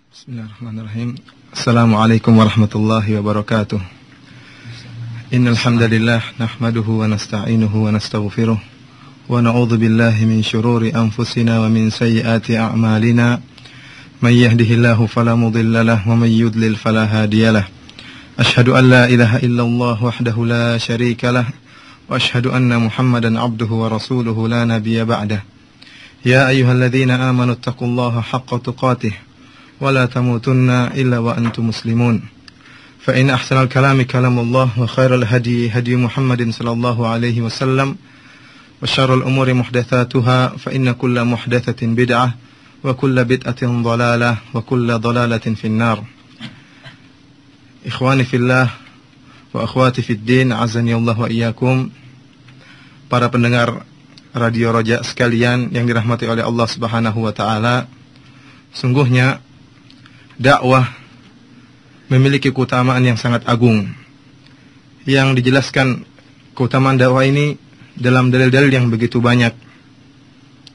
Bismillahirrahmanirrahim. Assalamualaikum warahmatullahi wabarakatuh. Innal hamdalillah nahmaduhu wa nasta'inuhu wa nastaghfiruh wa na'udzu billahi min shururi anfusina wa min sayyiati a'malina. May yahdihillahu fala mudilla lahu wa may yudlil fala hadiyalah. Ashhadu an la ilaha illallah wahdahu la syarika lah wa ashhadu anna Muhammadan 'abduhu wa rasuluhu la nabiyya ba'dah. Ya ayyuhalladzina amanu taqullaha haqqa tuqatih wa la tamutunna illa wa antum muslimun. Fa in ahsanal kalami kalamullah wa khairal hadi hadi Muhammadin sallallahu alaihi wasallam wa syarrul umuri muhdatsatuha fa inna kulla muhdatsatin bid'ah wa kulla bid'atin dhalalah wa kulla dhalalatin finnar. Ikhwani fillah wa akhwati fid din, azani Allah wa iyyakum. Para pendengar Radio Roja sekalian yang dirahmati oleh Allah Subhanahu wa taala, sungguhnya dakwah memiliki keutamaan yang sangat agung. Yang dijelaskan keutamaan dakwah ini dalam dalil-dalil yang begitu banyak,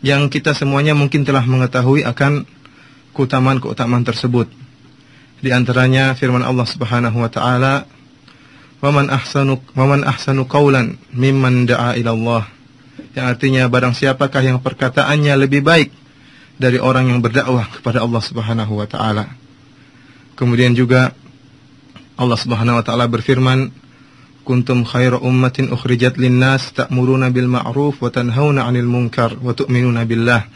yang kita semuanya mungkin telah mengetahui akan keutamaan-keutamaan tersebut. Di antaranya firman Allah Subhanahu wa taala, "Wa man ahsanu qawlan mimman da'a ila Allah." Yang artinya barang siapakah yang perkataannya lebih baik dari orang yang berdakwah kepada Allah Subhanahu wa taala. Kemudian juga Allah Subhanahu wa taala berfirman, "Kuntum khairu ummatin ukhrijat lin-nas ta'muruna bil ma'ruf wa tanhauna 'anil munkar wa tu'minuna billah."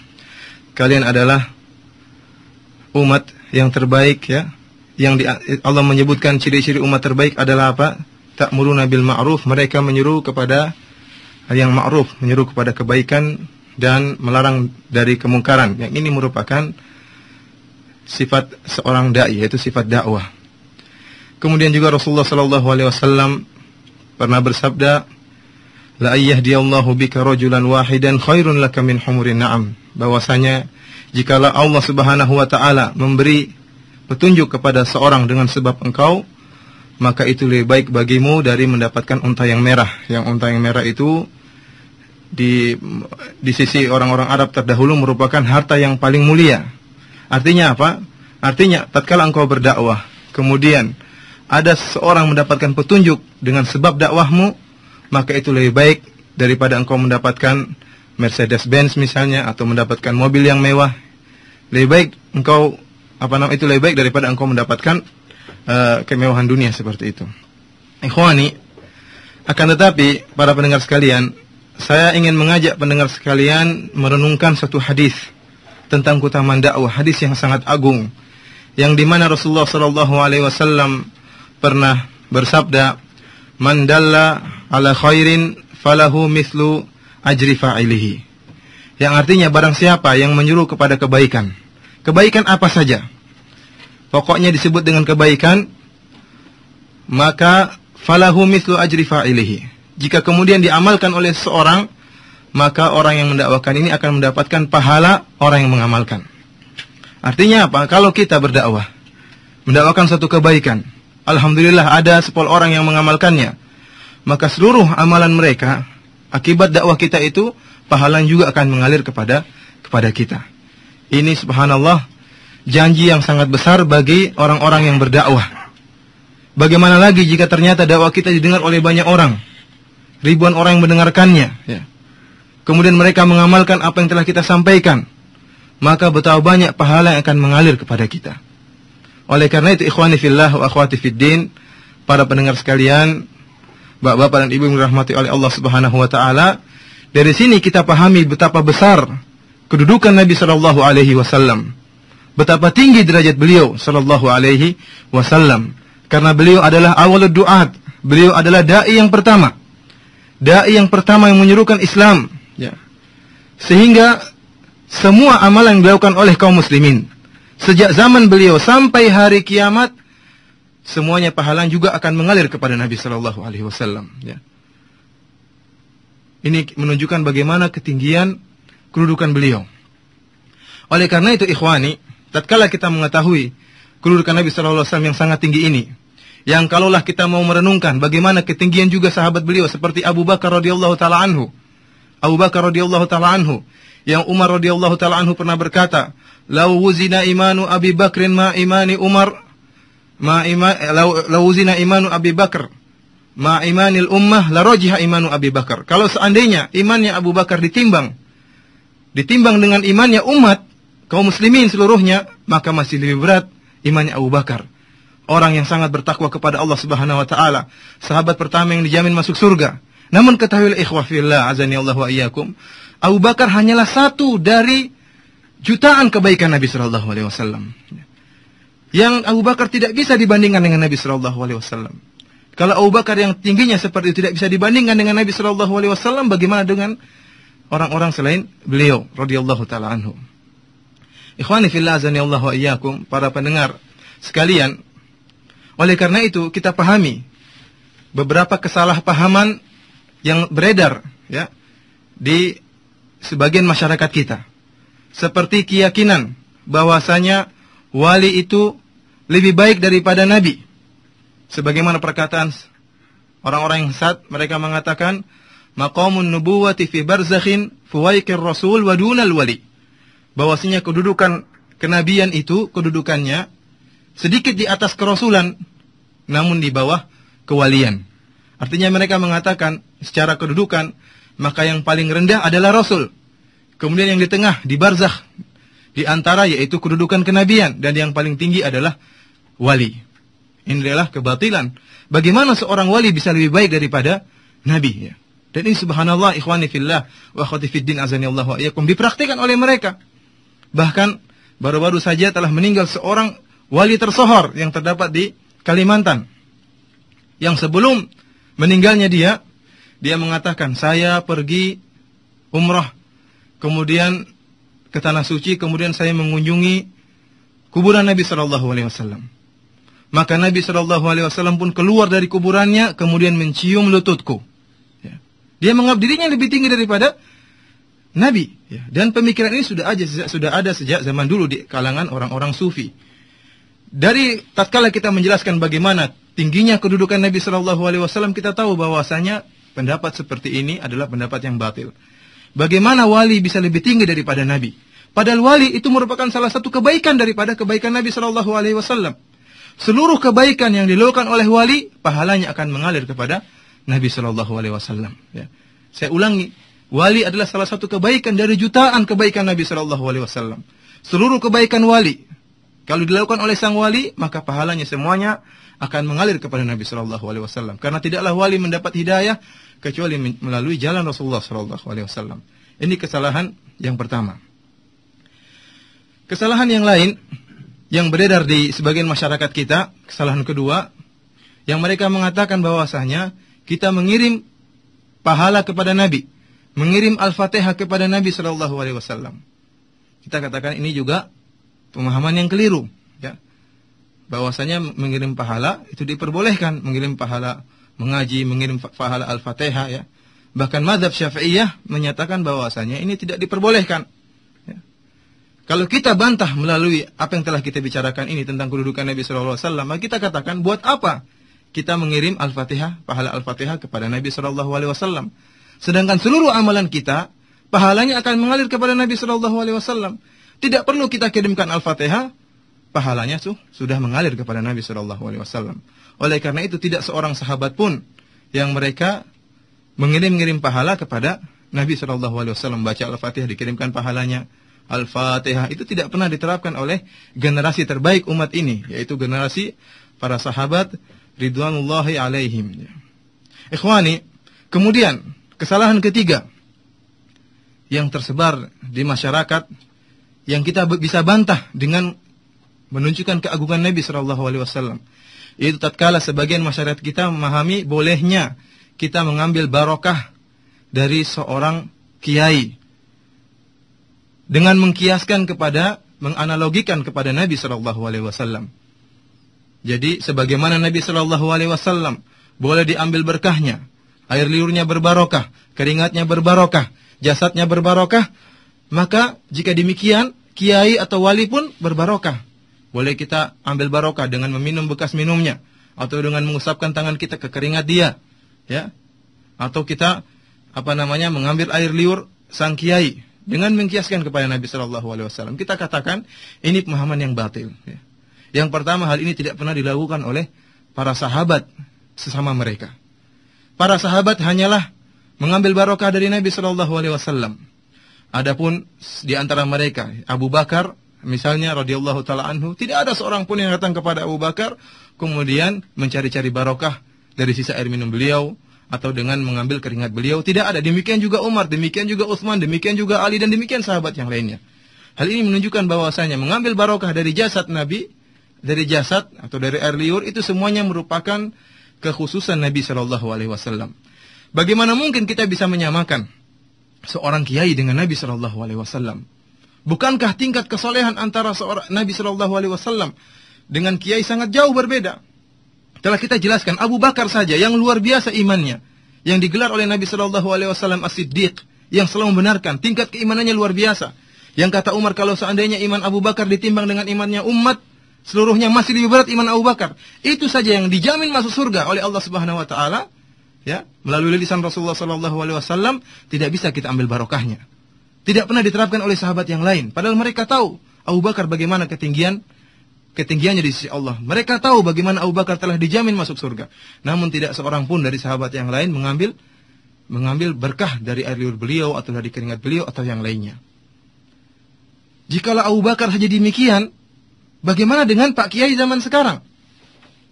Kalian adalah umat yang terbaik, ya. Allah menyebutkan ciri-ciri umat terbaik adalah apa? Ta'muruna bil ma'ruf, mereka menyuruh kepada yang ma'ruf, menyuruh kepada kebaikan dan melarang dari kemungkaran. Yang ini merupakan sifat seorang dai, yaitu sifat dakwah. Kemudian juga Rasulullah sallallahu alaihi wasallam pernah bersabda, "La yahdiyallahu bika rajulan wahidan khairun laka min humurin na'am." Bahwasanya jikalau Allah Subhanahu wa taala memberi petunjuk kepada seorang dengan sebab engkau, maka itu lebih baik bagimu dari mendapatkan unta yang merah. Yang unta yang merah itu di sisi orang-orang Arab terdahulu merupakan harta yang paling mulia. Artinya apa? Artinya tatkala engkau berdakwah, kemudian ada seseorang mendapatkan petunjuk dengan sebab dakwahmu, maka itu lebih baik daripada engkau mendapatkan Mercedes-Benz misalnya, atau mendapatkan mobil yang mewah. Lebih baik engkau itu lebih baik daripada engkau mendapatkan kemewahan dunia seperti itu. Ikhwani, akan tetapi para pendengar sekalian, saya ingin mengajak pendengar sekalian merenungkan satu hadis tentang keutamaan dakwah, hadis yang sangat agung, yang dimana Rasulullah sallallahu alaihi wasallam pernah bersabda, "Man dalla ala khairin falahu mithlu ajri fa'ilihi." Yang artinya barang siapa yang menyuruh kepada kebaikan, kebaikan apa saja, pokoknya disebut dengan kebaikan, maka falahu mithlu ajri fa'ilihi. Jika kemudian diamalkan oleh seorang, maka orang yang mendakwakan ini akan mendapatkan pahala orang yang mengamalkan. Artinya apa? Kalau kita berdakwah, mendakwakan suatu kebaikan, alhamdulillah ada 10 orang yang mengamalkannya, maka seluruh amalan mereka akibat dakwah kita itu, pahala juga akan mengalir kepada kita. Ini subhanallah janji yang sangat besar bagi orang-orang yang berdakwah. Bagaimana lagi jika ternyata dakwah kita didengar oleh banyak orang, ribuan orang yang mendengarkannya, ya. Kemudian mereka mengamalkan apa yang telah kita sampaikan, maka betapa banyak pahala yang akan mengalir kepada kita. Oleh karena itu, ikhwani fillah wa akhwati fid din, para pendengar sekalian, bapak-bapak dan ibu yang dirahmati oleh Allah Subhanahu wa taala, dari sini kita pahami betapa besar kedudukan Nabi sallallahu alaihi wasallam. Betapa tinggi derajat beliau sallallahu alaihi wasallam, karena beliau adalah awalud du'at, beliau adalah dai yang pertama. Dai yang pertama yang menyuruhkan Islam, ya. Sehingga semua amalan yang dilakukan oleh kaum muslimin sejak zaman beliau sampai hari kiamat, semuanya pahala juga akan mengalir kepada Nabi sallallahu alaihi wasallam, ya. Ini menunjukkan bagaimana ketinggian kedudukan beliau. Oleh karena itu, ikhwani, tatkala kita mengetahui kedudukan Nabi sallallahu alaihi wasallam yang sangat tinggi ini, yang kalaulah kita mau merenungkan bagaimana ketinggian juga sahabat beliau seperti Abu Bakar radhiyallahu taala anhu. Abu Bakar radhiyallahu taala anhu Yang Umar radhiyallahu taala anhu pernah berkata, "Lau wuzina imanu Abi Bakrin ma imani Umar, lau wuzina imanu Abi Bakr ma imanil ummah la rajiha imanu Abi Bakar." Kalau seandainya imannya Abu Bakar ditimbang dengan imannya umat kaum muslimin seluruhnya, maka masih lebih berat imannya Abu Bakar. Orang yang sangat bertakwa kepada Allah Subhanahu wa taala, sahabat pertama yang dijamin masuk surga. Namun ketahuilah ikhwah fillah, azani Allah wa iyyakum, Abu Bakar hanyalah satu dari jutaan kebaikan Nabi sallallahu alaihi wasallam. Yang Abu Bakar tidak bisa dibandingkan dengan Nabi sallallahu alaihi wasallam. Kalau Abu Bakar yang tingginya seperti itu tidak bisa dibandingkan dengan Nabi sallallahu alaihi wasallam, bagaimana dengan orang-orang selain beliau radhiyallahu taala anhu? Ikhwani fillah, azani Allah wa iyyakum, para pendengar sekalian, oleh karena itu kita pahami beberapa kesalahpahaman yang beredar ya di sebagian masyarakat kita. Seperti keyakinan bahwasanya wali itu lebih baik daripada nabi. Sebagaimana perkataan orang-orang yang sesat, mereka mengatakan maqamun nubuwati fi barzakhin fuwaikir rasul wa dunal wali. Bahwasanya kedudukan kenabian itu kedudukannya sedikit di atas kerasulan namun di bawah kewalian. Artinya mereka mengatakan secara kedudukan maka yang paling rendah adalah rasul. Kemudian yang di tengah, di barzakh, di antara yaitu kedudukan kenabian, dan yang paling tinggi adalah wali. Ini adalah kebatilan. Bagaimana seorang wali bisa lebih baik daripada nabi? Ya. Dan ini subhanallah, ikhwani fillah wa akhwati fiddin, azani Allah wa iyyakum, dipraktikkan oleh mereka. Bahkan baru-baru saja telah meninggal seorang wali tersohor yang terdapat di Kalimantan. Yang sebelum meninggalnya dia mengatakan, saya pergi umrah, kemudian ke Tanah Suci, kemudian saya mengunjungi kuburan Nabi sallallahu alaihi wasallam. Maka Nabi sallallahu alaihi wasallam pun keluar dari kuburannya, kemudian mencium lututku. Ya. Dia menganggap dirinya lebih tinggi daripada Nabi. Ya. Dan pemikiran ini sudah ada sejak zaman dulu di kalangan orang-orang sufi. Dari tatkala kita menjelaskan bagaimana tingginya kedudukan Nabi sallallahu alaihi wasallam, kita tahu bahwasanya pendapat seperti ini adalah pendapat yang batil. Bagaimana wali bisa lebih tinggi daripada Nabi? Padahal wali itu merupakan salah satu kebaikan daripada kebaikan Nabi sallallahu alaihi wasallam. Seluruh kebaikan yang dilakukan oleh wali, pahalanya akan mengalir kepada Nabi sallallahu alaihi wasallam. Ya. Saya ulangi, wali adalah salah satu kebaikan dari jutaan kebaikan Nabi sallallahu alaihi wasallam. Seluruh kebaikan wali, kalau dilakukan oleh sang wali, maka pahalanya semuanya akan mengalir kepada Nabi sallallahu alaihi wasallam. Karena tidaklah wali mendapat hidayah kecuali melalui jalan Rasulullah sallallahu alaihi wasallam. Ini kesalahan yang pertama. Kesalahan yang lain yang beredar di sebagian masyarakat kita, kesalahan kedua, yang mereka mengatakan bahwasanya kita mengirim pahala kepada Nabi, mengirim Al-Fatihah kepada Nabi sallallahu alaihi wasallam. Kita katakan ini juga pemahaman yang keliru, ya. Bahwasanya mengirim pahala itu diperbolehkan, mengirim pahala mengaji, mengirim pahala Al-Fatihah, ya. Bahkan mazhab Syafi'iyah menyatakan bahwasanya ini tidak diperbolehkan. Ya. Kalau kita bantah melalui apa yang telah kita bicarakan ini tentang kedudukan Nabi sallallahu alaihi wasallam, maka kita katakan buat apa kita mengirim Al-Fatihah, pahala Al-Fatihah kepada Nabi sallallahu alaihi wasallam? Sedangkan seluruh amalan kita pahalanya akan mengalir kepada Nabi sallallahu alaihi wasallam. Tidak perlu kita kirimkan Al-Fatihah, pahalanya sudah mengalir kepada Nabi sallallahu alaihi wasallam. Oleh karena itu tidak seorang sahabat pun yang mereka mengirim-ngirim pahala kepada Nabi sallallahu alaihi wasallam. Baca Al-Fatihah dikirimkan pahalanya. Al-Fatihah itu tidak pernah diterapkan oleh generasi terbaik umat ini, yaitu generasi para sahabat ridwanullahi alaihim. Ikhwani, kemudian kesalahan ketiga yang tersebar di masyarakat, yang kita bisa bantah dengan menunjukkan keagungan Nabi sallallahu alaihi wasallam, yaitu tatkala sebagian masyarakat kita memahami bolehnya kita mengambil barokah dari seorang kiai dengan mengkiaskan kepada, menganalogikan kepada Nabi sallallahu alaihi wasallam. Jadi sebagaimana Nabi sallallahu alaihi wasallam boleh diambil berkahnya, air liurnya berbarokah, keringatnya berbarokah, jasadnya berbarokah, maka jika demikian kiai atau wali pun berbarokah. Boleh kita ambil barokah dengan meminum bekas minumnya, atau dengan mengusapkan tangan kita ke keringat dia, ya. Atau kita mengambil air liur sang kiai dengan mengkiaskan kepada Nabi Shallallahu Alaihi Wasallam. Kita katakan ini pemahaman yang batil. Ya. Yang pertama, hal ini tidak pernah dilakukan oleh para sahabat sesama mereka. Para sahabat hanyalah mengambil barokah dari Nabi Shallallahu Alaihi Wasallam. Adapun di antara mereka, Abu Bakar misalnya radhiyallahu taala anhu, tidak ada seorang pun yang datang kepada Abu Bakar kemudian mencari-cari barokah dari sisa air minum beliau atau dengan mengambil keringat beliau. Tidak ada. Demikian juga Umar, demikian juga Utsman, demikian juga Ali, dan demikian sahabat yang lainnya. Hal ini menunjukkan bahwasanya mengambil barokah dari jasad Nabi, dari jasad atau dari air liur, itu semuanya merupakan kekhususan Nabi Shallallahu Alaihi Wasallam. Bagaimana mungkin kita bisa menyamakan seorang kiai dengan Nabi Shallallahu Alaihi Wasallam? Bukankah tingkat kesolehan antara seorang Nabi Shallallahu Alaihi Wasallam dengan kiai sangat jauh berbeda? Telah kita jelaskan, Abu Bakar saja yang luar biasa imannya, yang digelar oleh Nabi Shallallahu Alaihi Wasallam As-Siddiq, yang selalu membenarkan, tingkat keimanannya luar biasa. Yang kata Umar, kalau seandainya iman Abu Bakar ditimbang dengan imannya umat, seluruhnya masih lebih berat iman Abu Bakar. Itu saja yang dijamin masuk surga oleh Allah Subhanahu Wa Taala, ya, melalui lisan Rasulullah Shallallahu Alaihi Wasallam. Tidak bisa kita ambil barokahnya. Tidak pernah diterapkan oleh sahabat yang lain. Padahal mereka tahu Abu Bakar bagaimana ketinggiannya di sisi Allah. Mereka tahu bagaimana Abu Bakar telah dijamin masuk surga. Namun tidak seorang pun dari sahabat yang lain mengambil berkah dari air liur beliau atau dari keringat beliau atau yang lainnya. Jikalau Abu Bakar saja demikian, bagaimana dengan Pak Kiai zaman sekarang?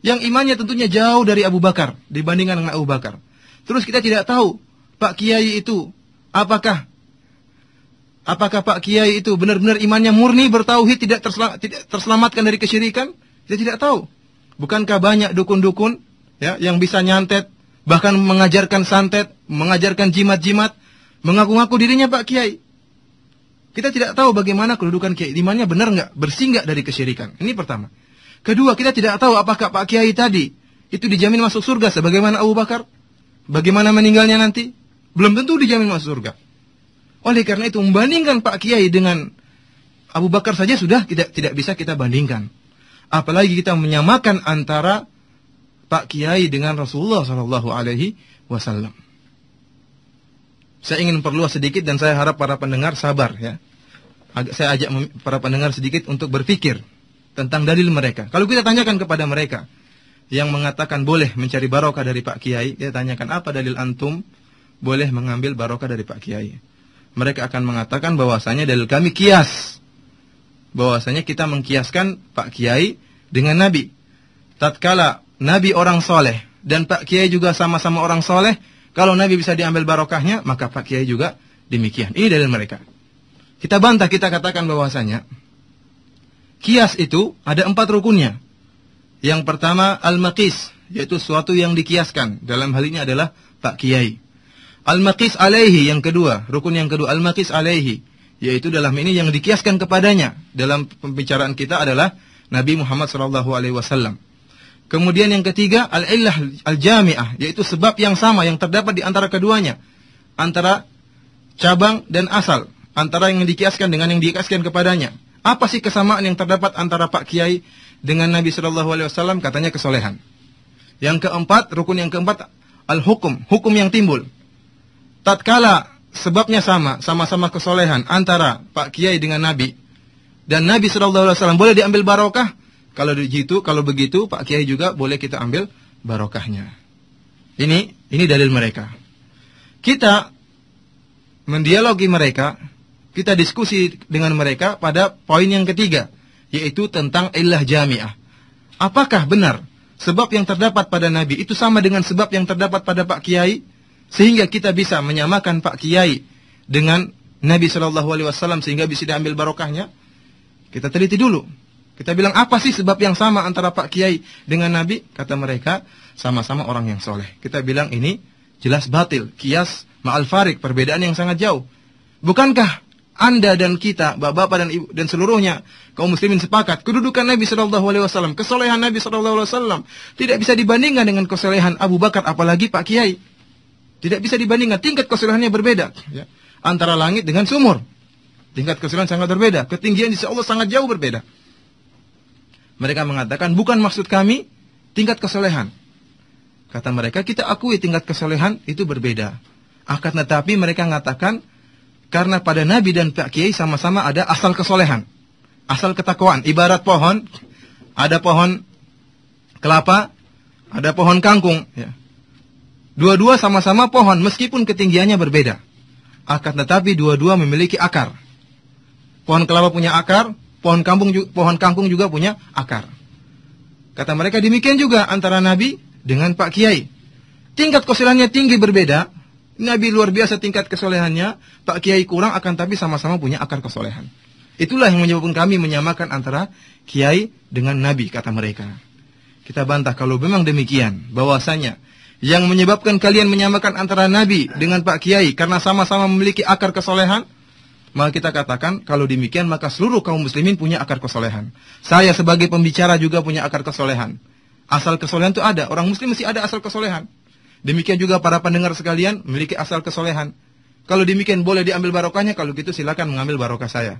Yang imannya tentunya jauh dari Abu Bakar dibandingkan dengan Abu Bakar. Terus kita tidak tahu Pak Kiai itu apakah Pak Kiai itu benar-benar imannya murni, bertauhid, tidak terselamatkan dari kesyirikan? Kita tidak tahu. Bukankah banyak dukun-dukun, ya, yang bisa nyantet, bahkan mengajarkan santet, mengajarkan jimat-jimat, mengaku-ngaku dirinya Pak Kiai? Kita tidak tahu bagaimana kedudukan Kiai, imannya benar nggak, bersih nggak dari kesyirikan. Ini pertama. Kedua, kita tidak tahu apakah Pak Kiai tadi itu dijamin masuk surga sebagaimana Abu Bakar. Bagaimana meninggalnya nanti? Belum tentu dijamin masuk surga. Oleh karena itu, membandingkan Pak Kiai dengan Abu Bakar saja sudah tidak bisa kita bandingkan. Apalagi kita menyamakan antara Pak Kiai dengan Rasulullah Shallallahu Alaihi Wasallam. Saya ingin perluas sedikit dan saya harap para pendengar sabar, ya. Saya ajak para pendengar sedikit untuk berpikir tentang dalil mereka. Kalau kita tanyakan kepada mereka yang mengatakan boleh mencari barokah dari Pak Kiai, kita tanyakan apa dalil antum boleh mengambil barokah dari Pak Kiai. Mereka akan mengatakan bahwasanya dalil kami kias. Bahwasanya kita mengkiaskan Pak Kiai dengan Nabi. Tatkala Nabi orang soleh dan Pak Kiai juga sama-sama orang soleh, kalau Nabi bisa diambil barokahnya, maka Pak Kiai juga demikian. Ini dalil mereka. Kita bantah, kita katakan bahwasanya kias itu ada 4 rukunnya. Yang pertama al-maqis, yaitu suatu yang dikiaskan. Dalam hal ini adalah Pak Kiai. Al-maqis alaihi, yang kedua, rukun yang kedua, al-maqis alaihi, yaitu dalam ini yang dikiaskan kepadanya. Dalam pembicaraan kita adalah Nabi Muhammad SAW. Kemudian yang ketiga, al-illah al-jami'ah, yaitu sebab yang sama yang terdapat di antara keduanya. Antara cabang dan asal, antara yang dikiaskan dengan yang dikiaskan kepadanya. Apa sih kesamaan yang terdapat antara Pak Kiai dengan Nabi SAW? Katanya kesolehan. Yang keempat, rukun yang keempat, al-hukum, hukum yang timbul. Tatkala sebabnya sama-sama kesolehan antara Pak Kiai dengan Nabi, dan Nabi SAW boleh diambil barokah, kalau begitu Pak Kiai juga boleh kita ambil barokahnya. Ini dalil mereka. Kita mendialogi mereka, kita diskusi dengan mereka pada poin yang ketiga, yaitu tentang illah jami'ah. Apakah benar sebab yang terdapat pada Nabi itu sama dengan sebab yang terdapat pada Pak Kiai? Sehingga kita bisa menyamakan Pak Kiai dengan Nabi SAW sehingga bisa diambil barokahnya. Kita teliti dulu. Kita bilang apa sih sebab yang sama antara Pak Kiai dengan Nabi? Kata mereka sama-sama orang yang soleh. Kita bilang ini jelas batil. Kias ma'al farik, perbedaan yang sangat jauh. Bukankah Anda dan kita, bapak-bapak dan ibu dan seluruhnya kaum muslimin sepakat kedudukan Nabi SAW, kesolehan Nabi SAW tidak bisa dibandingkan dengan kesolehan Abu Bakar, apalagi Pak Kiai. Tidak bisa dibandingkan, tingkat kesolehannya berbeda, ya. Antara langit dengan sumur. Tingkat kesolehan sangat berbeda, ketinggian di sisi Allah sangat jauh berbeda. Mereka mengatakan, bukan maksud kami tingkat kesolehan. Kata mereka, kita akui tingkat kesolehan itu berbeda. Akan tetapi mereka mengatakan, Karena pada Nabi dan Pak Kiai sama-sama ada asal kesolehan, asal ketakwaan. Ibarat pohon, ada pohon kelapa, ada pohon kangkung. Ya. Dua-dua sama-sama pohon, meskipun ketinggiannya berbeda. Akan tetapi dua-dua memiliki akar. Pohon kelapa punya akar, pohon kangkung juga punya akar. Kata mereka demikian juga antara Nabi dengan Pak Kiai. Tingkat kesolehannya tinggi berbeda. Nabi luar biasa tingkat kesolehannya, Pak Kiai kurang, akan tapi sama-sama punya akar kesolehan. Itulah yang menyebabkan kami menyamakan antara Kiai dengan Nabi, kata mereka. Kita bantah kalau memang demikian, bahwasanya yang menyebabkan kalian menyamakan antara Nabi dengan Pak Kiai karena sama-sama memiliki akar kesolehan, maka kita katakan kalau demikian maka seluruh kaum muslimin punya akar kesolehan. Saya sebagai pembicara juga punya akar kesolehan. Asal kesolehan itu ada, orang muslim mesti ada asal kesolehan. Demikian juga para pendengar sekalian memiliki asal kesolehan. Kalau demikian boleh diambil barokahnya, kalau gitu silakan mengambil barokah saya.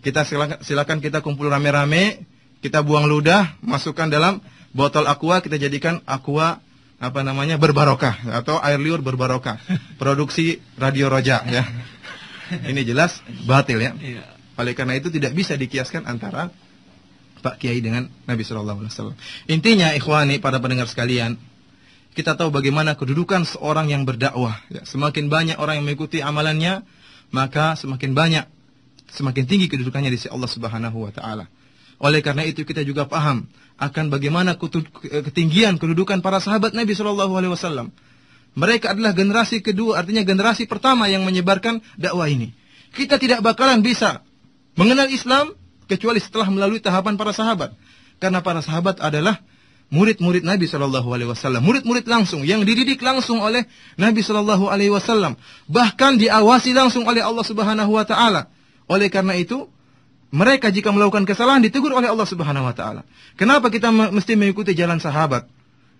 Kita silakan kita kumpul rame-rame, kita buang ludah, masukkan dalam botol aqua, kita jadikan aqua berbarokah atau air liur berbarokah. Produksi Radio Roja ya. Ini jelas batil ya. Oleh karena itu tidak bisa dikiaskan antara Pak Kiai dengan Nabi sallallahu alaihi wasallam. Intinya ikhwani, para pendengar sekalian, kita tahu bagaimana kedudukan seorang yang berdakwah. Ya, semakin banyak orang yang mengikuti amalannya, maka semakin tinggi kedudukannya di sisi Allah Subhanahu wa taala. Oleh karena itu kita juga paham akan bagaimana ketinggian kedudukan para sahabat Nabi sallallahu alaihi wasallam. Mereka adalah generasi kedua, artinya generasi pertama yang menyebarkan dakwah ini. Kita tidak bakalan bisa mengenal Islam kecuali setelah melalui tahapan para sahabat. Karena para sahabat adalah murid-murid Nabi sallallahu alaihi wasallam, murid-murid langsung yang dididik langsung oleh Nabi sallallahu alaihi wasallam, bahkan diawasi langsung oleh Allah Subhanahu wa taala. Oleh karena itu, mereka jika melakukan kesalahan ditegur oleh Allah Subhanahu wa taala. Kenapa kita mesti mengikuti jalan sahabat?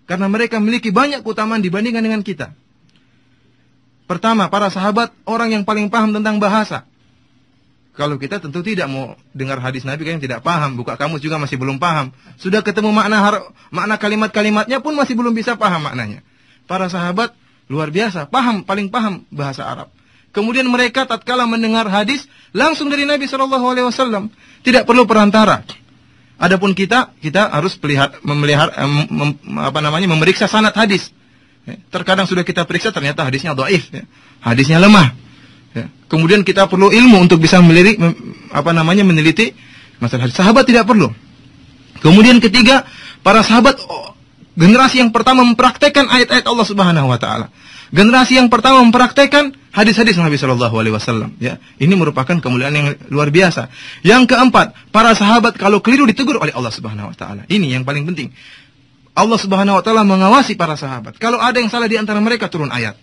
Karena mereka memiliki banyak keutamaan dibandingkan dengan kita. Pertama, para sahabat orang yang paling paham tentang bahasa. Kalau kita tentu tidak mau dengar hadis Nabi kan tidak paham, buka kamus juga masih belum paham. Sudah ketemu makna kalimat-kalimatnya pun masih belum bisa paham maknanya. Para sahabat luar biasa, paling paham bahasa Arab. Kemudian mereka tatkala mendengar hadis langsung dari Nabi sallallahu alaihi wasallam, tidak perlu perantara. Adapun kita harus memeriksa sanad hadis. Terkadang sudah kita periksa ternyata hadisnya dhaif, hadisnya lemah. Kemudian kita perlu ilmu untuk bisa meneliti masalah hadis. Sahabat tidak perlu. Kemudian ketiga, para sahabat generasi yang pertama mempraktekkan ayat-ayat Allah Subhanahu wa taala. Generasi yang pertama mempraktekkan hadis-hadis Nabi sallallahu alaihi wasallam, ya. Ini merupakan kemuliaan yang luar biasa. Yang keempat, para sahabat kalau keliru ditegur oleh Allah Subhanahu wa taala. Ini yang paling penting. Allah Subhanahu wa taala mengawasi para sahabat. Kalau ada yang salah di antara mereka turun ayat.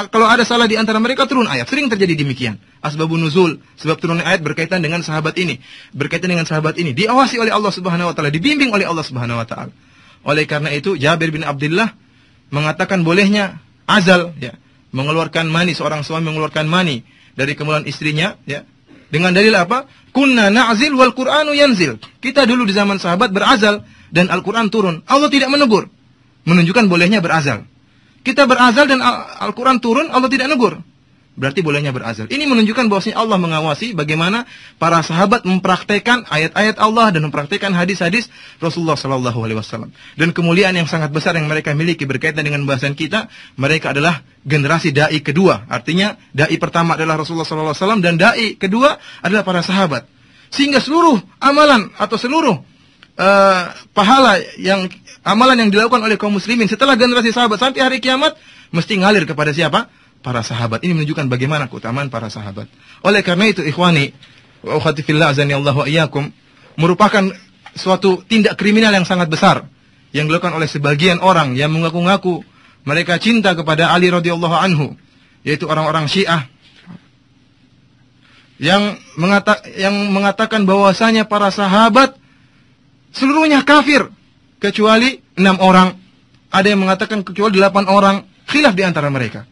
Kalau ada salah di antara mereka turun ayat. Sering terjadi demikian. Asbabun nuzul, sebab turun ayat berkaitan dengan sahabat ini, berkaitan dengan sahabat ini. Diawasi oleh Allah Subhanahu wa taala, dibimbing oleh Allah Subhanahu wa taala. Oleh karena itu Jabir bin Abdullah mengatakan bolehnya azal, ya, mengeluarkan mani, seorang suami mengeluarkan mani dari kemaluan istrinya, ya, dengan dalil apa? Kunna na'zil wal Qur'anu yanzil. Kita dulu di zaman sahabat berazal dan Al-Qur'an turun. Allah tidak menegur, menunjukkan bolehnya berazal. Kita berazal dan Al-Qur'an turun, Allah tidak negur. Berarti bolehnya berazal. Ini menunjukkan bahwasanya Allah mengawasi bagaimana para sahabat mempraktekkan ayat-ayat Allah dan mempraktekkan hadis-hadis Rasulullah sallallahu alaihi wasallam. Dan kemuliaan yang sangat besar yang mereka miliki berkaitan dengan bahasan kita, mereka adalah generasi dai kedua. Artinya dai pertama adalah Rasulullah sallallahu alaihi wasallam dan dai kedua adalah para sahabat. Sehingga seluruh amalan atau seluruh amalan yang dilakukan oleh kaum muslimin setelah generasi sahabat sampai hari kiamat mesti ngalir kepada siapa? Para sahabat. Ini menunjukkan bagaimana keutamaan para sahabat. Oleh karena itu ikhwani wa ukhwati fillah azani Allah wa iyyakum, merupakan suatu tindak kriminal yang sangat besar yang dilakukan oleh sebagian orang yang mengaku-ngaku mereka cinta kepada Ali radhiyallahu anhu, yaitu orang-orang Syiah yang mengatakan bahwasanya para sahabat seluruhnya kafir kecuali 6 orang. Ada yang mengatakan kecuali 8 orang, khilaf di antara mereka.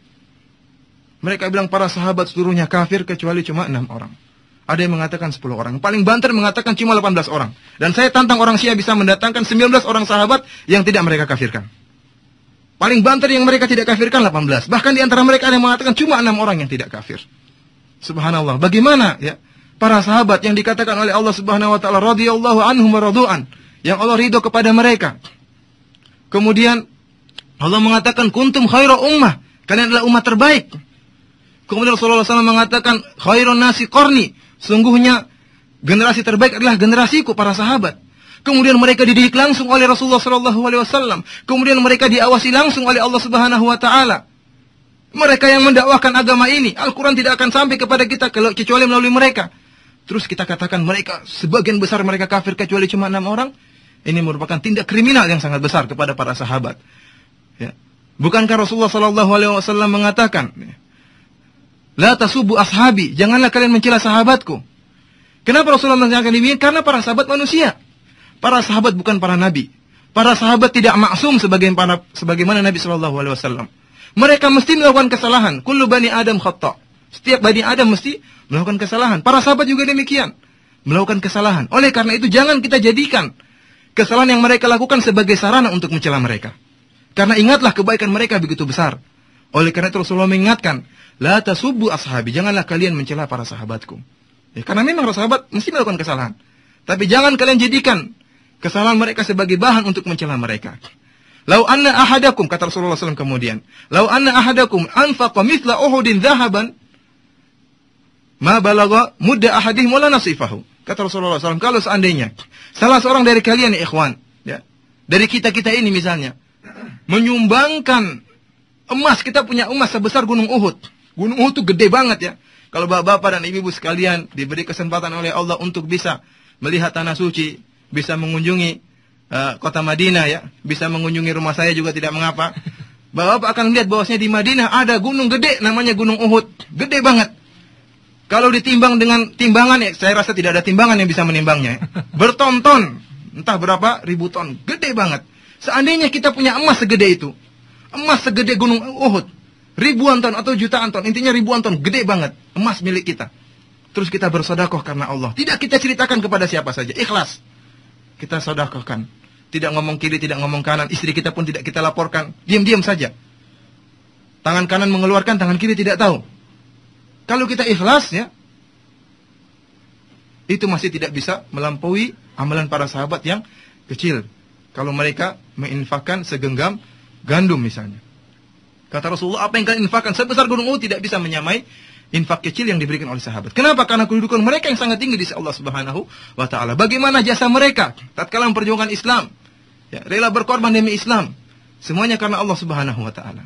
Mereka bilang para sahabat seluruhnya kafir kecuali cuma 6 orang. Ada yang mengatakan 10 orang. Paling banter mengatakan cuma 18 orang. Dan saya tantang orang Syiah bisa mendatangkan 19 orang sahabat yang tidak mereka kafirkan. Paling banter yang mereka tidak kafirkan 18. Bahkan di antara mereka ada yang mengatakan cuma 6 orang yang tidak kafir. Subhanallah. Bagaimana ya para sahabat yang dikatakan oleh Allah Subhanahu wa taala radhiyallahu anhum wa radu'an, yang Allah ridho kepada mereka. Kemudian Allah mengatakan kuntum khaira ummah, kalian adalah umat terbaik. Kemudian Rasulullah SAW mengatakan khairun nasi qarni, sungguhnya generasi terbaik adalah generasiku, para sahabat. Kemudian mereka dididik langsung oleh Rasulullah SAW. Kemudian mereka diawasi langsung oleh Allah Subhanahu wa taala. Mereka yang mendakwahkan agama ini, Al-Quran tidak akan sampai kepada kita kecuali melalui mereka. Terus kita katakan mereka, sebagian besar mereka kafir kecuali cuma 6 orang. Ini merupakan tindak kriminal yang sangat besar kepada para sahabat. Ya. Bukankah Rasulullah SAW mengatakan, la tasubu ashabi, janganlah kalian mencela sahabatku. Kenapa Rasulullah mengatakan demikian? Karena para sahabat manusia. Para sahabat bukan para nabi. Para sahabat tidak maksum sebagaimana Nabi SAW. Mereka mesti melakukan kesalahan. Kullu bani Adam khata'. Setiap bani Adam mesti melakukan kesalahan. Para sahabat juga demikian, melakukan kesalahan. Oleh karena itu jangan kita jadikan kesalahan yang mereka lakukan sebagai sarana untuk mencela mereka. Karena ingatlah kebaikan mereka begitu besar. Oleh karena itu Rasulullah mengingatkan, la tasubbu ashabi, janganlah kalian mencela para sahabatku. Ya, karena memang para sahabat mesti melakukan kesalahan. Tapi jangan kalian jadikan kesalahan mereka sebagai bahan untuk mencela mereka. Lau anna ahadakum, kata Rasulullah SAW kemudian, lau anna ahadakum anfaqa mithla Uhudin dhahaban, ma balagha mudda ahadihim wala nasifahu. Kata Rasulullah SAW, kalau seandainya salah seorang dari kalian, ya ikhwan, ya, dari kita-kita ini misalnya, menyumbangkan emas, kita punya emas sebesar gunung Uhud. Gunung Uhud itu gede banget ya. Kalau bapak-bapak dan ibu-ibu sekalian diberi kesempatan oleh Allah untuk bisa melihat tanah suci, bisa mengunjungi kota Madinah ya, bisa mengunjungi rumah saya juga tidak mengapa. Bapak akan lihat bahwasanya di Madinah ada gunung gede namanya Gunung Uhud, gede banget. Kalau ditimbang dengan timbangan ya, saya rasa tidak ada timbangan yang bisa menimbangnya. Berton-ton, entah berapa ribu ton, gede banget. Seandainya kita punya emas segede itu, emas segede Gunung Uhud, ribuan ton atau jutaan ton, intinya ribuan ton, gede banget, emas milik kita. Terus kita bersedekah karena Allah. Tidak kita ceritakan kepada siapa saja, ikhlas. Kita sedekahkan. Tidak ngomong kiri, tidak ngomong kanan. Istri kita pun tidak kita laporkan. Diam-diam saja. Tangan kanan mengeluarkan, tangan kiri tidak tahu. Kalau kita ikhlas ya, itu masih tidak bisa melampaui amalan para sahabat yang kecil. Kalau mereka menginfakkan segenggam gandum misalnya. Kata Rasulullah, apa yang kalian infakkan sebesar gunung Uhud tidak bisa menyamai infak kecil yang diberikan oleh sahabat. Kenapa? Karena kedudukan mereka yang sangat tinggi di sisi Allah Subhanahu wa taala. Bagaimana jasa mereka tatkala memperjuangkan Islam? Ya, rela berkorban demi Islam. Semuanya karena Allah Subhanahu wa taala.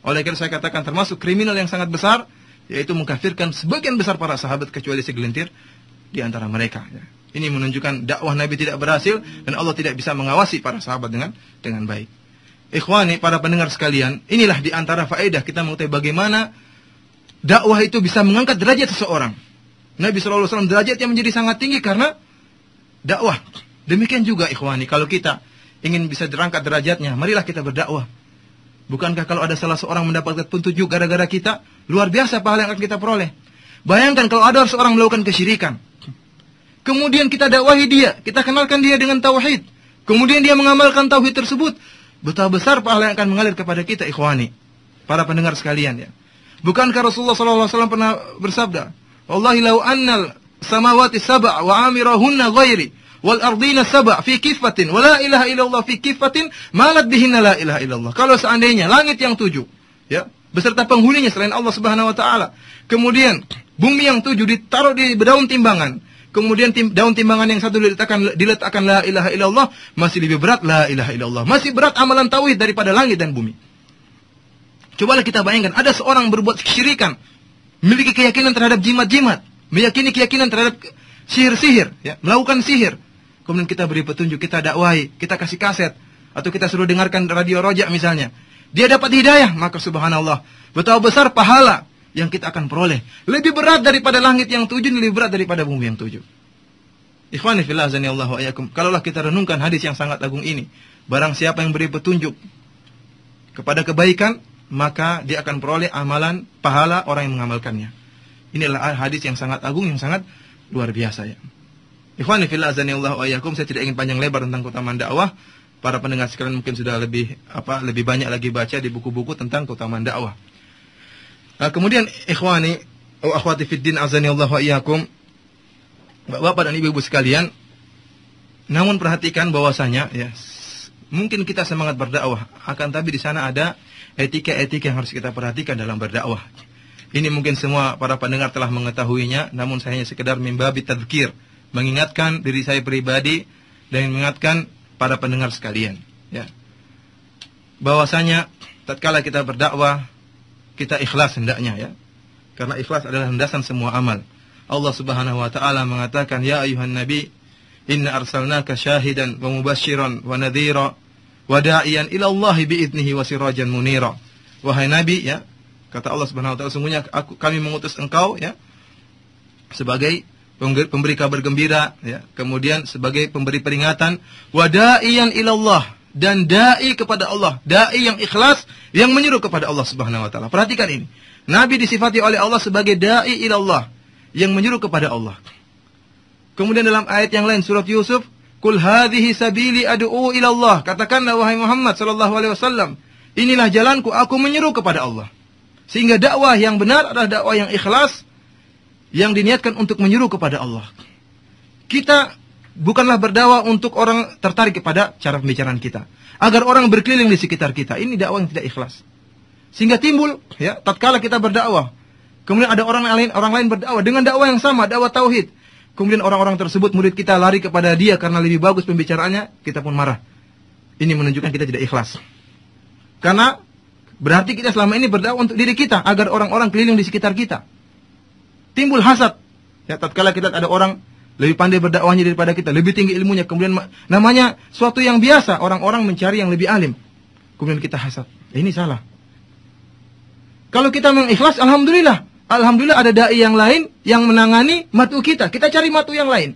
Oleh karena saya katakan termasuk kriminal yang sangat besar, yaitu mengkafirkan sebagian besar para sahabat kecuali segelintir di antara mereka. Ya. Ini menunjukkan dakwah Nabi tidak berhasil dan Allah tidak bisa mengawasi para sahabat dengan baik. Ikhwani, para pendengar sekalian, inilah di antara faedah kita mengetahui bagaimana dakwah itu bisa mengangkat derajat seseorang. Nabi SAW derajatnya menjadi sangat tinggi karena dakwah. Demikian juga ikhwani, kalau kita ingin bisa dirangkat derajatnya, marilah kita berdakwah. Bukankah kalau ada salah seorang mendapatkan petunjuk gara-gara kita, luar biasa pahala yang akan kita peroleh. Bayangkan kalau ada seorang melakukan kesyirikan, kemudian kita dakwahi dia, kita kenalkan dia dengan tauhid, kemudian dia mengamalkan tauhid tersebut, betapa besar pahala yang akan mengalir kepada kita ikhwani, para pendengar sekalian ya. Bukankah Rasulullah SAW pernah bersabda, Wallahi lau annal samawati sab'a wa amirahunna ghairi wal ardina sab'a fi kifatin wa la ilaha illallah fi kifatin malat bihinna la ilaha illallah. Kalau seandainya langit yang 7 ya, beserta penghuninya selain Allah Subhanahu wa taala, kemudian bumi yang 7 ditaruh di daun timbangan, kemudian daun timbangan yang satu diletakkan la ilaha illallah, masih lebih berat la ilaha illallah. Masih berat amalan tauhid daripada langit dan bumi. Cobalah kita bayangkan, ada seorang berbuat kesyirikan, memiliki keyakinan terhadap jimat-jimat, meyakini keyakinan terhadap sihir-sihir, ya, melakukan sihir. Kemudian kita beri petunjuk, kita dakwahi, kita kasih kaset, atau kita suruh dengarkan radio Roja misalnya. Dia dapat hidayah, maka subhanallah, betapa besar pahala yang kita akan peroleh. Lebih berat daripada langit yang 7, lebih berat daripada bumi yang 7. Ikhwani fillah azanillahu wa iyyakum. Kalaulah kita renungkan hadis yang sangat agung ini, barang siapa yang beri petunjuk kepada kebaikan, maka dia akan peroleh amalan pahala orang yang mengamalkannya. Inilah hadis yang sangat agung, yang sangat luar biasa ya. Ikhwani fillah azanillahu wa iyyakum, saya tidak ingin panjang lebar tentang keutamaan dakwah. Para pendengar sekalian mungkin sudah lebih banyak lagi baca di buku-buku tentang keutamaan dakwah. Kemudian ikhwani, wa akhwati fid din azani Allah wa iyyakum. Bapak dan ibu-ibu sekalian, namun perhatikan bahwasanya ya, mungkin kita semangat berdakwah, akan tapi di sana ada etika-etika yang harus kita perhatikan dalam berdakwah. Ini mungkin semua para pendengar telah mengetahuinya, namun saya hanya sekedar mimbabi tadzkir, mengingatkan diri saya pribadi dan mengingatkan para pendengar sekalian, ya. Bahwasanya tatkala kita berdakwah, kita ikhlas hendaknya, ya. Karena ikhlas adalah landasan semua amal. Allah Subhanahu wa taala mengatakan, "Ya ayuhan nabi, inna arsalnaka syahidan wa mubasysyiran wa nadhira wa da'iyan ila Allah bi'idnihi wa sirajan munira." Wahai nabi, ya, kata Allah Subhanahu wa taala, sungguhnya kami mengutus engkau, ya, sebagai pemberi kabar gembira, ya, kemudian sebagai pemberi peringatan, wa da'iyan ila Allah, dan dai kepada Allah, dai yang ikhlas, yang menyeru kepada Allah Subhanahu wa taala. Perhatikan ini. Nabi disifati oleh Allah sebagai dai ila Allah, yang menyeru kepada Allah. Kemudian dalam ayat yang lain surat Yusuf, "Qul hadhihi sabili ad'u ila Allah." Katakanlah wahai Muhammad sallallahu alaihi wasallam, inilah jalanku, aku menyeru kepada Allah. Sehingga dakwah yang benar adalah dakwah yang ikhlas, yang diniatkan untuk menyeru kepada Allah. Kita bukanlah berdakwah untuk orang tertarik kepada cara pembicaraan kita, agar orang berkeliling di sekitar kita. Ini dakwah yang tidak ikhlas. Sehingga timbul, ya, tatkala kita berdakwah, kemudian ada orang lain berdakwah dengan dakwah yang sama, dakwah tauhid. Kemudian orang-orang tersebut, murid kita, lari kepada dia karena lebih bagus pembicaraannya, kita pun marah. Ini menunjukkan kita tidak ikhlas. Karena berarti kita selama ini berdakwah untuk diri kita, agar orang-orang keliling di sekitar kita. Timbul hasad. Ya, tatkala kita ada orang lebih pandai berdakwahnya daripada kita, lebih tinggi ilmunya, kemudian namanya suatu yang biasa, orang-orang mencari yang lebih alim. Kemudian kita hasad. Ini salah. Kalau kita mengikhlas, alhamdulillah. Alhamdulillah ada dai yang lain yang menangani matu kita. Kita cari matu yang lain.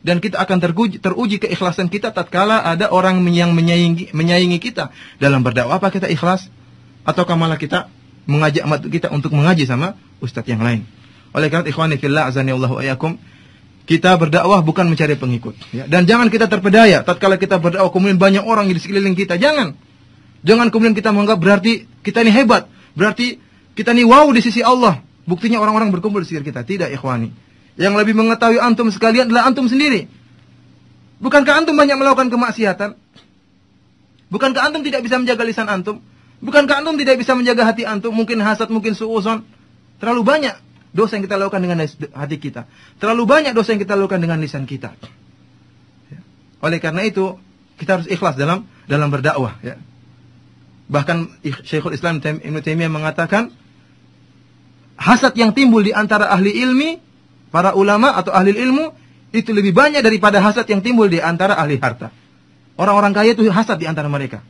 Dan kita akan teruji keikhlasan kita tatkala ada orang yang menyaingi kita dalam berdakwah. Apa kita ikhlas? Ataukah malah kita mengajak matu kita untuk mengaji sama ustadz yang lain? Oleh karena ikhwani fillah azani Allahu ayyakum, kita berdakwah bukan mencari pengikut, ya. Dan jangan kita terpedaya tatkala kita berdakwah kemudian banyak orang di sekeliling kita. Jangan kemudian kita menganggap berarti kita ini hebat, berarti kita ini wow di sisi Allah. Buktinya orang-orang berkumpul di sekitar kita. Tidak, ikhwani. Yang lebih mengetahui antum sekalian adalah antum sendiri. Bukankah antum banyak melakukan kemaksiatan? Bukankah antum tidak bisa menjaga lisan antum? Bukankah antum tidak bisa menjaga hati antum? Mungkin hasad, mungkin suudzon. Terlalu banyak dosa yang kita lakukan dengan hati kita. Terlalu banyak dosa yang kita lakukan dengan lisan kita. Oleh karena itu, kita harus ikhlas dalam berdakwah, ya. Bahkan Syekhul Islam Ibnu Taimiyah mengatakan, hasad yang timbul di antara ahli ilmi, para ulama atau ahli ilmu, itu lebih banyak daripada hasad yang timbul di antara ahli harta. Orang-orang kaya itu hasad di antara mereka.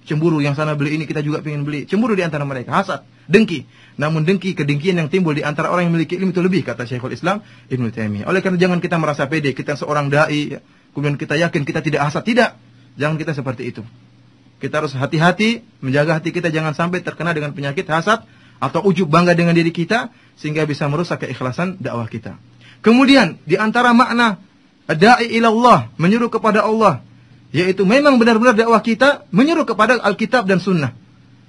Cemburu, yang sana beli ini, kita juga ingin beli. Cemburu di antara mereka, hasad, dengki. Namun dengki, kedengkian yang timbul di antara orang yang memiliki ilmu itu lebih, kata Syekhul Islam Ibnu Taimiyah. Oleh karena jangan kita merasa pede, kita seorang dai, ya, kemudian kita yakin kita tidak hasad. Tidak. Jangan kita seperti itu. Kita harus hati-hati, menjaga hati kita jangan sampai terkena dengan penyakit hasad atau ujub bangga dengan diri kita, sehingga bisa merusak keikhlasan dakwah kita. Kemudian, di antara makna da'i ilallah, menyuruh kepada Allah, yaitu memang benar-benar dakwah kita menyuruh kepada Alkitab dan Sunnah,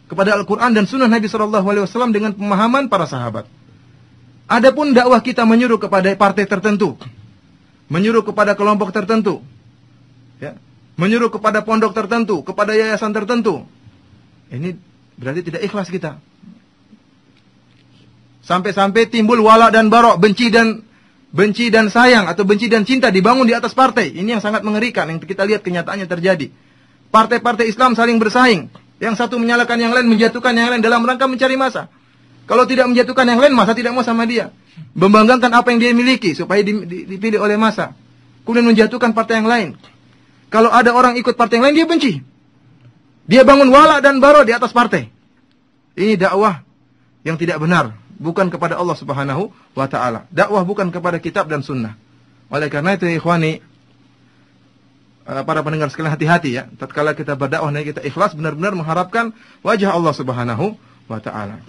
kepada Al-Quran dan Sunnah Nabi SAW dengan pemahaman para sahabat. Adapun dakwah kita menyuruh kepada partai tertentu, menyuruh kepada kelompok tertentu, ya, menyuruh kepada pondok tertentu, kepada yayasan tertentu, ini berarti tidak ikhlas kita. Sampai-sampai timbul wala dan barok, benci dan sayang atau benci dan cinta dibangun di atas partai. Ini yang sangat mengerikan, yang kita lihat kenyataannya terjadi. Partai-partai Islam saling bersaing. Yang satu menyalahkan yang lain, menjatuhkan yang lain dalam rangka mencari massa. Kalau tidak menjatuhkan yang lain, massa tidak mau sama dia. Membanggakan apa yang dia miliki supaya dipilih oleh massa. Kemudian menjatuhkan partai yang lain. Kalau ada orang ikut partai yang lain, dia benci. Dia bangun wala dan bara di atas partai. Ini dakwah yang tidak benar. Bukan kepada Allah Subhanahu wa ta'ala. Dakwah bukan kepada kitab dan sunnah. Oleh karena itu, ikhwani, para pendengar sekalian, hati-hati, ya. Tatkala kita berdakwah, kita ikhlas, benar-benar mengharapkan wajah Allah Subhanahu wa ta'ala.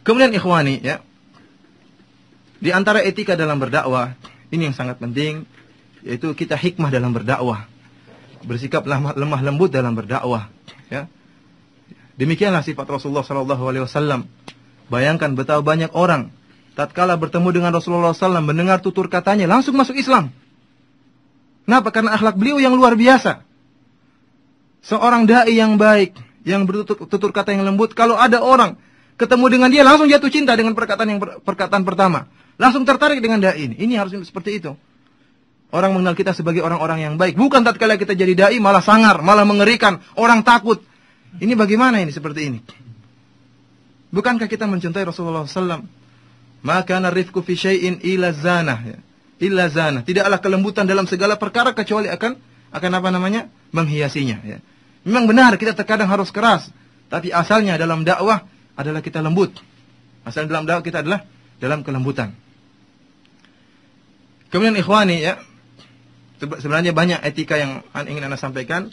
Kemudian, ikhwani, ya, di antara etika dalam berdakwah, ini yang sangat penting, yaitu kita hikmah dalam berdakwah, bersikap lemah lembut dalam berdakwah, ya. Demikianlah sifat Rasulullah SAW Bayangkan betapa banyak orang tatkala bertemu dengan Rasulullah SAW, mendengar tutur katanya, langsung masuk Islam. Kenapa? Karena akhlak beliau yang luar biasa. Seorang dai yang baik, yang bertutur kata yang lembut, kalau ada orang ketemu dengan dia langsung jatuh cinta dengan perkataan pertama. Langsung tertarik dengan dai ini. Ini harus seperti itu. Orang mengenal kita sebagai orang-orang yang baik. Bukan tatkala kita jadi dai malah sangar, malah mengerikan, orang takut. Ini bagaimana ini seperti ini? Bukankah kita mencintai Rasulullah SAW? Maka narifku fi syai'in illa zanah. Illa zanah. Tidaklah kelembutan dalam segala perkara kecuali akan apa namanya? Menghiasinya. Ya. Memang benar kita terkadang harus keras. Tapi asalnya dalam dakwah adalah kita lembut. Asal dalam dakwah kita adalah dalam kelembutan. Kemudian ikhwani ya. Sebenarnya banyak etika yang ingin Anda sampaikan.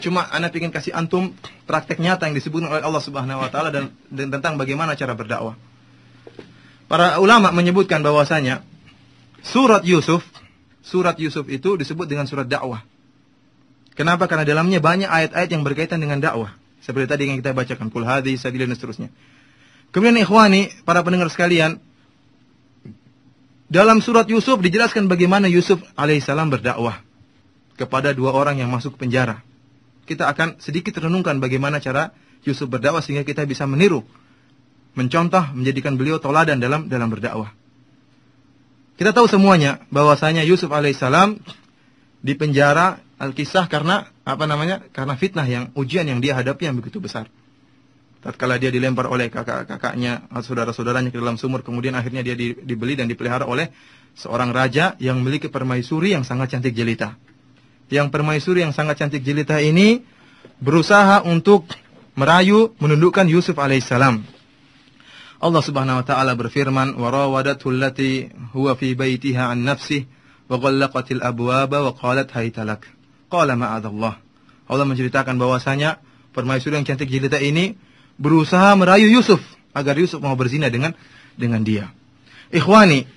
Cuma Anda ingin kasih antum praktek nyata yang disebutkan oleh Allah Subhanahu wa taala dan tentang bagaimana cara berdakwah. Para ulama menyebutkan bahwasanya surat Yusuf itu disebut dengan surat dakwah. Kenapa? Karena dalamnya banyak ayat-ayat yang berkaitan dengan dakwah. Seperti tadi yang kita bacakan, qul hadhihi sabili dan seterusnya. Kemudian ikhwani, para pendengar sekalian, dalam surat Yusuf dijelaskan bagaimana Yusuf alaihissalam berdakwah kepada dua orang yang masuk penjara. Kita akan sedikit renungkan bagaimana cara Yusuf berdakwah sehingga kita bisa meniru, mencontoh, menjadikan beliau toladan dalam berdakwah. Kita tahu semuanya bahwasanya Yusuf alaihissalam di penjara Al-Kisah karena karena fitnah, yang ujian yang dia hadapi yang begitu besar. Tatkala dia dilempar oleh kakak-kakaknya atau saudara-saudaranya ke dalam sumur, kemudian akhirnya dia dibeli dan dipelihara oleh seorang raja yang memiliki permaisuri yang sangat cantik jelita. Yang permaisuri yang sangat cantik jelita ini berusaha untuk merayu, menundukkan Yusuf alaihissalam. Allah Subhanahu wa taala berfirman, "Wa rawadathu allati huwa fi baitiha an nafsihi wa ghallaqatil abwaba wa qalat hayta lak." Qala ma'adzallah. Allah menceritakan bahwasanya permaisuri yang cantik jelita ini berusaha merayu Yusuf agar Yusuf mau berzina dengan dia. Ikhwani,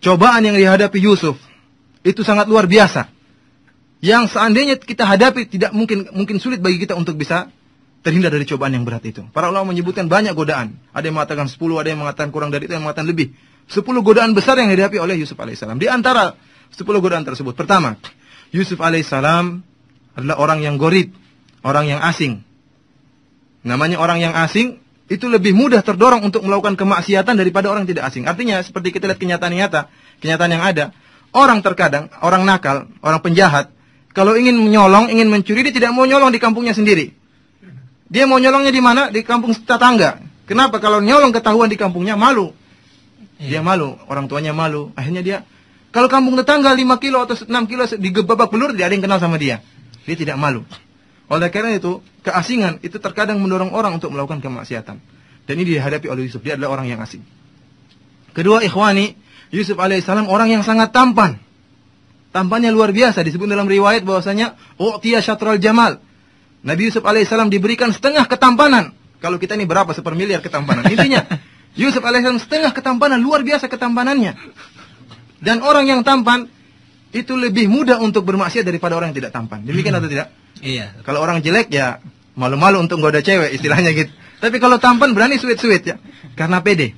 cobaan yang dihadapi Yusuf itu sangat luar biasa. Yang seandainya kita hadapi tidak mungkin sulit bagi kita untuk bisa terhindar dari cobaan yang berat itu. Para ulama menyebutkan banyak godaan. Ada yang mengatakan 10, ada yang mengatakan kurang dari itu, yang mengatakan lebih. 10 godaan besar yang dihadapi oleh Yusuf alaihissalam. Di antara 10 godaan tersebut, pertama, Yusuf alaihissalam adalah orang yang gharib, orang yang asing. Namanya orang yang asing itu lebih mudah terdorong untuk melakukan kemaksiatan daripada orang yang tidak asing. Artinya seperti kita lihat kenyataan yang ada. Orang terkadang, orang nakal, orang penjahat, kalau ingin menyolong, ingin mencuri, dia tidak mau nyolong di kampungnya sendiri. Dia mau nyolongnya di mana? Di kampung tetangga. Kenapa? Kalau nyolong ketahuan di kampungnya, malu. Dia malu, orang tuanya malu. Akhirnya dia, kalau kampung tetangga 5 kilo atau 6 kilo digebabak belur, tidak ada yang kenal sama dia. Dia tidak malu. Oleh karena itu, keasingan itu terkadang mendorong orang untuk melakukan kemaksiatan. Dan ini dihadapi oleh Yusuf. Dia adalah orang yang asing. Kedua, ikhwani, Yusuf alaihissalam orang yang sangat tampan. Tampannya luar biasa. Disebut dalam riwayat bahwasanya u'tiya syatral jamal. Nabi Yusuf alaihissalam diberikan setengah ketampanan. Kalau kita ini berapa? 1/4 ketampanan. Intinya, Yusuf alaihissalam setengah ketampanan. Luar biasa ketampanannya. Dan orang yang tampan itu lebih mudah untuk bermaksiat daripada orang yang tidak tampan. Demikian atau tidak? Iya. Kalau orang jelek ya malu-malu untuk goda cewek, istilahnya gitu. Tapi kalau tampan berani suit-suit ya. Karena pede.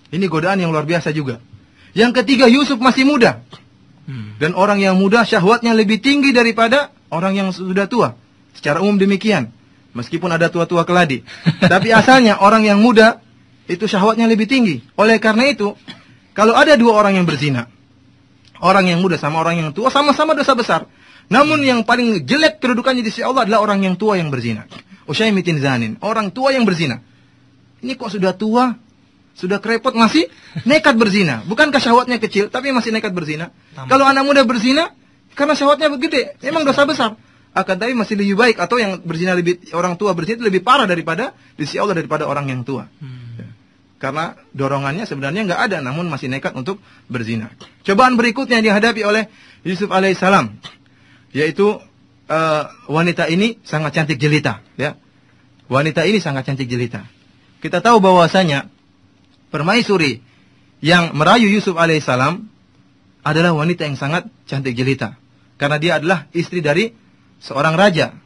Ini godaan yang luar biasa juga. Yang ketiga, Yusuf masih muda. Dan orang yang muda syahwatnya lebih tinggi daripada orang yang sudah tua. Secara umum demikian. Meskipun ada tua-tua keladi. Tapi asalnya orang yang muda itu syahwatnya lebih tinggi. Oleh karena itu, kalau ada dua orang yang berzina, orang yang muda sama orang yang tua, sama-sama dosa besar. Namun yang paling jelek kedudukannya di sisi Allah adalah orang yang tua yang berzina. Usyaimatin zanin, orang tua yang berzina. Ini kok sudah tua, sudah krepot masih nekat berzina. Bukankah syahwatnya kecil, tapi masih nekat berzina. Kalau anak muda berzina, karena syahwatnya gede, memang dosa besar. Akan tapi masih lebih baik, atau yang berzina orang tua berzina itu lebih parah daripada di sisi Allah daripada orang yang tua. Karena dorongannya sebenarnya nggak ada, namun masih nekat untuk berzina. Cobaan berikutnya yang dihadapi oleh Yusuf alaihissalam, yaitu wanita ini sangat cantik jelita. Ya, wanita ini sangat cantik jelita. Kita tahu bahwasanya permaisuri yang merayu Yusuf alaihissalam adalah wanita yang sangat cantik jelita, karena dia adalah istri dari seorang raja,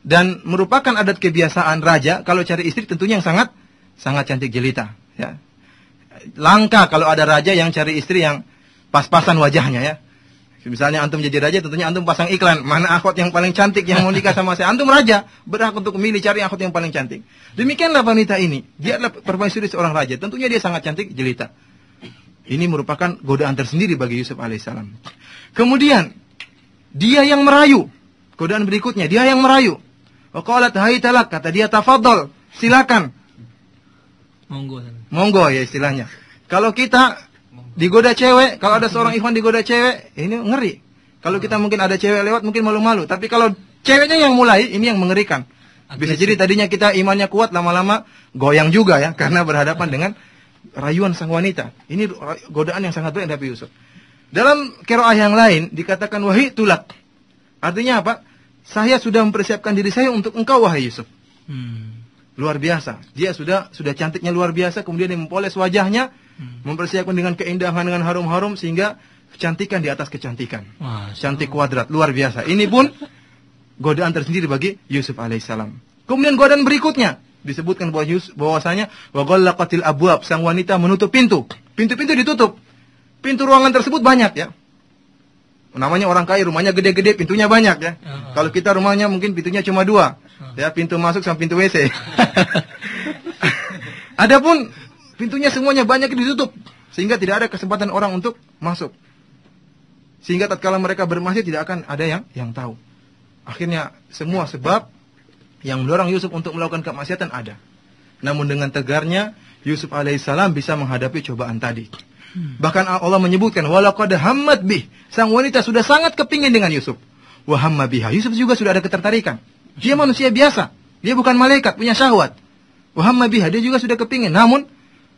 dan merupakan adat kebiasaan raja kalau cari istri tentunya yang sangat sangat cantik jelita. Ya. Langka kalau ada raja yang cari istri yang pas-pasan wajahnya ya. Misalnya antum jadi raja, tentunya antum pasang iklan, mana akhwat yang paling cantik yang mau nikah sama saya. Antum raja, berhak untuk memilih cari akhwat yang paling cantik. Demikianlah wanita ini. Dia adalah permaisuri seorang raja. Tentunya dia sangat cantik, jelita. Ini merupakan godaan tersendiri bagi Yusuf alaihissalam. Kemudian, dia yang merayu. Godaan berikutnya, dia yang merayu. Wa qalat hai talak, kata dia tafadhol, silakan. Monggo ya istilahnya. Kalau kita digoda cewek, kalau ada seorang ikhwan digoda cewek, ini ngeri. Kalau kita mungkin ada cewek lewat, mungkin malu-malu. Tapi kalau ceweknya yang mulai, ini yang mengerikan. Bisa jadi tadinya kita imannya kuat, lama-lama goyang juga ya, karena berhadapan dengan rayuan sang wanita. Ini godaan yang sangat berat dari Yusuf. Dalam qiraah yang lain dikatakan wahai tulak. Artinya apa? Saya sudah mempersiapkan diri saya untuk engkau wahai Yusuf. Luar biasa. Dia sudah cantiknya luar biasa, kemudian dia mempoles wajahnya. Mempersiapkan dengan keindahan, dengan harum-harum, sehingga kecantikan di atas kecantikan. Cantik kuadrat, luar biasa. Ini pun godaan tersendiri bagi Yusuf alaihissalam. Kemudian godaan berikutnya disebutkan bahwasanya wa ghallaqatil abwab, sang wanita menutup pintu. Pintu-pintu ditutup. Pintu ruangan tersebut banyak ya. Namanya orang kaya, rumahnya gede-gede, pintunya banyak ya. Kalau kita rumahnya mungkin pintunya cuma 2. Ya, pintu masuk sama pintu WC. Adapun pintunya semuanya banyak ditutup, sehingga tidak ada kesempatan orang untuk masuk. Sehingga tatkala mereka bermaksiat tidak akan ada yang tahu. Akhirnya semua sebab yang mendorong Yusuf untuk melakukan kemaksiatan ada. Namun dengan tegarnya Yusuf alaihissalam bisa menghadapi cobaan tadi. Bahkan Allah menyebutkan walaqad hammat bih, sang wanita sudah sangat kepingin dengan Yusuf. Wa hamma biha, Yusuf juga sudah ada ketertarikan. Dia manusia biasa, dia bukan malaikat, punya syahwat. Wa hamma biha, dia juga sudah kepingin, namun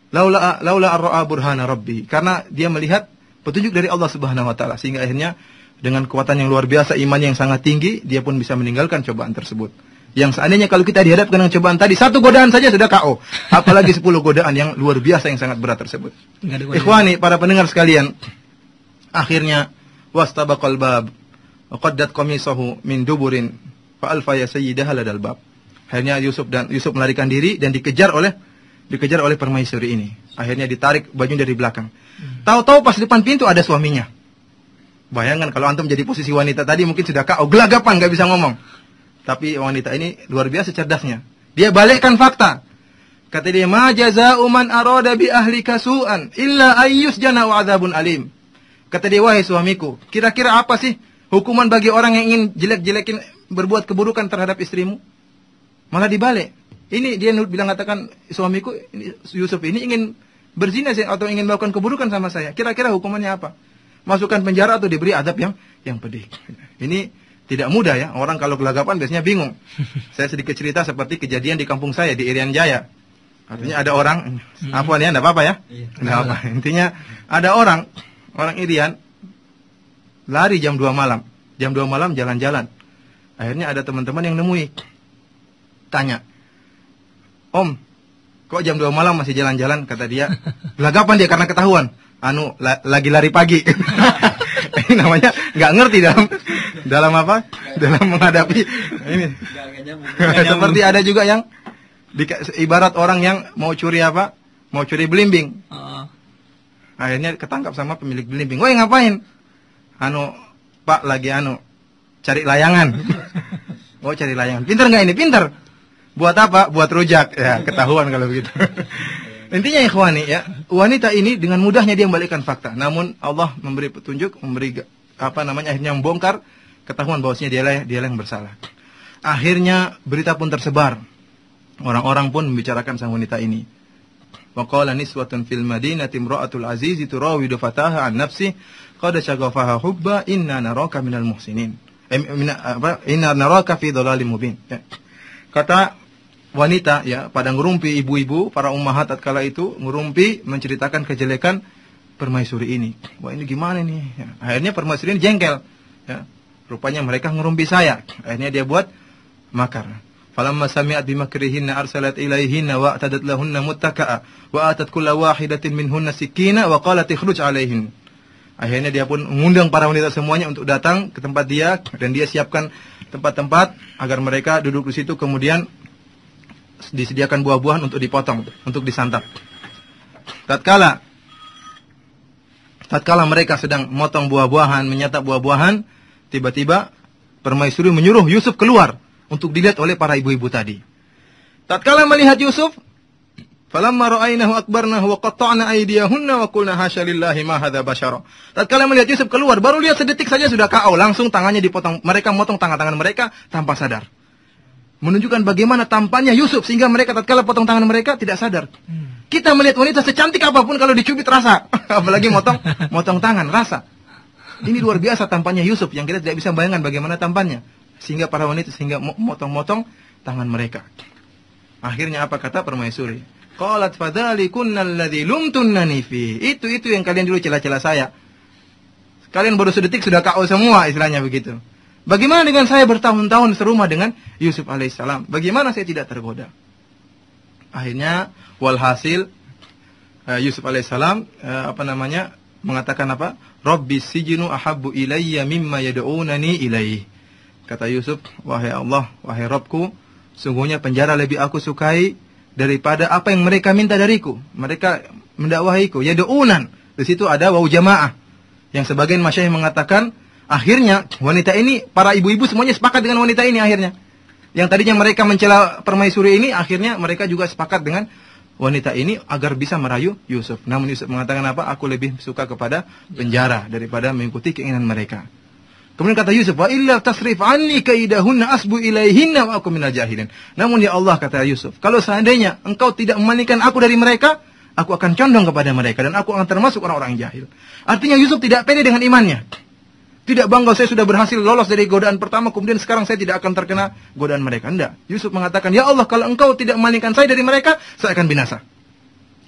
laula ar-ra'a burhana rabbi, karena dia melihat petunjuk dari Allah Subhanahu wa taala, sehingga akhirnya dengan kekuatan yang luar biasa, imannya yang sangat tinggi, dia pun bisa meninggalkan cobaan tersebut. Yang seandainya kalau kita dihadapkan dengan cobaan tadi, 1 godaan saja sudah KO, apalagi 10 godaan yang luar biasa yang sangat berat tersebut. Ikhwani, para pendengar sekalian, akhirnya wastabaqal bab wa qaddat qamisahu min duburin fa alfa ya sayyidaha ladal bab. Akhirnya Yusuf melarikan diri dan dikejar oleh permaisuri ini. Akhirnya ditarik bajunya dari belakang. Tahu-tahu pas depan pintu ada suaminya. Bayangkan kalau antum jadi posisi wanita tadi, mungkin sudah KO, gelagapan, nggak bisa ngomong. Tapi wanita ini luar biasa cerdasnya. Dia balikkan fakta. Kata dia, ma jaza'u man arada bi ahlika su'an illa ayyusjana wa 'adzabun alim. Kata dia, wahai suamiku, kira-kira apa sih hukuman bagi orang yang ingin jelek-jelekin, berbuat keburukan terhadap istrimu? Malah dibalik. Ini dia katakan, suamiku Yusuf ini ingin berzina atau ingin melakukan keburukan sama saya. Kira-kira hukumannya apa? Masukkan penjara atau diberi adab yang pedih. Ini tidak mudah ya. Orang kalau gelagapan biasanya bingung. Saya sedikit cerita seperti kejadian di kampung saya di Irian Jaya. Artinya ada orang, apa nih? Enggak apa-apa ya? Enggak apa. Intinya ada orang Irian lari jam 2 malam. Jam 2 malam jalan-jalan. Akhirnya ada teman-teman yang nemui. Tanya, "Om, kok jam 2 malam masih jalan-jalan?" Kata dia. Gelagapan dia karena ketahuan. Lagi lari pagi. Ini namanya nggak ngerti dalam apa? Dalam menghadapi ini. Seperti ada juga yang ibarat orang yang mau curi apa? Mau curi belimbing. Akhirnya ketangkap sama pemilik belimbing. "Woi, ngapain?" "Pak, lagi cari layangan." "Oh, cari layangan. Pinter nggak ini?" "Pinter." "Buat apa?" "Buat rujak." Ya, ketahuan kalau begitu. Intinya ikhwani ya, wanita ini dengan mudahnya dia membalikkan fakta. Namun Allah memberi petunjuk, akhirnya membongkar, ketahuan bahwasanya dia yang bersalah. Akhirnya berita pun tersebar. Orang-orang pun membicarakan sang wanita ini. Wa qala niswatun fil madinati imra'atul aziz turawidu fataha an nafsi qad shaghafaha hubba inna naraka minal muhsinin. Inna naraka fi dhalalim mubin. Ya. Kata wanita ya, pada ngerumpi ibu-ibu, para ummahat tatkala itu ngerumpi menceritakan kejelekan permaisuri ini. Wah, ini gimana nih? Ya, akhirnya permaisuri ini jengkel. Ya, rupanya mereka ngerumpi saya. Akhirnya dia buat makar. Falamma sami'at bimakrihinna arsalat ilaihinna wa atadat lahunna muttaka'a wa atat kulla wahidatin minhunna sikina wa qalat ikhruj alaihin. Akhirnya dia pun mengundang para wanita semuanya untuk datang ke tempat dia, dan dia siapkan tempat-tempat agar mereka duduk di situ. Kemudian disediakan buah-buahan untuk dipotong, untuk disantap. Tatkala mereka sedang motong buah-buahan, menyantap buah-buahan, tiba-tiba permaisuri menyuruh Yusuf keluar untuk dilihat oleh para ibu-ibu tadi. Tatkala melihat Yusuf, falamma ra'aynahu akbarnahu wa qatta'na aydiyahunna wa qulna hasya lillahi ma hadza basyara. Tatkala melihat Yusuf keluar, baru lihat sedetik saja sudah KO, langsung tangannya dipotong. Mereka motong tangan-tangan mereka tanpa sadar. Menunjukkan bagaimana tampannya Yusuf sehingga mereka tatkala potong tangan mereka tidak sadar. Kita melihat wanita secantik apapun kalau dicubit rasa, apalagi motong tangan rasa. Ini luar biasa tampannya Yusuf yang kita tidak bisa bayangkan bagaimana tampannya. Sehingga para wanita motong-motong tangan mereka. Akhirnya apa kata permaisuri? Qalat fadzalikunna alladzi lumtunnani fi. Itu yang kalian dulu celah-celah saya. Kalian baru sedetik sudah KO semua, istilahnya begitu. Bagaimana dengan saya bertahun-tahun serumah dengan Yusuf alaihissalam? Bagaimana saya tidak tergoda? Akhirnya walhasil Yusuf alaihissalam mengatakan apa? Rabbis sijnu ahabbu ilayya mimma yad'unani ilaihi. Kata Yusuf, wahai Allah, wahai Rabbku, sungguhnya penjara lebih aku sukai daripada apa yang mereka minta dariku. Mereka mendakwahiku, yad'unan. Di situ ada wawu jamaah. Yang sebagian masyayikh mengatakan, akhirnya wanita ini, para ibu-ibu semuanya sepakat dengan wanita ini akhirnya. Yang tadinya mereka mencela permaisuri ini, akhirnya mereka juga sepakat dengan wanita ini agar bisa merayu Yusuf. Namun Yusuf mengatakan apa? Aku lebih suka kepada penjara daripada mengikuti keinginan mereka. Kemudian kata Yusuf, wa illa tasrif anni kaidahunna asbu ilaihinna wa aku minal jahilin. Namun ya Allah, kata Yusuf, kalau seandainya engkau tidak memalingkan aku dari mereka, aku akan condong kepada mereka dan aku akan termasuk orang-orang jahil. Artinya Yusuf tidak pede dengan imannya. Tidak bangga saya sudah berhasil lolos dari godaan pertama, kemudian sekarang saya tidak akan terkena godaan mereka. Tidak. Yusuf mengatakan, ya Allah, kalau engkau tidak memalingkan saya dari mereka, saya akan binasa.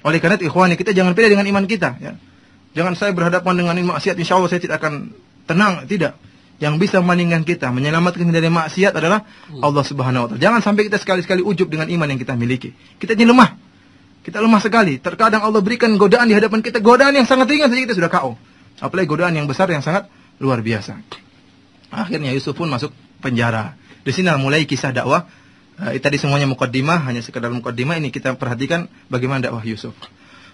Oleh karena itu, ikhwani, kita jangan pede dengan iman kita. Ya. Jangan saya berhadapan dengan maksiat, insya Allah saya tidak akan tenang. Tidak. Yang bisa memalingkan kita, menyelamatkan dari maksiat adalah Allah Subhanahu Wa Taala. Jangan sampai kita sekali-sekali ujub dengan iman yang kita miliki. Kita ini lemah. Kita lemah sekali. Terkadang Allah berikan godaan di hadapan kita, godaan yang sangat ringan saja kita sudah KO. Apalagi godaan yang besar yang sangat luar biasa. Akhirnya Yusuf pun masuk penjara. Di sini mulai kisah dakwah. Tadi semuanya muqaddimah, hanya sekedar muqaddimah. Ini kita perhatikan bagaimana dakwah Yusuf.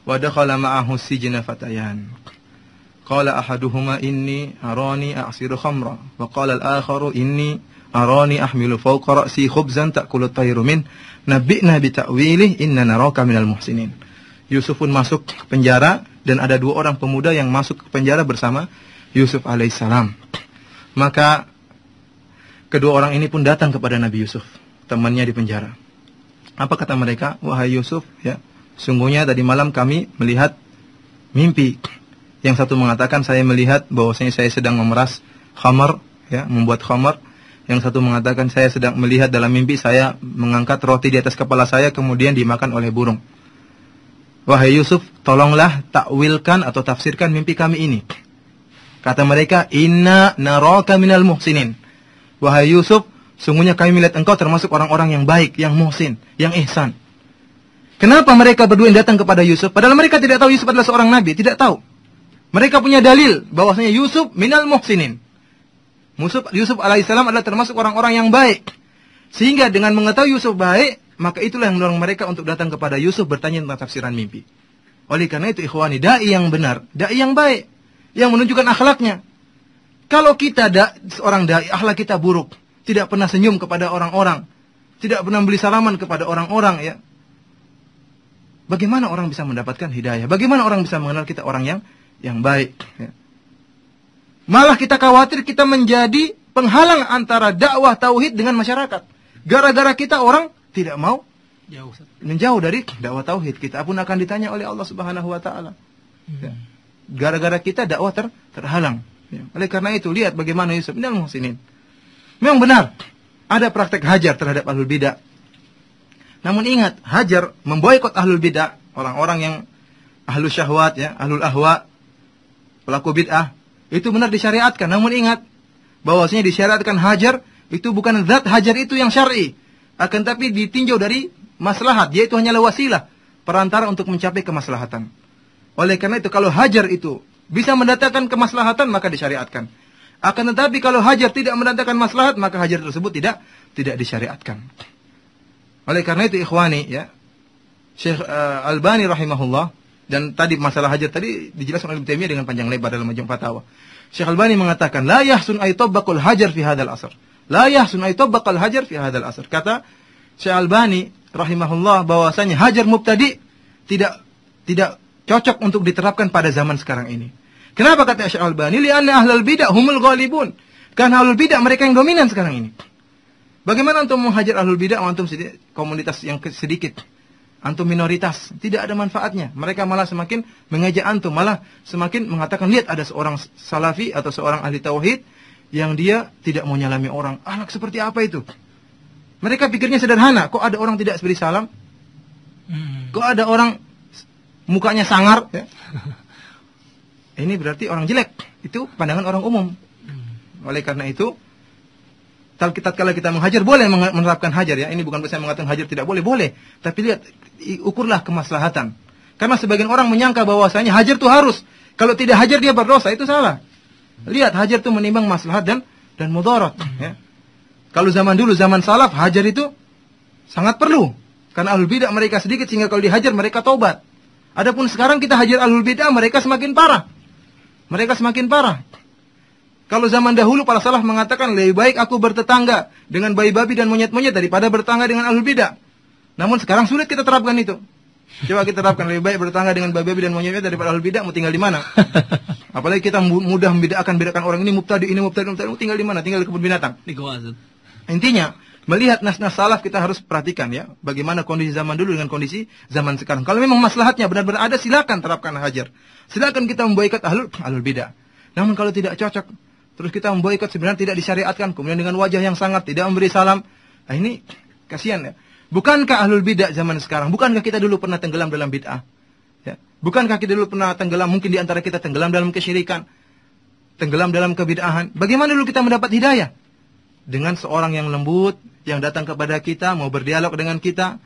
Wa dakhala ma'ahu sijna fatayan. Qala ahaduhuma inni arani a'siru khamra wa qala al-akharu inni arani ahmilu fawqa ra'si khubzan ta'kulu at-tayru min nabbi'na bi ta'wilihi inna naraka minal muhsinin. Yusuf pun masuk penjara dan ada dua orang pemuda yang masuk ke penjara bersama Yusuf alaihissalam. Maka kedua orang ini pun datang kepada Nabi Yusuf, temannya di penjara. Apa kata mereka? Wahai Yusuf, ya, sungguhnya tadi malam kami melihat mimpi. Yang satu mengatakan saya melihat bahwasanya saya sedang memeras khamar, ya, membuat khamar. Yang satu mengatakan saya sedang melihat dalam mimpi saya mengangkat roti di atas kepala saya kemudian dimakan oleh burung. Wahai Yusuf, tolonglah takwilkan atau tafsirkan mimpi kami ini. Kata mereka, inna naraka minal muhsinin. Wahai Yusuf, sungguhnya kami melihat engkau termasuk orang-orang yang baik, yang muhsin, yang ihsan. Kenapa mereka berdua yang datang kepada Yusuf? Padahal mereka tidak tahu Yusuf adalah seorang nabi, tidak tahu. Mereka punya dalil bahwasanya Yusuf minal muhsinin. Yusuf alaihissalam adalah termasuk orang-orang yang baik. Sehingga dengan mengetahui Yusuf baik, maka itulah yang mendorong mereka untuk datang kepada Yusuf bertanya tentang tafsiran mimpi. Oleh karena itu ikhwani, dai yang benar, dai yang baik, yang menunjukkan akhlaknya. Kalau kita seorang dai, akhlak kita buruk, tidak pernah senyum kepada orang-orang, tidak pernah beri salaman kepada orang-orang, ya. Bagaimana orang bisa mendapatkan hidayah? Bagaimana orang bisa mengenal kita orang yang baik? Ya. Malah kita khawatir kita menjadi penghalang antara dakwah tauhid dengan masyarakat. Gara-gara kita orang tidak mau menjauh dari dakwah tauhid, kita pun akan ditanya oleh Allah Subhanahu Wa Taala. Ya. Gara-gara kita dakwah terhalang. Ya. Oleh karena itu lihat bagaimana Yusuf minal muhsinin. Memang benar ada praktek hajar terhadap ahlul bidah. Namun ingat, hajar memboikot ahlul bidah, orang-orang yang ahlul syahwat, ya, ahlul ahwa, pelaku bid'ah, itu benar disyariatkan. Namun ingat bahwasanya disyariatkan hajar itu bukan zat hajar itu yang syar'i, akan tapi ditinjau dari maslahat, yaitu hanyalah wasilah, perantara untuk mencapai kemaslahatan. Oleh karena itu kalau hajar itu bisa mendatangkan kemaslahatan maka disyariatkan. Akan tetapi kalau hajar tidak mendatangkan maslahat maka hajar tersebut tidak disyariatkan. Oleh karena itu ikhwani ya, Syekh Albani rahimahullah, dan tadi masalah hajar tadi dijelaskan oleh Ibnu Taimiyah dengan panjang lebar dalam Majmu' Fatawa. Syekh Albani mengatakan la yahsun ay tabbaqul hajar fi hadzal asr. La yahsun ay tabbaqal hajar fi hadzal asr. Kata Syekh Albani rahimahullah bahwasanya hajar mubtadi tidak cocok untuk diterapkan pada zaman sekarang ini. Kenapa kata Syekh Albani? Li'anna ahlul bidah humul ghalibun. Karena ahlul bidah mereka yang dominan sekarang ini. Bagaimana antum menghajar ahlul bidah, antum komunitas yang sedikit, antum minoritas, tidak ada manfaatnya. Mereka malah semakin mengejek antum, malah semakin mengatakan, lihat ada seorang salafi atau seorang ahli tauhid yang dia tidak mau nyalami orang. Ahlak seperti apa itu? Mereka pikirnya sederhana, kok ada orang tidak beri salam? Kok ada orang mukanya sangar? Ya? Ini berarti orang jelek. Itu pandangan orang umum. Oleh karena itu, tatkala kita menghajar, boleh menerapkan hajar ya. Ini bukan saya mengatakan hajar tidak boleh, boleh. Tapi lihat, ukurlah kemaslahatan. Karena sebagian orang menyangka bahwasanya hajar itu harus. Kalau tidak hajar dia berdosa, itu salah. Lihat, hajar itu menimbang maslahat dan mudarat. Ya. Kalau zaman dulu, zaman salaf, hajar itu sangat perlu. Karena ahlul bidah mereka sedikit, sehingga kalau dihajar mereka taubat. Adapun sekarang kita hajar ahlul bidah, mereka semakin parah. Mereka semakin parah. Kalau zaman dahulu para salaf mengatakan lebih baik aku bertetangga dengan bayi-babi dan monyet-monyet daripada bertetangga dengan ahlul bidah. Namun sekarang sulit kita terapkan itu. Coba kita terapkan, lebih baik bertetangga dengan bayi-babi dan monyet daripada ahlul bidah, mau tinggal di mana? Apalagi kita mudah membedakan orang ini mubtadi, mau tinggal di mana? Tinggal di kebun binatang. Di goa. Intinya, melihat nas-nas salaf kita harus perhatikan ya, bagaimana kondisi zaman dulu dengan kondisi zaman sekarang. Kalau memang maslahatnya benar-benar ada, silakan terapkan hajar. Silakan kita memboikot ahlul bidah. Namun kalau tidak cocok, terus kita memboikot sebenarnya tidak disyariatkan, kemudian dengan wajah yang sangat tidak memberi salam. Nah ini kasihan ya. Bukankah ahlul bidah zaman sekarang, bukankah kita dulu pernah tenggelam dalam bid'ah? Ya. Bukankah kita dulu pernah tenggelam, mungkin di antara kita tenggelam dalam kesyirikan, tenggelam dalam kebid'ahan. Bagaimana dulu kita mendapat hidayah? Dengan seorang yang lembut, yang datang kepada kita, mau berdialog dengan kita,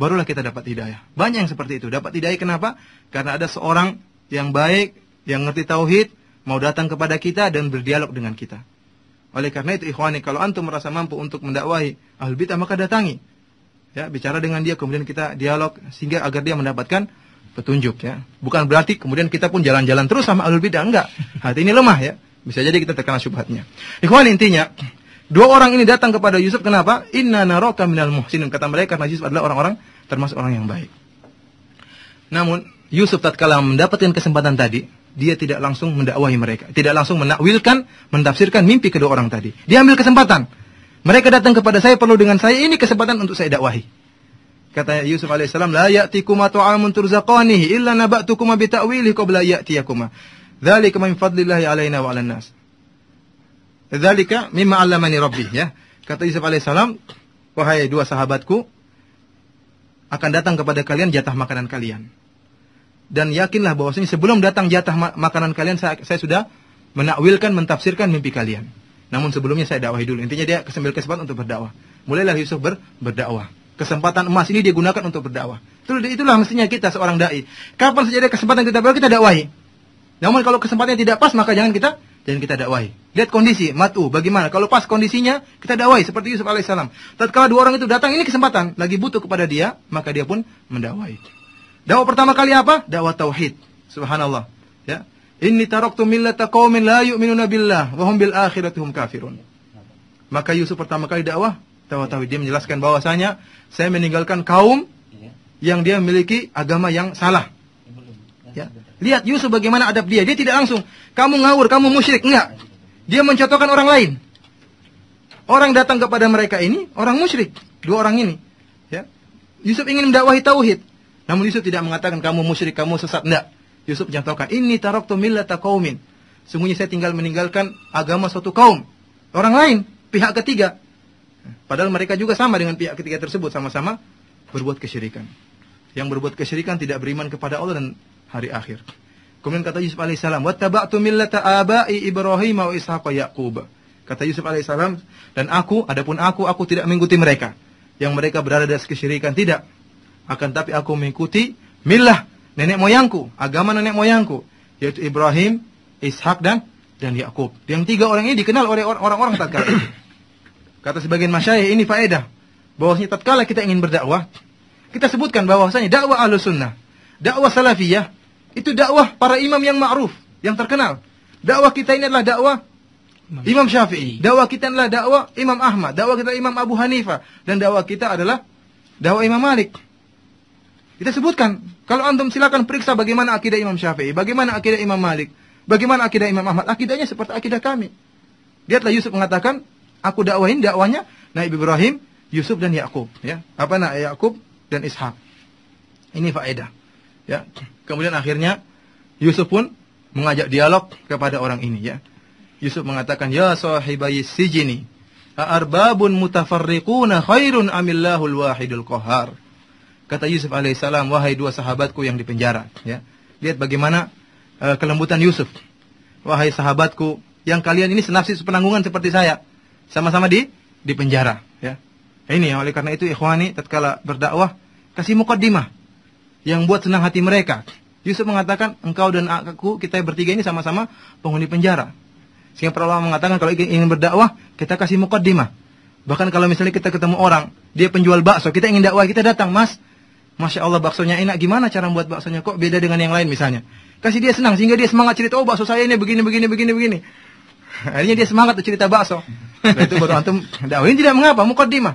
barulah kita dapat hidayah. Banyak yang seperti itu. Dapat hidayah kenapa? Karena ada seorang yang baik, yang ngerti tauhid, mau datang kepada kita dan berdialog dengan kita. Oleh karena itu ikhwani, kalau antum merasa mampu untuk mendakwahi ahlul bidah, maka datangi. Ya, bicara dengan dia, kemudian kita dialog sehingga agar dia mendapatkan petunjuk ya. Bukan berarti kemudian kita pun jalan-jalan terus sama ahlul bidah, enggak. Hati ini lemah ya. Bisa jadi kita terkena syubhatnya. Ikhwani, intinya dua orang ini datang kepada Yusuf, kenapa? Inna naraka minal muhsinin, kata mereka, karena Yusuf adalah orang-orang termasuk orang yang baik. Namun Yusuf tatkala mendapatkan kesempatan tadi, dia tidak langsung mendakwahi mereka, tidak langsung menakwilkan, mentafsirkan mimpi kedua orang tadi. Dia ambil kesempatan. Mereka datang kepada saya, perlu dengan saya, ini kesempatan untuk saya dakwahi. Kata Yusuf alaihissalam, la ya'tikuma ta'amun turzaqanihi illa naba'tukuma bita'wilihi qabla ya'tiyakuma. Dzalika min fadlillahi alaina wa 'alan nas. Dzalika mimma 'allamani rabbi, ya. Kata Yusuf alaihissalam, wahai dua sahabatku, akan datang kepada kalian jatah makanan kalian. Dan yakinlah bahwasanya sebelum datang jatah makanan kalian, saya sudah menakwilkan, mentafsirkan mimpi kalian. Namun sebelumnya saya dakwahi dulu. Intinya dia ambil kesempatan untuk berdakwah. Mulailah Yusuf berdakwah. Kesempatan emas ini dia gunakan untuk berdakwah. Itulah mestinya kita seorang dai. Kapan saja ada kesempatan kita dakwahi. Namun kalau kesempatannya tidak pas, maka jangan kita dakwahi. Lihat kondisi, matu, bagaimana? Kalau pas kondisinya, kita dakwahi seperti Yusuf alaihissalam. Tatkala dua orang itu datang, ini kesempatan, lagi butuh kepada dia, maka dia pun mendakwahi. Dakwah pertama kali apa? Dakwah tauhid. Subhanallah. Ya. Inni taraktu millata qaumin la yu'minuna billah wa hum bil akhirati hum kafirun. Maka Yusuf pertama kali dakwah tauhid. Dia menjelaskan bahwasanya saya meninggalkan kaum yang dia memiliki agama yang salah. Ya. Lihat Yusuf bagaimana adab dia. Dia tidak langsung, kamu ngawur, kamu musyrik. Enggak. Dia mencontohkan orang lain. Orang datang kepada mereka ini, orang musyrik. Dua orang ini. Ya. Yusuf ingin mendakwahi tauhid. Namun Yusuf tidak mengatakan kamu musyrik, kamu sesat. Enggak. Yusuf mencontohkan, inni taraktu millata qaumin. Sungguhnya saya tinggal meninggalkan agama suatu kaum. Orang lain, pihak ketiga. Padahal mereka juga sama dengan pihak ketiga tersebut. Sama-sama berbuat kesyirikan. Yang berbuat kesyirikan tidak beriman kepada Allah dan hari akhir. Kemudian kata Yusuf alaihissalam, wattaba'tu millata abai Ibrahim wa Ishaq wa Yaqub. Kata Yusuf alaihissalam, dan adapun aku tidak mengikuti mereka. Yang mereka berada di atas kesyirikan, tidak. Akan tapi aku mengikuti millah nenek moyangku, agama nenek moyangku, yaitu Ibrahim, Ishak dan Yakub. Yang tiga orang ini dikenal oleh orang-orang tatkala itu. Kata sebagian masyayikh, ini faedah bahwasanya tatkala kita ingin berdakwah, kita sebutkan bahwasanya dakwah Ahlussunnah, dakwah Salafiyah itu dakwah para imam yang ma'ruf, yang terkenal. Dakwah kita ini adalah dakwah Imam Syafi'i, dakwah kita adalah dakwah Imam Ahmad, dakwah kita Imam Abu Hanifah, dan dakwah kita adalah dakwah Imam Malik. Kita sebutkan, kalau antum silakan periksa bagaimana akidah Imam Syafi'i, bagaimana akidah Imam Malik, bagaimana akidah Imam Ahmad. Akidahnya seperti akidah kami. Lihatlah Yusuf mengatakan, aku dakwahin dakwahnya Nabi Ibrahim, Yusuf dan Yakub, ya. Apa Nabi Yakub dan Ishak. Ini faedah, ya. Kemudian akhirnya Yusuf pun mengajak dialog kepada orang ini, ya. Yusuf mengatakan, ya sahibai sijini, arbabun mutafarriquna khairun amillahul wahidul qahar. Kata Yusuf alaihissalam, wahai dua sahabatku yang dipenjara, ya. Lihat bagaimana kelembutan Yusuf. Wahai sahabatku, yang kalian ini senafsi sepenanggungan seperti saya, sama-sama di penjara, ya. Ini oleh karena itu ikhwani, tatkala berdakwah kasih muqaddimah yang buat senang hati mereka. Yusuf mengatakan, engkau dan aku, kita bertiga ini sama-sama penghuni penjara. Sehingga para ulama mengatakan kalau ingin berdakwah, kita kasih muqaddimah. Bahkan kalau misalnya kita ketemu orang, dia penjual bakso, kita ingin dakwah, kita datang, Mas, Masya Allah baksonya enak, gimana cara membuat baksonya, kok beda dengan yang lain misalnya. Kasih dia senang, sehingga dia semangat cerita, oh bakso saya ini begini. Akhirnya dia semangat cerita bakso. Nah, itu baru antum dakwahin tidak mengapa, muqaddimah.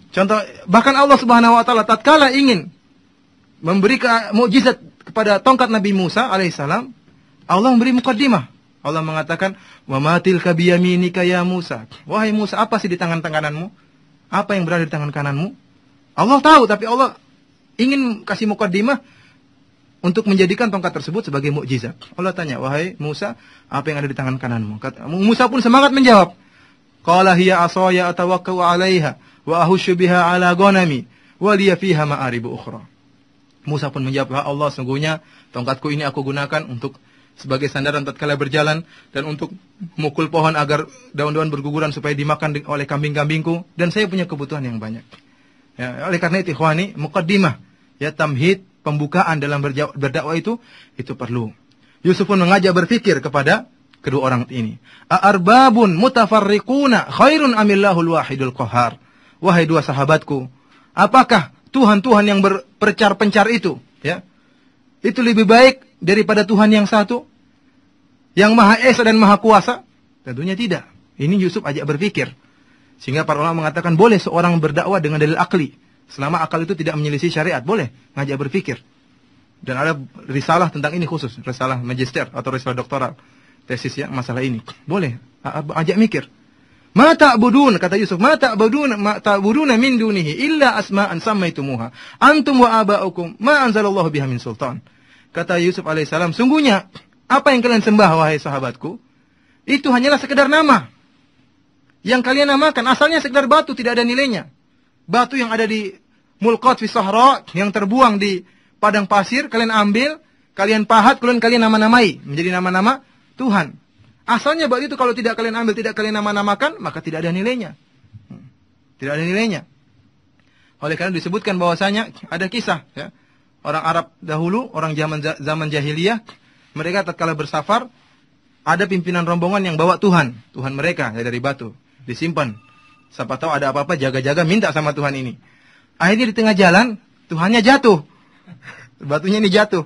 Contoh, bahkan Allah Subhanahu wa taala tatkala ingin memberi mukjizat kepada tongkat Nabi Musa alaihissalam, Allah memberi muqaddimah. Allah mengatakan, "Wa ma tilka biyaminika ya Musa." Wahai Musa, apa sih di tangan kananmu? Apa yang berada di tangan kananmu? Allah tahu, tapi Allah ingin kasih muqaddimah untuk menjadikan tongkat tersebut sebagai mukjizat. Allah tanya, "Wahai Musa, apa yang ada di tangan kananmu?" Musa pun semangat menjawab. Qala hiya asaya atawakkau 'alaiha wa ahushu biha 'ala ghanami wa liya fiha ma'aribu ukhra. Musa pun menjawab, "Ya Allah, sungguhnya tongkatku ini aku gunakan untuk sebagai sandaran tatkala berjalan dan untuk memukul pohon agar daun-daun berguguran supaya dimakan oleh kambing-kambingku, dan saya punya kebutuhan yang banyak." Ya, oleh karena itu ikhwani, muqaddimah, ya, tamhid, pembukaan dalam berdakwah itu perlu. Yusuf pun mengajak berfikir kepada kedua orang ini. A'arbabun mutafarriquna khairun amillahul wahidul qahar. Wahai dua sahabatku, apakah Tuhan-Tuhan yang berpencar-pencar itu, ya, itu lebih baik daripada Tuhan yang satu, yang Maha Esa dan Maha Kuasa? Tentunya tidak. Ini Yusuf ajak berfikir. Sehingga para ulama mengatakan boleh seorang berdakwah dengan dalil akli. Selama akal itu tidak menyelisih syariat, boleh ngajak berfikir. Dan ada risalah tentang ini khusus, risalah magister atau risalah doktoral, tesis ya, masalah ini. Boleh, ajak mikir. Ma ta'budun, kata Yusuf, ma ta'buduna min dunihi illa asma'an sammaitumuha antum wa aba'ukum ma anzalallahu biha min sultan. Kata Yusuf alaihissalam, sungguhnya apa yang kalian sembah wahai sahabatku, itu hanyalah sekedar nama yang kalian namakan, asalnya sekedar batu, tidak ada nilainya. Batu yang ada di mulqat fi sahra, yang terbuang di padang pasir, kalian ambil, kalian pahat, kemudian kalian nama-namai menjadi nama-nama Tuhan. Asalnya batu itu kalau tidak kalian ambil, tidak kalian nama-namakan, maka tidak ada nilainya. Tidak ada nilainya. Oleh karena disebutkan bahwasanya ada kisah, ya. Orang Arab dahulu, orang zaman jahiliyah, mereka tatkala bersafar, ada pimpinan rombongan yang bawa Tuhan mereka, ya, dari batu, disimpan. Siapa tahu ada apa-apa, jaga-jaga minta sama Tuhan ini. Akhirnya di tengah jalan, Tuhannya jatuh. Batunya ini jatuh.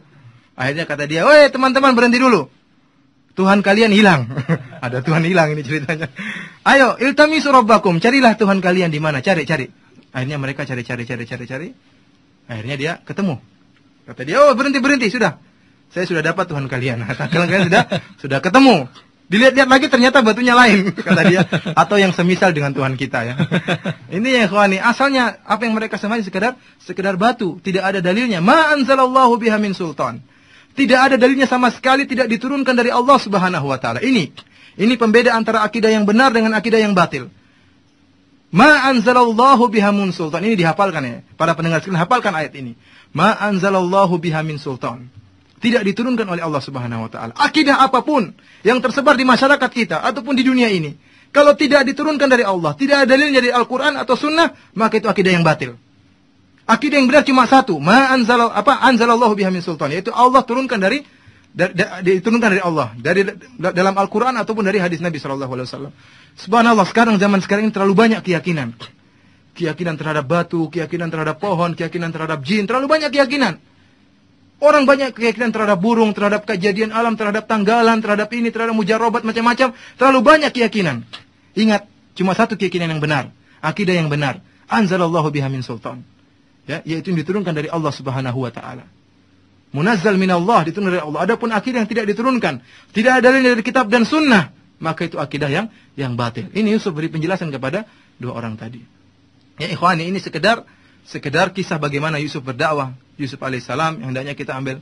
Akhirnya kata dia, "Woi teman-teman, berhenti dulu. Tuhan kalian hilang." Ada Tuhan hilang ini ceritanya. "Ayo, iltamisu rabbakum, carilah Tuhan kalian di mana, cari. Akhirnya mereka cari. Akhirnya dia ketemu. Kata dia, "Oh, berhenti, sudah. Saya sudah dapat Tuhan kalian." Kalian sudah ketemu. Dilihat-lihat lagi ternyata batunya lain, kata dia, atau yang semisal dengan Tuhan kita, ya. Ini ya ikhwani, asalnya apa yang mereka sembah sekedar batu, tidak ada dalilnya. Ma anzalallahu biha min sultan. Tidak ada dalilnya sama sekali, tidak diturunkan dari Allah Subhanahu wa taala. Ini pembeda antara akidah yang benar dengan akidah yang batil. Ma anzalallahu biha min sultan. Ini dihafalkan, ya. Para pendengar sekalian, hafalkan ayat ini. Ma anzalallahu biha min sultan. Tidak diturunkan oleh Allah Subhanahu wa taala. Akidah apapun yang tersebar di masyarakat kita ataupun di dunia ini, kalau tidak diturunkan dari Allah, tidak ada dalilnya dari Al-Qur'an atau sunnah, maka itu akidah yang batil. Akidah yang benar cuma satu, anzalallahu biha min sultan, yaitu Allah turunkan diturunkan dari Allah, dari dalam Al-Qur'an ataupun dari hadis Nabi sallallahu alaihi wasallam. Subhanallah, sekarang zaman sekarang ini terlalu banyak keyakinan Keyakinan terhadap batu, keyakinan terhadap pohon, keyakinan terhadap jin, terlalu banyak keyakinan. Orang banyak keyakinan terhadap burung, terhadap kejadian alam, terhadap tanggalan, terhadap ini, terhadap mujarobat, macam-macam. Terlalu banyak keyakinan. Ingat, cuma satu keyakinan yang benar. Akidah yang benar. Anzalallahu biha min sultan. Ya, yaitu yang diturunkan dari Allah Subhanahu wa taala. Munazzal minallah, diturunkan dari Allah. Adapun akidah yang tidak diturunkan, tidak ada dalil dari kitab dan sunnah, maka itu akidah yang batil. Ini Yusuf beri penjelasan kepada dua orang tadi. Ya ikhwani, ini sekedar kisah bagaimana Yusuf berdakwah. Yusuf alaihissalam yang hendaknya kita ambil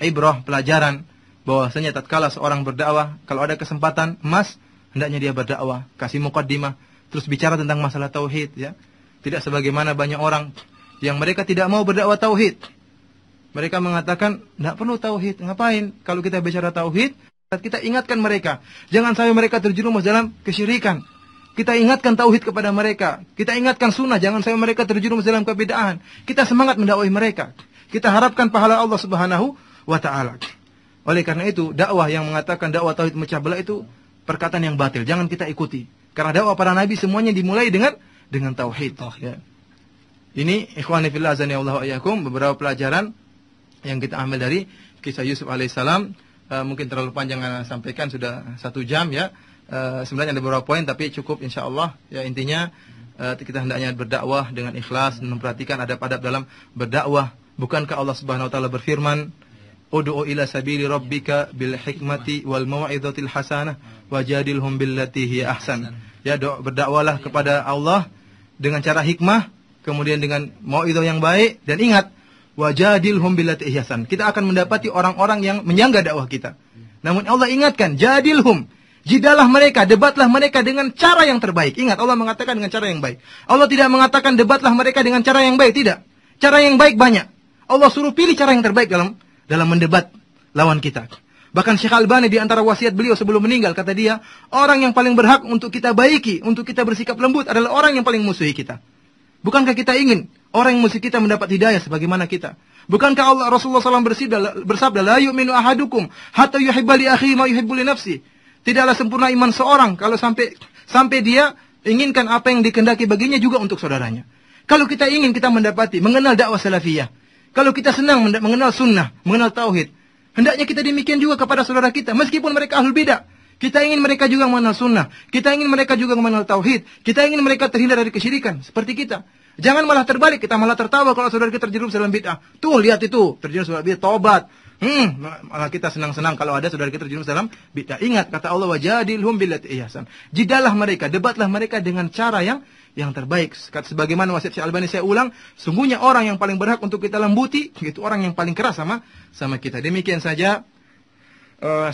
ibrah, pelajaran bahwasanya tatkala seorang berdakwah, kalau ada kesempatan emas, hendaknya dia berdakwah, kasih muqaddimah, terus bicara tentang masalah tauhid, ya. Tidak sebagaimana banyak orang yang mereka tidak mau berdakwah tauhid. Mereka mengatakan, tidak perlu tauhid, ngapain? Kalau kita bicara tauhid, kita ingatkan mereka, jangan sampai mereka terjerumus dalam kesyirikan. Kita ingatkan tauhid kepada mereka. Kita ingatkan sunnah, jangan sampai mereka terjerumus dalam kebid'ahan. Kita semangat mendakwahi mereka. Kita harapkan pahala Allah Subhanahu wa taala. Oleh karena itu, dakwah yang mengatakan dakwah tauhid memecah belah itu perkataan yang batil. Jangan kita ikuti. Karena dakwah para nabi semuanya dimulai dengan tauhid. Ya. Ini ikhwani fillah azanillahu wa iyyakum, beberapa pelajaran yang kita ambil dari kisah Yusuf alaihissalam. Mungkin terlalu panjang saya sampaikan, sudah 1 jam ya. Sebenarnya ada beberapa poin tapi cukup insyaallah. Ya intinya kita hendaknya berdakwah dengan ikhlas dan memperhatikan adab-adab dalam berdakwah. Bukankah Allah Subhanahu wa taala berfirman, "Ud'u ila sabili rabbika bil hikmati wal mau'izatil hasanah wajadilhum billati hiya ahsan." Ya, berdakwalah kepada Allah dengan cara hikmah, kemudian dengan mau'izah yang baik, dan ingat, wajadilhum billati hiya ahsan. Kita akan mendapati orang-orang yang menyangga dakwah kita. Namun Allah ingatkan, jadilhum, jidalah mereka, debatlah mereka dengan cara yang terbaik. Ingat, Allah mengatakan dengan cara yang baik. Allah tidak mengatakan debatlah mereka dengan cara yang baik, tidak. Cara yang baik banyak. Allah suruh pilih cara yang terbaik dalam mendebat lawan kita. Bahkan Syekh Albani di antara wasiat beliau sebelum meninggal, kata dia, orang yang paling berhak untuk kita baiki, untuk kita bersikap lembut adalah orang yang paling musuhi kita. Bukankah kita ingin orang yang musuh kita mendapat hidayah sebagaimana kita? Bukankah Rasulullah SAW bersabda, la yu'minu ahadukum hatta yuhibba li akhihi ma yuhibbu li nafsihi. Tidaklah sempurna iman seorang kalau sampai dia inginkan apa yang dikehendaki baginya juga untuk saudaranya. Kalau kita ingin kita mengenal dakwah salafiyah, kalau kita senang mengenal sunnah, mengenal tauhid, hendaknya kita demikian juga kepada saudara kita, meskipun mereka ahlul bidah. Kita ingin mereka juga mengenal sunnah, kita ingin mereka juga mengenal tauhid, kita ingin mereka terhindar dari kesyirikan seperti kita. Jangan malah terbalik, kita malah tertawa kalau saudara kita terjerumus dalam bid'ah. Tuh lihat itu, terjerumus dalam bid'ah, tobat. Malah kita senang-senang kalau ada saudara kita terjerumus dalam bid'ah. Ingat kata Allah, wajadilhum billati ihsan. Jidalah mereka, debatlah mereka dengan cara yang terbaik. Sebagaimana wasiat Syekh Albani saya ulang, sungguhnya orang yang paling berhak untuk kita lembuti itu orang yang paling keras sama kita. Demikian saja.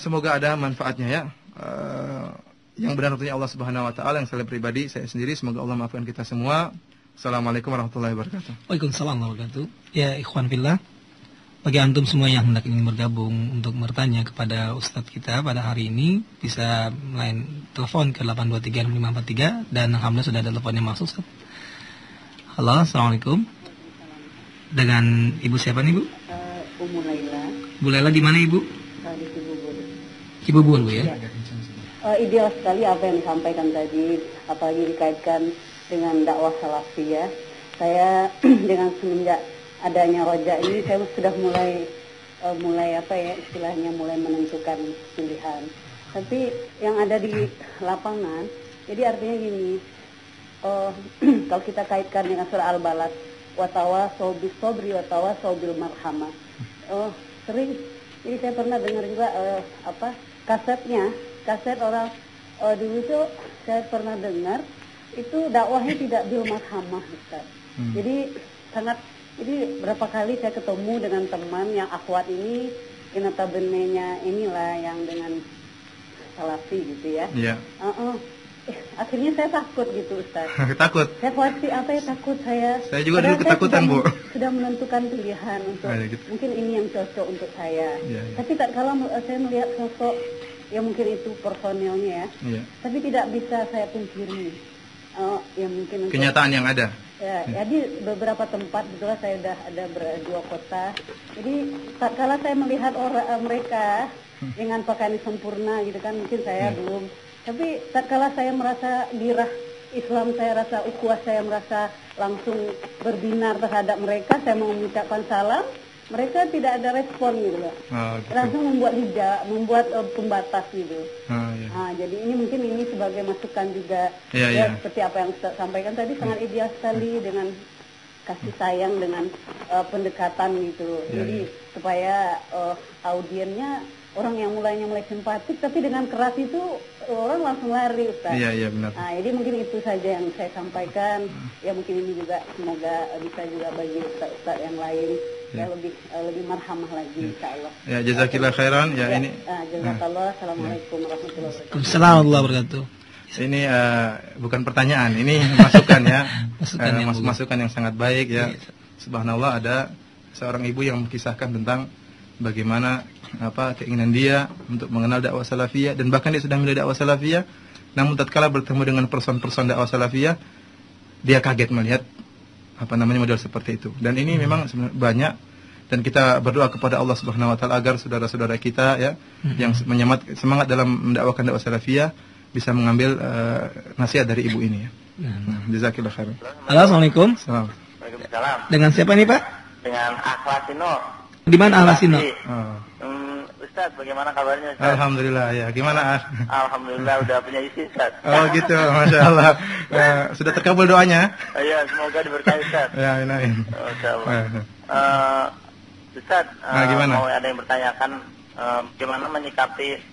Semoga ada manfaatnya ya. Yang benar tentunya Allah Subhanahu wa taala, yang salah pribadi saya sendiri, semoga Allah maafkan kita semua. Assalamualaikum warahmatullahi wabarakatuh. Waalaikumsalam warahmatullahi wabarakatuh. Ya ikhwan fillah, bagi antum semua yang hendak ingin bergabung untuk bertanya kepada Ustadz kita pada hari ini, bisa line telepon ke 8236543, dan alhamdulillah sudah ada teleponnya masuk, Ustadz. Halo, assalamualaikum. Dengan ibu siapa nih, Bu? Ummu Laila. Bu Laila di mana, Ibu? Di Cibubur. Cibubur, Bu ya? Ideal sekali apa yang disampaikan tadi, apalagi dikaitkan dengan dakwah salafiyah. Saya dengan semenjak adanya Roja ini, saya sudah mulai istilahnya mulai menentukan pilihan. Tapi yang ada di lapangan, jadi artinya gini, kalau kita kaitkan dengan surah Al-Balad, watawasau bis sabri watawasau bil marhamah. Sering, jadi saya pernah dengar juga kaset orang dulu itu saya pernah dengar itu dakwahnya tidak bil marhamah, Ustaz. Jadi berapa kali saya ketemu dengan teman yang akhwat ini, notabene-nya inilah yang dengan salafi gitu ya. Iya. Akhirnya saya takut gitu, Ustaz. Takut? Saya khawatir takut saya. Saya juga dulu ketakutan, Bu. Sudah menentukan pilihan untuk gitu. Mungkin ini yang cocok untuk saya. Ya. Tapi kalau saya melihat sosok, ya mungkin itu personilnya ya. Iya. Tapi tidak bisa saya pungkiri. Ya mungkin kenyataan yang ada. Ya, jadi beberapa tempat betul saya sudah ada 2 kota. Jadi tatkala saya melihat mereka dengan pakaian sempurna gitu kan, mungkin saya belum. Tapi tatkala saya merasa girah Islam saya rasa ukhuwah, saya merasa langsung berbinar terhadap mereka, saya mau mengucapkan salam, mereka tidak ada respon gitu loh. Gitu. Langsung membuat hijab, membuat pembatas gitu. Iya. Jadi ini mungkin ini sebagai masukan juga. Ya, seperti apa yang Ustaz sampaikan tadi, sangat ideal sekali dengan kasih sayang, dengan pendekatan gitu. Jadi supaya audiennya, orang yang mulai simpatik, tapi dengan keras itu orang langsung lari, Ustaz. Iya, benar. Jadi mungkin itu saja yang saya sampaikan. Ya mungkin ini juga semoga bisa juga bagi Ustaz yang lain ya lebih marhamah lagi, insyaallah. Ya, jazakillah khairan. Ya, ini. Jazakallah. Assalamualaikum warahmatullahi wabarakatuh. Assalamualaikum warahmatullahi wabarakatuh. Ini bukan pertanyaan, ini masukan ya. Masukan yang sangat baik ya. Subhanallah, ada seorang ibu yang mengisahkan tentang bagaimana keinginan dia untuk mengenal dakwah salafiyah, dan bahkan dia sudah memilih dakwah salafiyah, namun tatkala bertemu dengan person-person dakwah salafiyah, dia kaget melihat model seperti itu. Dan ini memang banyak, dan kita berdoa kepada Allah Subhanahu wa taala agar saudara-saudara kita ya yang semangat dalam mendakwakan dakwah salafiyah bisa mengambil nasihat dari ibu ini ya. Jazakallahu khairan. Assalamualaikum. Waalaikumsalam. Dengan siapa nih, Pak? Dengan Akhlasino. Di mana Akhlasino? Ustaz, bagaimana kabarnya, Ustaz? Alhamdulillah, ya. Gimana, Alhamdulillah udah punya istri, Ustaz. Oh gitu, Masya Allah. Sudah terkabul doanya? Iya, semoga diberkahi, Ustaz. Ya, amin. Masya Allah. Ustaz, gimana? mau ada yang bertanyakan bagaimana menyikapi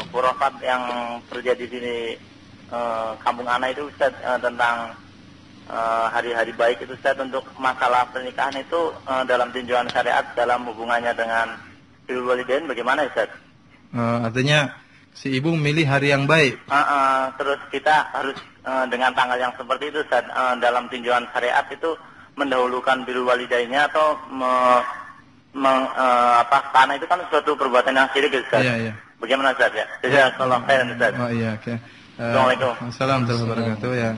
khurafat yang terjadi di sini kampung Ana itu, Ustaz, tentang hari-hari baik itu, Ustaz, untuk masalah pernikahan itu dalam tinjauan syariat dalam hubungannya dengan birrul walidain bagaimana, Ustaz? Artinya si ibu memilih hari yang baik. Terus kita harus dengan tanggal yang seperti itu, Ustaz, dalam tinjauan syariat itu mendahulukan birrul walidainnya atau karena itu kan suatu perbuatan yang syirik, Ustaz. Iya. Bagaimana, Ustaz ya? Jazakallahu khairan, Ustaz. Oh iya, oke. Assalamualaikum. Assalamualaikum warahmatullahi wabarakatuh ya.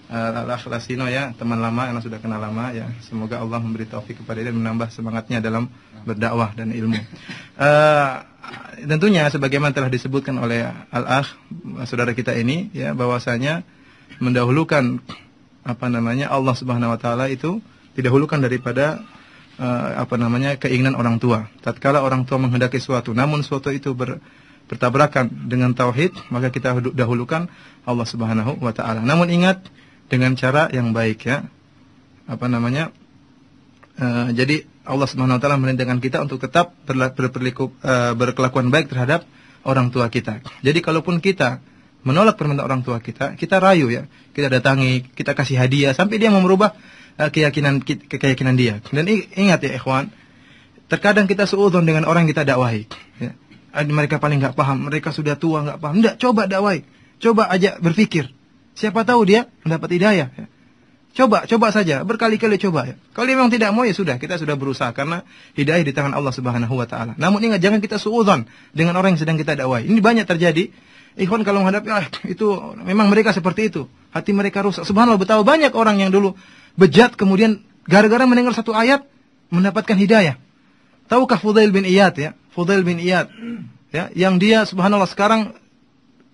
Al-Akhlasino ya, teman lama yang sudah kenal lama ya. Semoga Allah memberi taufik kepada dia dan menambah semangatnya dalam berdakwah dan ilmu. Tentunya sebagaimana telah disebutkan oleh Al-Akh, saudara kita ini ya, bahwasanya mendahulukan Allah Subhanahu wa taala itu didahulukan daripada keinginan orang tua. Tatkala orang tua menghendaki suatu, namun suatu itu bertabrakan dengan tauhid, maka kita dahulukan Allah Subhanahu wa taala. Namun ingat, dengan cara yang baik ya. Jadi Allah Subhanahu wa taala merintahkan kita untuk tetap berkelakuan baik terhadap orang tua kita. Jadi kalaupun kita menolak permintaan orang tua kita, kita rayu ya. Kita datangi, kita kasih hadiah sampai dia mau merubah keyakinan dia. Dan ingat ya ikhwan, terkadang kita suudzon dengan orang yang kita dakwahi ya. Mereka paling enggak paham, mereka sudah tua enggak paham. Enggak, coba dakwahi. Coba ajak berpikir. Siapa tahu dia mendapat hidayah ya. Coba saja, berkali-kali coba ya. Kalau dia memang tidak mau ya sudah, kita sudah berusaha karena hidayah di tangan Allah Subhanahu wa taala. Namun ingat, jangan kita suudzon dengan orang yang sedang kita dakwahi. Ini banyak terjadi. Ikhwan kalau menghadapi itu memang mereka seperti itu. Hati mereka rusak. Subhanallah, betapa banyak orang yang dulu bejat kemudian gara-gara mendengar satu ayat mendapatkan hidayah. Tahukah Fudail bin Iyad ya? Fudail bin Iyad ya, yang dia subhanallah sekarang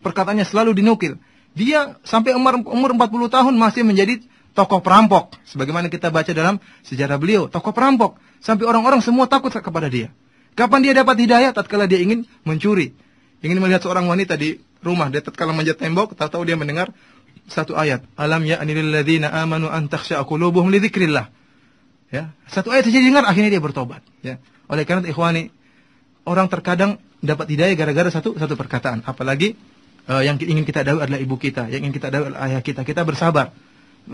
perkataannya selalu dinukil. Dia sampai umur 40 tahun masih menjadi tokoh perampok. Sebagaimana kita baca dalam sejarah beliau, tokoh perampok. Sampai orang-orang semua takut kepada dia. Kapan dia dapat hidayah? Tatkala dia ingin mencuri. Ingin melihat seorang wanita di rumah. Dia tatkala manjat tembok, tahu-tahu dia mendengar satu ayat. Alam ya'ni lil ladzina amanu an takhsha'a qulubuhum li dzikrillah. Ya, satu ayat saja dengar, akhirnya dia bertobat. Ya. Oleh karena itu, ikhwani, orang terkadang dapat hidayah gara-gara satu perkataan. Apalagi yang ingin kita dakwah adalah ibu kita, yang ingin kita dakwah adalah ayah kita. Kita bersabar.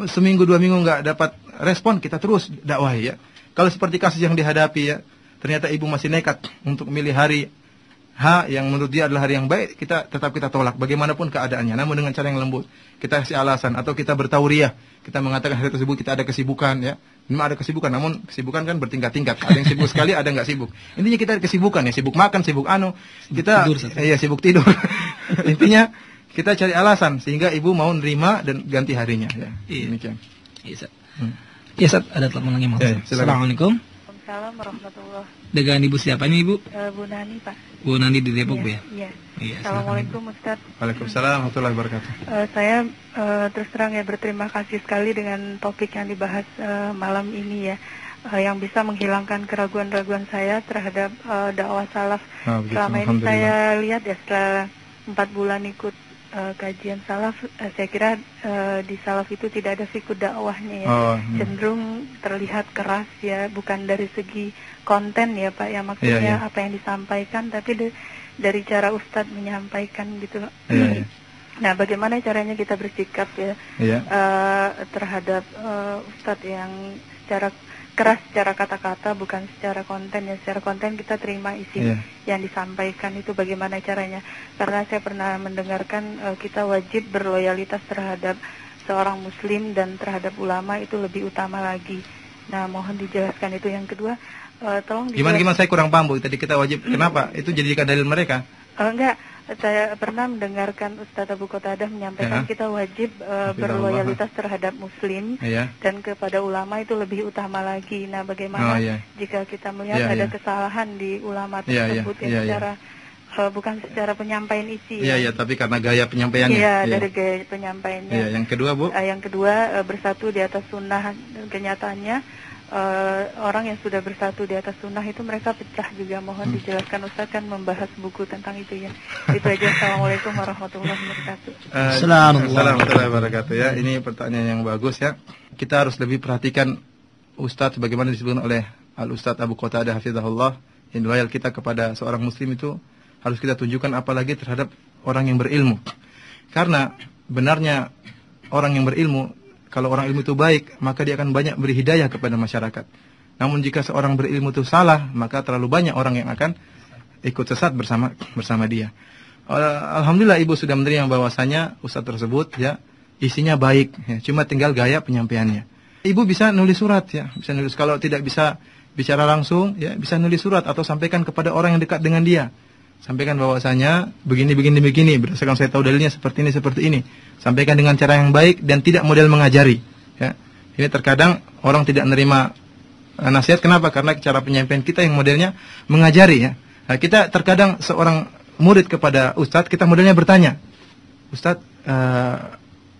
Seminggu 2 minggu enggak dapat respon, kita terus dakwahi ya. Kalau seperti kasus yang dihadapi ya, ternyata ibu masih nekat untuk memilih hari yang menurut dia adalah hari yang baik, kita tolak bagaimanapun keadaannya. Namun dengan cara yang lembut. Kita kasih alasan atau kita bertauriah. Kita mengatakan hari tersebut kita ada kesibukan ya. Memang ada kesibukan, namun kesibukan kan bertingkat-tingkat. Ada yang sibuk sekali, ada enggak sibuk. Intinya kita ada kesibukan ya, sibuk makan, sibuk kita sibuk tidur. Intinya kita cari alasan sehingga ibu mau nerima dan ganti harinya ya. Iya. Demikian. Iya, Ustaz. Iya, Ustaz, ada telepon lagi, Mas. Ya, Assalamualaikum. Waalaikumsalam warahmatullahi. Dengan Ibu siapa nih Ibu? Bu Nani, Pak. Bu Nani di Depok, Bu ya? Iya. Iya. Assalamualaikum Ustaz. Waalaikumsalam warahmatullahi wabarakatuh. Saya terus terang ya berterima kasih sekali dengan topik yang dibahas malam ini ya. Yang bisa menghilangkan keraguan-raguan saya terhadap dakwah salaf. Selama ini saya lihat ya setelah 4 bulan ikut kajian salaf, saya kira di salaf itu tidak ada fikih dakwahnya ya. Cenderung terlihat keras ya, bukan dari segi konten ya Pak ya, maksudnya apa yang disampaikan, tapi dari cara Ustadz menyampaikan gitu. Nah, bagaimana caranya kita bersikap ya terhadap Ustadz yang secara keras secara kata-kata, bukan secara konten ya. Secara konten kita terima isi yang disampaikan, itu bagaimana caranya. Karena saya pernah mendengarkan kita wajib berloyalitas terhadap seorang muslim dan terhadap ulama itu lebih utama lagi. Nah, mohon dijelaskan itu. Yang kedua, tolong gimana saya kurang paham Bu, tadi kita wajib, kenapa? Itu jadikan dalil mereka? Enggak, saya pernah mendengarkan Ustadz Abu Qatadah menyampaikan kita wajib berloyalitas terhadap muslim dan kepada ulama itu lebih utama lagi. Nah, bagaimana jika kita melihat ada kesalahan di ulama tersebut secara bukan secara penyampaian isi tapi karena gaya penyampaiannya. Dari gaya penyampaiannya. Yang kedua Bu? Yang kedua, bersatu di atas sunnah. Kenyataannya orang yang sudah bersatu di atas sunnah itu mereka pecah juga. Mohon dijelaskan, Ustaz kan membahas buku tentang itu ya. Itu aja. Assalamualaikum warahmatullahi wabarakatuh. Assalamualaikum warahmatullahi wabarakatuh ya. Ini pertanyaan yang bagus ya. Kita harus lebih perhatikan Ustaz bagaimana disebutkan oleh Al-Ustaz Abu Qatadah hafizahullah, yang loyal kita kepada seorang muslim itu harus kita tunjukkan, apalagi terhadap orang yang berilmu. Karena benarnya orang yang berilmu, kalau orang ilmu itu baik, maka dia akan banyak beri hidayah kepada masyarakat. Namun jika seorang berilmu itu salah, maka terlalu banyak orang yang akan ikut sesat bersama dia. Alhamdulillah Ibu sudah menerima bahwasanya ustaz tersebut ya isinya baik, ya, cuma tinggal gaya penyampaiannya. Ibu bisa nulis surat ya, bisa nulis, kalau tidak bisa bicara langsung ya bisa nulis surat atau sampaikan kepada orang yang dekat dengan dia. Sampaikan bahwasanya begini, berdasarkan saya tahu dalilnya seperti ini. Sampaikan dengan cara yang baik dan tidak model mengajari. Ya. Ini terkadang orang tidak menerima nasihat. Kenapa? Karena cara penyampaian kita yang modelnya mengajari. Ya. Nah, kita terkadang seorang murid kepada Ustadz, kita modelnya bertanya, Ustadz,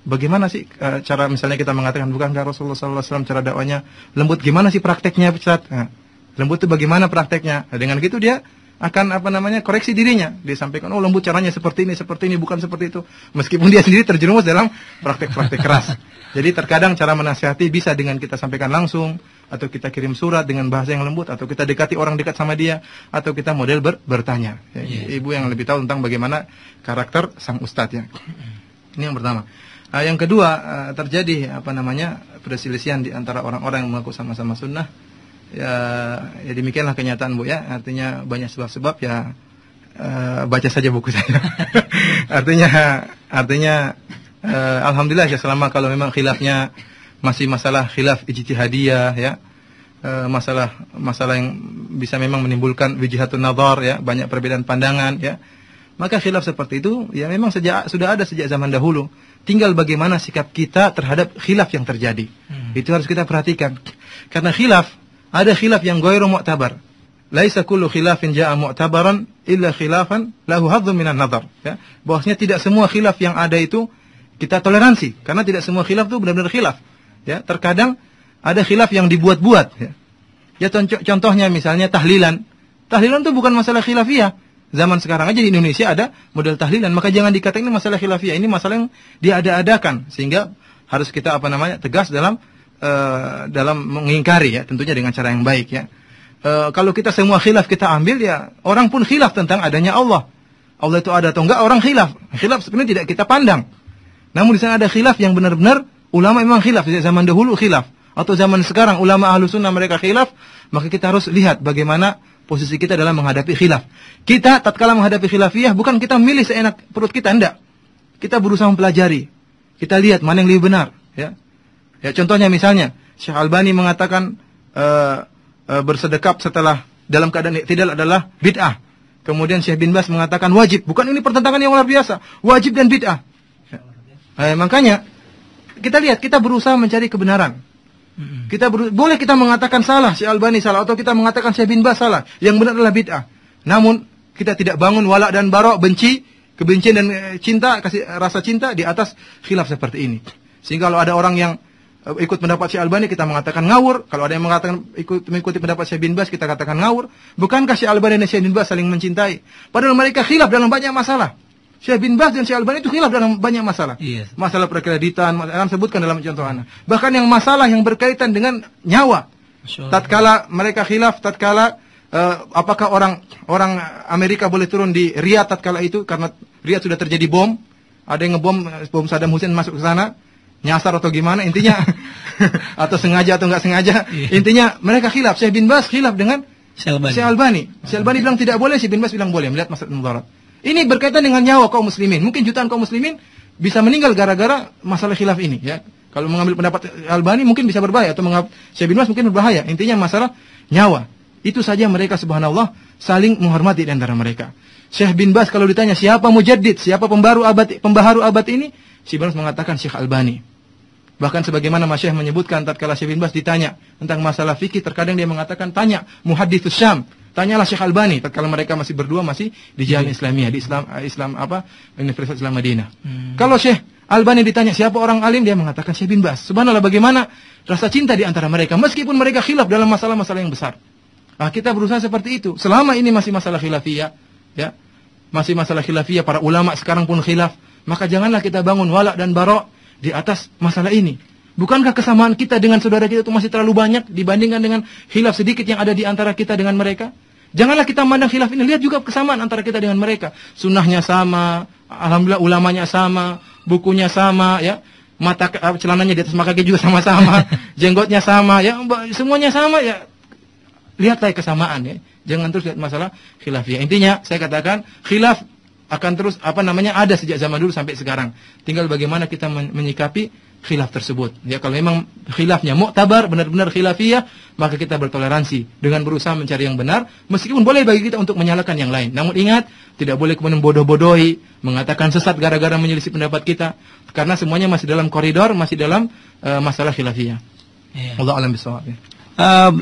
bagaimana sih cara misalnya kita mengatakan, bukankah Rasulullah SAW cara dakwanya lembut? Gimana sih prakteknya Ustadz? Nah, lembut itu bagaimana prakteknya? Nah, dengan gitu dia akan koreksi dirinya. Dia sampaikan, oh lembut caranya seperti ini, bukan seperti itu. Meskipun dia sendiri terjerumus dalam praktek-praktek keras. Jadi terkadang cara menasihati bisa dengan kita sampaikan langsung, atau kita kirim surat dengan bahasa yang lembut, atau kita dekati orang dekat sama dia, atau kita model bertanya. Ya, Ibu yang lebih tahu tentang bagaimana karakter sang ustadz ya. Ini yang pertama. Yang kedua, terjadi perselisihan di antara orang-orang yang mengaku sama-sama sunnah. Ya demikianlah kenyataan Bu ya. Artinya banyak sebab-sebab ya, baca saja buku saya. artinya alhamdulillah ya, selama kalau memang khilafnya masih masalah khilaf ijtihadiyah ya, masalah yang bisa memang menimbulkan wijhatun nazar ya, banyak perbedaan pandangan ya, maka khilaf seperti itu ya memang sudah ada sejak zaman dahulu. Tinggal bagaimana sikap kita terhadap khilaf yang terjadi. Itu harus kita perhatikan. Karena ada khilaf yang ghairu mu'tabar. Laisa kullu khilafin jaa'a mu'tabaran illa khilafan lahu hadzun minan nazar. Ya. Bahwasanya tidak semua khilaf yang ada itu kita toleransi, karena tidak semua khilaf itu benar-benar khilaf. Ya, terkadang ada khilaf yang dibuat-buat ya. Ya contohnya misalnya tahlilan. Tahlilan itu bukan masalah khilafiyah. Zaman sekarang aja di Indonesia ada model tahlilan, maka jangan dikatakan ini masalah khilafiyah. Ini masalah yang diada-adakan, sehingga harus kita tegas dalam mengingkari ya, tentunya dengan cara yang baik ya. Kalau kita semua khilaf kita ambil ya, orang pun khilaf tentang adanya Allah. Allah itu ada atau enggak, orang khilaf. Khilaf sebenarnya tidak kita pandang. Namun di sana ada khilaf yang benar-benar ulama memang khilaf. Sejak zaman dahulu khilaf, atau zaman sekarang ulama ahlu sunnah mereka khilaf, maka kita harus lihat bagaimana posisi kita dalam menghadapi khilaf. Kita tatkala menghadapi khilafiyah bukan kita milih seenak perut kita, enggak. Kita berusaha mempelajari. Kita lihat mana yang lebih benar ya. Ya, contohnya misalnya Syekh Albani mengatakan bersedekap setelah dalam keadaan i'tidal adalah bid'ah. Kemudian Syekh bin Bas mengatakan wajib. Bukan, ini pertentangan yang luar biasa. Wajib dan bid'ah. Ya. Makanya kita lihat, kita berusaha mencari kebenaran. Boleh kita mengatakan salah, Syekh Albani salah, atau kita mengatakan Syekh bin Baz salah. Yang benar adalah bid'ah. Namun kita tidak bangun wala dan bara, kebencian dan cinta, kasih rasa cinta di atas khilaf seperti ini. Sehingga kalau ada orang yang ikut pendapat Syekh Albani, kita mengatakan ngawur. Kalau ada yang mengatakan mengikuti pendapat Syekh bin Baz, kita katakan ngawur. Bukankah Syekh Albani dan Syekh bin Baz saling mencintai? Padahal mereka khilaf dalam banyak masalah. Syekh bin Baz dan Syekh Albani itu khilaf dalam banyak masalah. Yes. Masalah perkreditan, akan sebutkan dalam contoh ana. Bahkan yang masalah yang berkaitan dengan nyawa. Tatkala mereka khilaf, apakah orang Amerika boleh turun di Riyadh tatkala itu, karena Riyadh sudah terjadi bom. Ada yang bom Saddam Hussein masuk ke sana, nyasar atau gimana, intinya atau sengaja atau enggak sengaja. Intinya mereka khilaf. Syekh bin Baz khilaf dengan Syekh Albani. Syekh Albani bilang tidak boleh, Syekh bin Baz bilang boleh, melihat masalah mudarat. Ini berkaitan dengan nyawa kaum muslimin. Mungkin jutaan kaum muslimin bisa meninggal gara-gara masalah khilaf ini, ya. Kalau mengambil pendapat Albani mungkin bisa berbahaya, atau mengambil Syekh bin Baz mungkin berbahaya. Intinya masalah nyawa. Itu saja mereka subhanallah saling menghormati di antara mereka. Syekh bin Baz kalau ditanya siapa mujaddid, siapa pembaharu abad ini, Syekh bin Baz mengatakan Syekh Albani. Bahkan sebagaimana Masyayikh menyebutkan tatkala Syekh bin Baz ditanya tentang masalah fikih, terkadang dia mengatakan tanya muhadditsus Syam, tanyalah Syekh Albani tatkala mereka masih berdua masih di Jalan Islamiyah, di Universitas Islam Madinah. Kalau Syekh Albani ditanya siapa orang alim, dia mengatakan Syekh bin Baz. Subhanallah, bagaimana rasa cinta di antara mereka meskipun mereka khilaf dalam masalah-masalah yang besar. Nah, kita berusaha seperti itu. Selama ini masih masalah khilafiyah, ya. Masih masalah khilafiyah, para ulama sekarang pun khilaf, maka janganlah kita bangun wala dan bara di atas masalah ini. Bukankah kesamaan kita dengan saudara kita itu masih terlalu banyak dibandingkan dengan khilaf sedikit yang ada di antara kita dengan mereka? Janganlah kita memandang khilaf ini, lihat juga kesamaan antara kita dengan mereka. Sunnahnya sama, alhamdulillah ulamanya sama, bukunya sama, ya. Celananya di atas mata kaki juga sama-sama, jenggotnya sama, ya, semuanya sama, ya. Lihatlah kesamaan, ya. Jangan terus lihat masalah khilafiyah. Intinya saya katakan khilaf akan terus ada sejak zaman dulu sampai sekarang. Tinggal bagaimana kita menyikapi khilaf tersebut. Ya, kalau memang khilafnya mu'tabar, benar-benar khilafiyah, maka kita bertoleransi dengan berusaha mencari yang benar, meskipun boleh bagi kita untuk menyalahkan yang lain. Namun ingat, tidak boleh kemudian bodoh-bodohi, mengatakan sesat gara-gara menyelisih pendapat kita, karena semuanya masih dalam koridor, masih dalam masalah khilafiyah. Allah alam bisawab.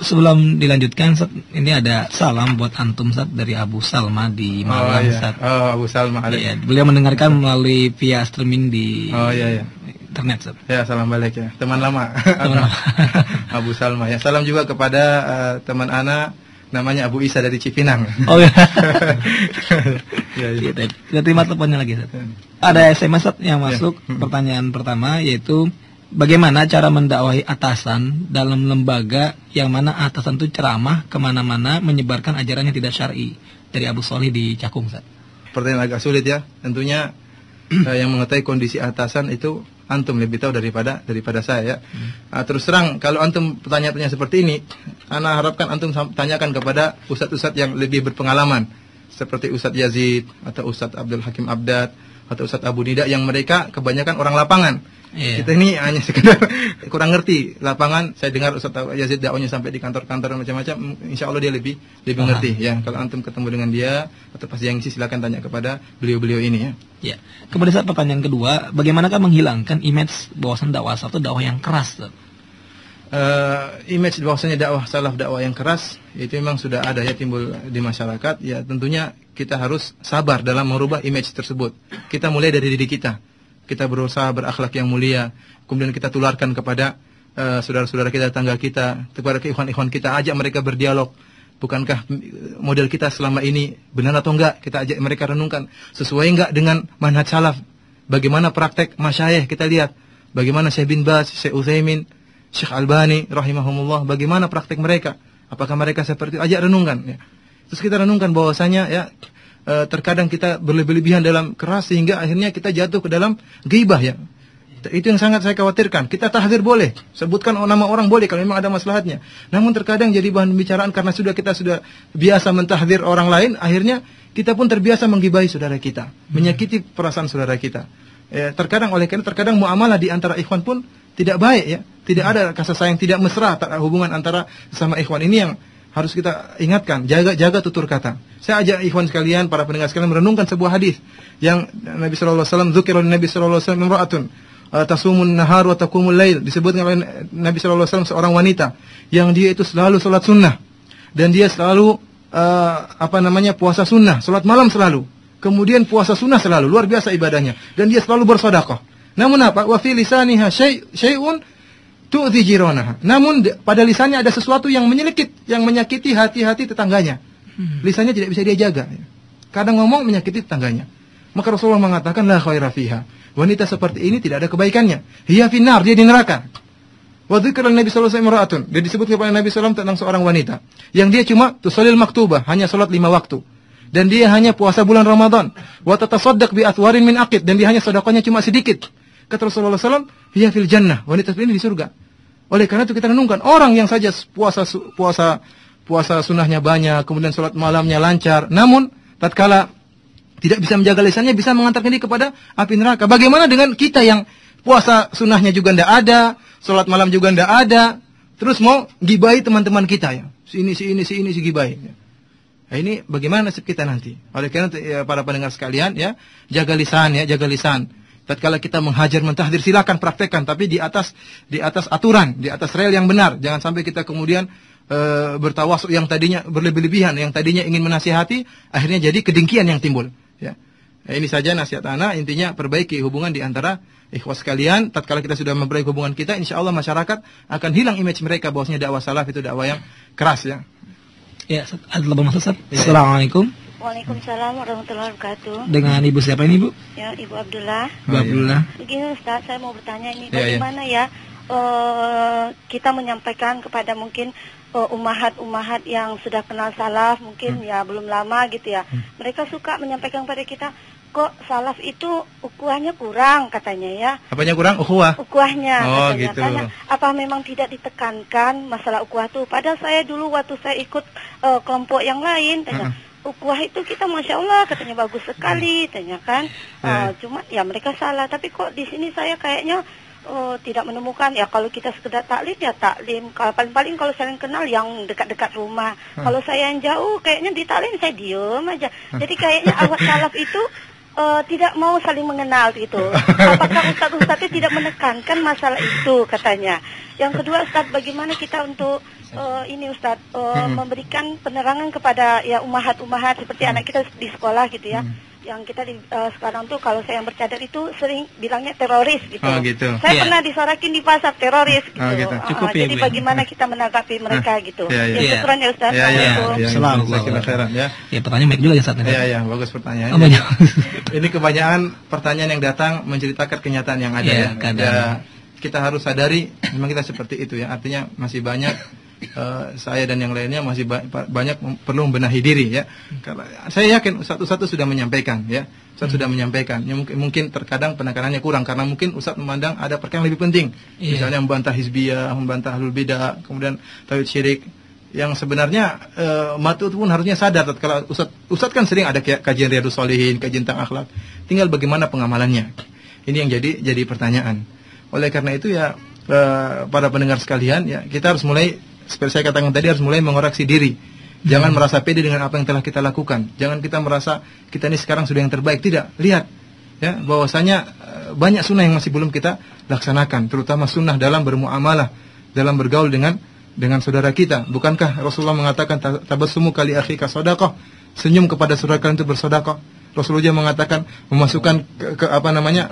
Sebelum dilanjutkan, Ustaz, ini ada salam buat antum, Ustaz, dari Abu Salma di Malang, Ustaz. Abu Salma. Iya, beliau mendengarkan melalui via streaming di internet, Ustaz. Ya, salam balik ya. Teman lama. Abu Salma. Ya, salam juga kepada teman ana namanya Abu Isa dari Cipinang. Oh ya. Ya. Kita terima teleponnya lagi, Ustaz. Ada SMS, Ustaz, yang masuk. Pertanyaan pertama yaitu bagaimana cara mendakwahi atasan dalam lembaga yang mana atasan itu ceramah kemana-mana menyebarkan ajaran yang tidak syar'i? Dari Abu Solih di Cakung, Ustaz. Pertanyaan agak sulit ya. Tentunya yang mengetahui kondisi atasan itu antum lebih tahu daripada saya. Terus terang kalau antum pertanyaannya seperti ini, ana harapkan antum tanyakan kepada ustadz-ustadz yang lebih berpengalaman, seperti Ustadz Yazid atau Ustadz Abdul Hakim Abdad atau Ustadz Abu Nida, yang mereka kebanyakan orang lapangan. Kita ini hanya sekedar kurang ngerti lapangan. Saya dengar Ustadz Yazid dakwahnya sampai di kantor-kantor macam-macam. Insya Allah dia lebih ngerti. Ya, kalau antum ketemu dengan dia atau pas yang isi, silakan tanya kepada beliau-beliau ini ya. Ya. Kemudian saat pertanyaan kedua, bagaimanakah menghilangkan image bahwasan dakwah salaf itu dakwah yang keras? Image bahwasanya dakwah salaf dakwah yang keras itu memang sudah ada ya, timbul di masyarakat. Ya, tentunya kita harus sabar dalam merubah image tersebut. Kita mulai dari diri kita. Kita berusaha berakhlak yang mulia, kemudian kita tularkan kepada saudara-saudara kita, tetangga kita, kepada ikhwan-ikhwan kita, ajak mereka berdialog. Bukankah model kita selama ini benar atau enggak? Kita ajak mereka renungkan, sesuai enggak dengan manhaj salaf? Bagaimana praktek masyayikh? Kita lihat bagaimana Syekh bin Baz, Syekh Utsaimin, Syekh Albani rahimahumullah, bagaimana praktek mereka? Apakah mereka seperti itu? Ajak renungkan ya. Terus kita renungkan bahwasanya ya, terkadang kita berlebihan dalam keras sehingga akhirnya kita jatuh ke dalam ghibah ya. Itu yang sangat saya khawatirkan. Kita tahdzir boleh, sebutkan nama orang boleh kalau memang ada maslahatnya. Namun terkadang jadi bahan pembicaraan karena kita sudah biasa mentahdzir orang lain, akhirnya kita pun terbiasa menggibahi saudara kita, menyakiti perasaan saudara kita. Terkadang muamalah di antara ikhwan pun tidak baik ya. Tidak ada kasih sayang, tidak mesra hubungan antara sama ikhwan. Ini yang harus kita ingatkan, jaga tutur kata. Saya ajak ikhwan sekalian, para pendengar sekalian merenungkan sebuah hadis yang Nabi sallallahu alaihi wasallam, dzikra Nabi sallallahu alaihi wasallam imra'atun tasumun nahar wa taqumul lail. Disebutkan oleh Nabi sallallahu alaihi wasallam seorang wanita yang dia itu selalu salat sunnah dan dia selalu puasa sunnah, salat malam selalu. Kemudian puasa sunnah selalu, luar biasa ibadahnya dan dia selalu bersedekah. Namun apa? Wa fi lisaniha syai'un tu'dhi jiranaha. Namun pada lisannya ada sesuatu yang menyelekit, yang menyakiti hati-hati tetangganya. Lisannya tidak bisa dia jaga. Kadang ngomong menyakiti tetangganya. Maka Rasulullah mengatakan la khaira fiha. Wanita seperti ini tidak ada kebaikannya. Hiya finnar, dia di neraka. Wa dzikra Nabi sallallahu alaihi wasallam dan disebut kepada Nabi sallallahu alaihi wasallam tentang seorang wanita yang dia cuma tusallil maktubah, hanya salat 5 waktu. Dan dia hanya puasa bulan Ramadan. Wa tatasaddaq bi athwarin min aqid, dan dia hanya sedekahnya cuma sedikit. Kata Rasulullah SAW, hiya fil jannah, wanita seperti ini di surga. Oleh karena itu kita renungkan, orang yang saja puasa sunnahnya banyak, kemudian sholat malamnya lancar, namun tatkala tidak bisa menjaga lisannya, bisa mengantarkan dia kepada api neraka. Bagaimana dengan kita yang puasa sunnahnya juga tidak ada, sholat malam juga tidak ada, terus mau gibai teman-teman kita ya, si gibai. Nah, ini bagaimana nasib kita nanti? Oleh karena itu, ya, para pendengar sekalian, ya, jaga lisan. Tatkala kita menghajar mentahdir, silakan praktekkan, tapi di atas aturan, di atas rel yang benar. Jangan sampai kita kemudian bertawasuk yang tadinya berlebih-lebihan, yang tadinya ingin menasihati, akhirnya jadi kedengkian yang timbul. Ya. Nah, ini saja nasihat ana, intinya perbaiki hubungan di antara ikhwas sekalian. Tatkala kita sudah memperbaiki hubungan kita, insya Allah masyarakat akan hilang image mereka bahwasanya dakwah salaf itu dakwah yang keras ya. Ya, ada lebih masuk Ustaz. Assalamualaikum. Waalaikumsalam warahmatullahi wabarakatuh. Dengan Ibu siapa ini, Bu? Ya, Ibu Abdullah. Bu Abdullah. Begini Ustaz, saya mau bertanya ini, bagaimana ya kita menyampaikan kepada mungkin umahat-umahat yang sudah kenal salaf, mungkin ya belum lama gitu ya. Mereka suka menyampaikan kepada kita, kok salaf itu ukuahnya kurang katanya ya. Apanya kurang? Ukuahnya. Oh, katanya. Gitu. Karena apa memang tidak ditekankan masalah ukuah itu? Padahal saya dulu waktu saya ikut kelompok yang lain, tanya, ukuah itu kita Masya Allah katanya bagus sekali, tanya kan. Cuma ya mereka salah, tapi kok di sini saya kayaknya tidak menemukan. Ya kalau kita sekedar taklim ya taklim, paling-paling kalau saya kenal yang dekat-dekat rumah. Kalau saya yang jauh kayaknya di taklim saya diem aja. Jadi kayaknya awat salaf itu tidak mau saling mengenal gitu. Apakah Ustaz-Ustaz itu tidak menekankan masalah itu katanya. Yang kedua Ustaz, bagaimana kita untuk ini Ustaz memberikan penerangan kepada ya umahat-umahat seperti anak kita di sekolah gitu ya. Yang kita sekarang tuh kalau saya yang bercadar itu sering bilangnya teroris gitu. Oh, gitu. Saya pernah disorakin di pasar teroris gitu. Oh, gitu. Cukup ya, jadi Bu. bagaimana kita menanggapi mereka gitu. Ya. Syukuran ya Ustaz. Ya. Ya, pertanyaan baik juga ya Ustaz. Ya, bagus pertanyaannya. Banyak. Ini kebanyakan pertanyaan yang datang menceritakan kenyataan yang ada ya. Kita harus sadari memang kita seperti itu ya. Artinya masih banyak saya dan yang lainnya masih banyak perlu membenahi diri ya. Karena saya yakin Ustaz sudah menyampaikan ya. Ustaz sudah menyampaikan. Ya, mungkin terkadang penekanannya kurang karena mungkin Ustaz memandang ada perkara yang lebih penting. Misalnya membantah hizbiyah, membantah ahlul bidah, kemudian tauhid syirik. Yang sebenarnya matut pun harusnya sadar kalau Ustaz kan sering ada kajian Riyadhus Shalihin, kajian tentang akhlak. Tinggal bagaimana pengamalannya. Ini yang jadi pertanyaan. Oleh karena itu ya para pendengar sekalian ya, kita harus mulai seperti saya katakan tadi harus mulai mengoreksi diri. Jangan merasa pede dengan apa yang telah kita lakukan. Jangan kita merasa kita ini sekarang sudah yang terbaik. Tidak. Lihat ya bahwasanya banyak sunnah yang masih belum kita laksanakan, terutama sunnah dalam bermuamalah, dalam bergaul dengan saudara kita. Bukankah Rasulullah mengatakan tabassumu kali akhika shadaqah? Senyum kepada saudara kalian itu bersedekah. Rasulullah juga mengatakan memasukkan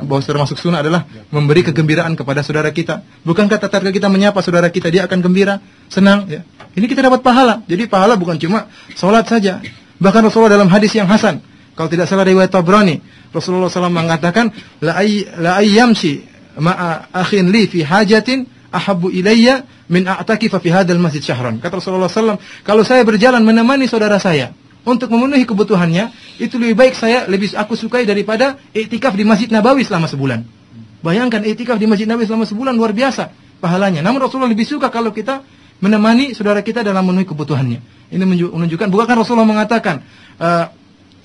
bahwa termasuk sunnah adalah memberi kegembiraan kepada saudara kita. Bukankah tatkala kita menyapa saudara kita dia akan gembira, senang ya. Ini kita dapat pahala. Jadi pahala bukan cuma salat saja. Bahkan Rasulullah dalam hadis yang hasan, kalau tidak salah riwayat Tabrani, Rasulullah SAW mengatakan la ayyamshi ma'a akhin li fi hajatin ahabbu ilayya min a'takifa fi hadzal masjid syahran. Kata Rasulullah SAW, kalau saya berjalan menemani saudara saya untuk memenuhi kebutuhannya, itu lebih baik aku sukai daripada iktikaf di Masjid Nabawi selama sebulan. Bayangkan iktikaf di Masjid Nabawi selama sebulan luar biasa pahalanya. Namun Rasulullah lebih suka kalau kita menemani saudara kita dalam memenuhi kebutuhannya. Ini menunjukkan, bukankah Rasulullah mengatakan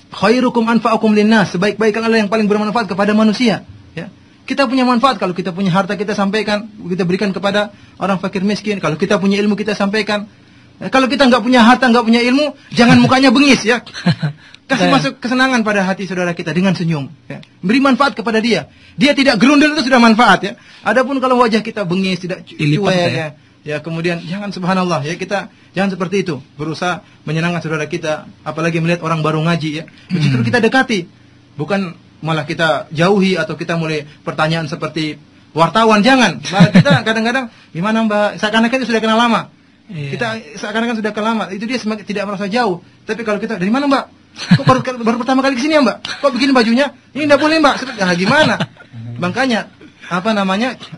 khairukum anfa'ukum linnas, sebaik-baik adalah yang paling bermanfaat kepada manusia. Ya. Kita punya manfaat kalau kita punya harta kita sampaikan, kita berikan kepada orang fakir miskin. Kalau kita punya ilmu kita sampaikan. Kalau kita nggak punya harta, nggak punya ilmu, jangan mukanya bengis ya. Kasih masuk kesenangan pada hati saudara kita dengan senyum. Ya. Beri manfaat kepada dia. Dia tidak gerundel itu sudah manfaat ya. Adapun kalau wajah kita bengis, tidak cuek ya. Ya kemudian jangan subhanallah ya, kita jangan seperti itu. Berusaha menyenangkan saudara kita, apalagi melihat orang baru ngaji ya. Justru kita dekati. Bukan malah kita jauhi atau kita mulai pertanyaan seperti wartawan, jangan. Malah kita kadang-kadang gimana Mbak, seakan-akan itu sudah kenal lama. Kita seakan-akan sudah kenal lama. Itu dia semakin tidak merasa jauh. Tapi kalau kita dari mana Mbak? Kok baru pertama kali kesini ya Mbak? Kok bikin bajunya? Ini tidak boleh Mbak. Nah, gimana? Makanya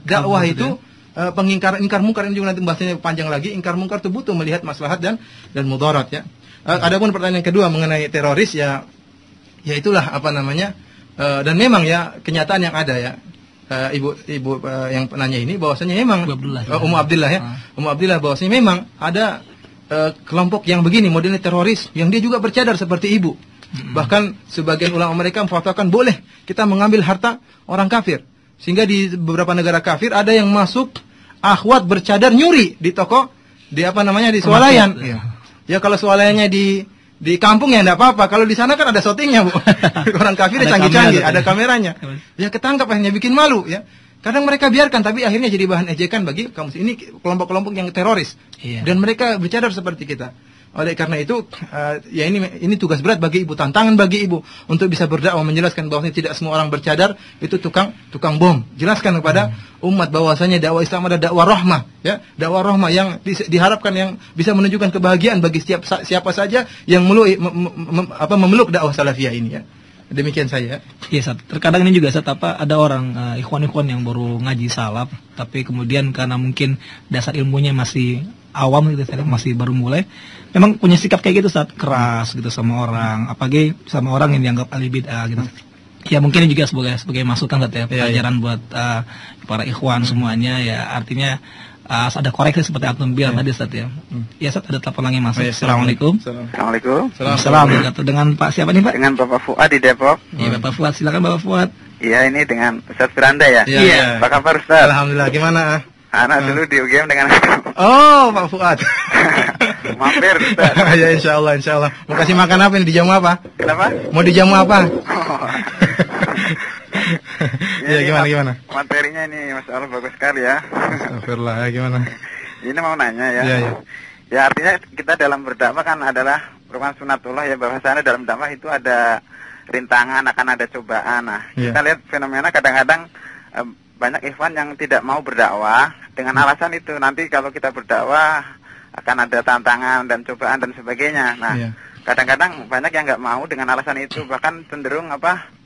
dakwah itu ingkar mungkar ini juga nanti bahasanya panjang lagi. Ingkar mungkar itu butuh melihat maslahat dan mudarat ya. Adapun pertanyaan kedua mengenai teroris ya itulah dan memang ya kenyataan yang ada ya. Ibu yang penanya ini bahwasanya memang Ummu Abdillah ya. Ummu Abdillah bahwasanya memang ada kelompok yang begini modelnya teroris yang dia juga bercadar seperti ibu. Bahkan sebagian ulama mereka memfatwakan boleh kita mengambil harta orang kafir. Sehingga di beberapa negara kafir ada yang masuk akhwat bercadar nyuri di toko di swalayan. Ya kalau swalayannya di kampung ya enggak apa-apa. Kalau di sana kan ada shootingnya, Bu. Orang kafir canggih-canggih, ada kameranya. Ya ketangkap akhirnya bikin malu ya. Kadang mereka biarkan tapi akhirnya jadi bahan ejekan bagi kaum ini kelompok-kelompok yang teroris. Dan mereka bercadar seperti kita. Oleh karena itu ya ini tugas berat bagi ibu, tantangan bagi ibu untuk bisa berdakwah menjelaskan bahwasanya tidak semua orang bercadar itu tukang bom. Jelaskan kepada umat bahwasanya dakwah Islam ada dakwah rahmah ya, dakwah rahmah yang diharapkan yang bisa menunjukkan kebahagiaan bagi siapa saja yang memeluk dakwah salafiyah ini ya. Demikian saya. Iya, Sat. Terkadang ini juga ada orang ikhwan-ikhwan yang baru ngaji salaf, tapi kemudian karena mungkin dasar ilmunya masih awam gitu, masih baru mulai, memang punya sikap kayak gitu, Sat, keras gitu sama orang, apalagi sama orang yang dianggap ahli bid'ah gitu. Ya mungkin ini juga sebagai masukan Sat ya, pelajaran buat para ikhwan semuanya ya, artinya ada koreksi seperti antum bilang tadi Sat ya. Ya Sat, ada telepon lagi masuk. Assalamualaikum. Assalamualaikum. Assalamualaikum. Dengan Pak siapa nih Pak? Dengan Bapak Fuad di Depok. Iya Bapak Fuad, silakan Bapak Fuad. Iya, ini dengan Ustaz Firanda ya. Iya. Apa kabar Ustaz? Alhamdulillah, gimana? Anak dulu di UGM dengan Oh, Pak Fuad. Mampir Ustaz. Ya insyaallah. Mau kasih makan apa nih, dijamu apa? Kenapa? Mau dijamu apa? Ya gimana? Materinya ini Masya Allah bagus sekali ya. Astagfirullah, ya gimana? Ini mau nanya ya. Iya. Ya artinya kita dalam berdakwah kan adalah merupakan sunatullah ya, bahwasanya dalam dakwah itu ada rintangan, akan ada cobaan. Nah, kita lihat fenomena kadang-kadang banyak ikhwan yang tidak mau berdakwah dengan alasan itu, nanti kalau kita berdakwah akan ada tantangan dan cobaan dan sebagainya. Nah, kadang-kadang banyak yang nggak mau dengan alasan itu, bahkan cenderung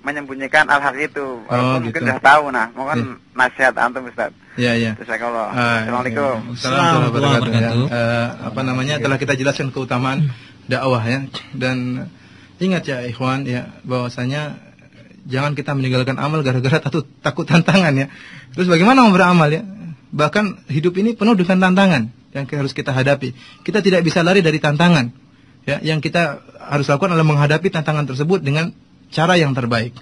menyembunyikan hal-hal itu. Walaupun mungkin sudah tahu. Nah, mohon nasihat antum Ustaz. Iya. Assalamualaikum. Assalamualaikum warahmatullahi wabarakatuh. Telah kita jelaskan keutamaan dakwah ya, dan ingat ya ikhwan ya, bahwasanya jangan kita meninggalkan amal gara-gara takut tantangan ya. Terus bagaimana mau beramal ya? Bahkan hidup ini penuh dengan tantangan yang harus kita hadapi. Kita tidak bisa lari dari tantangan. Ya, yang kita harus lakukan adalah menghadapi tantangan tersebut dengan cara yang terbaik.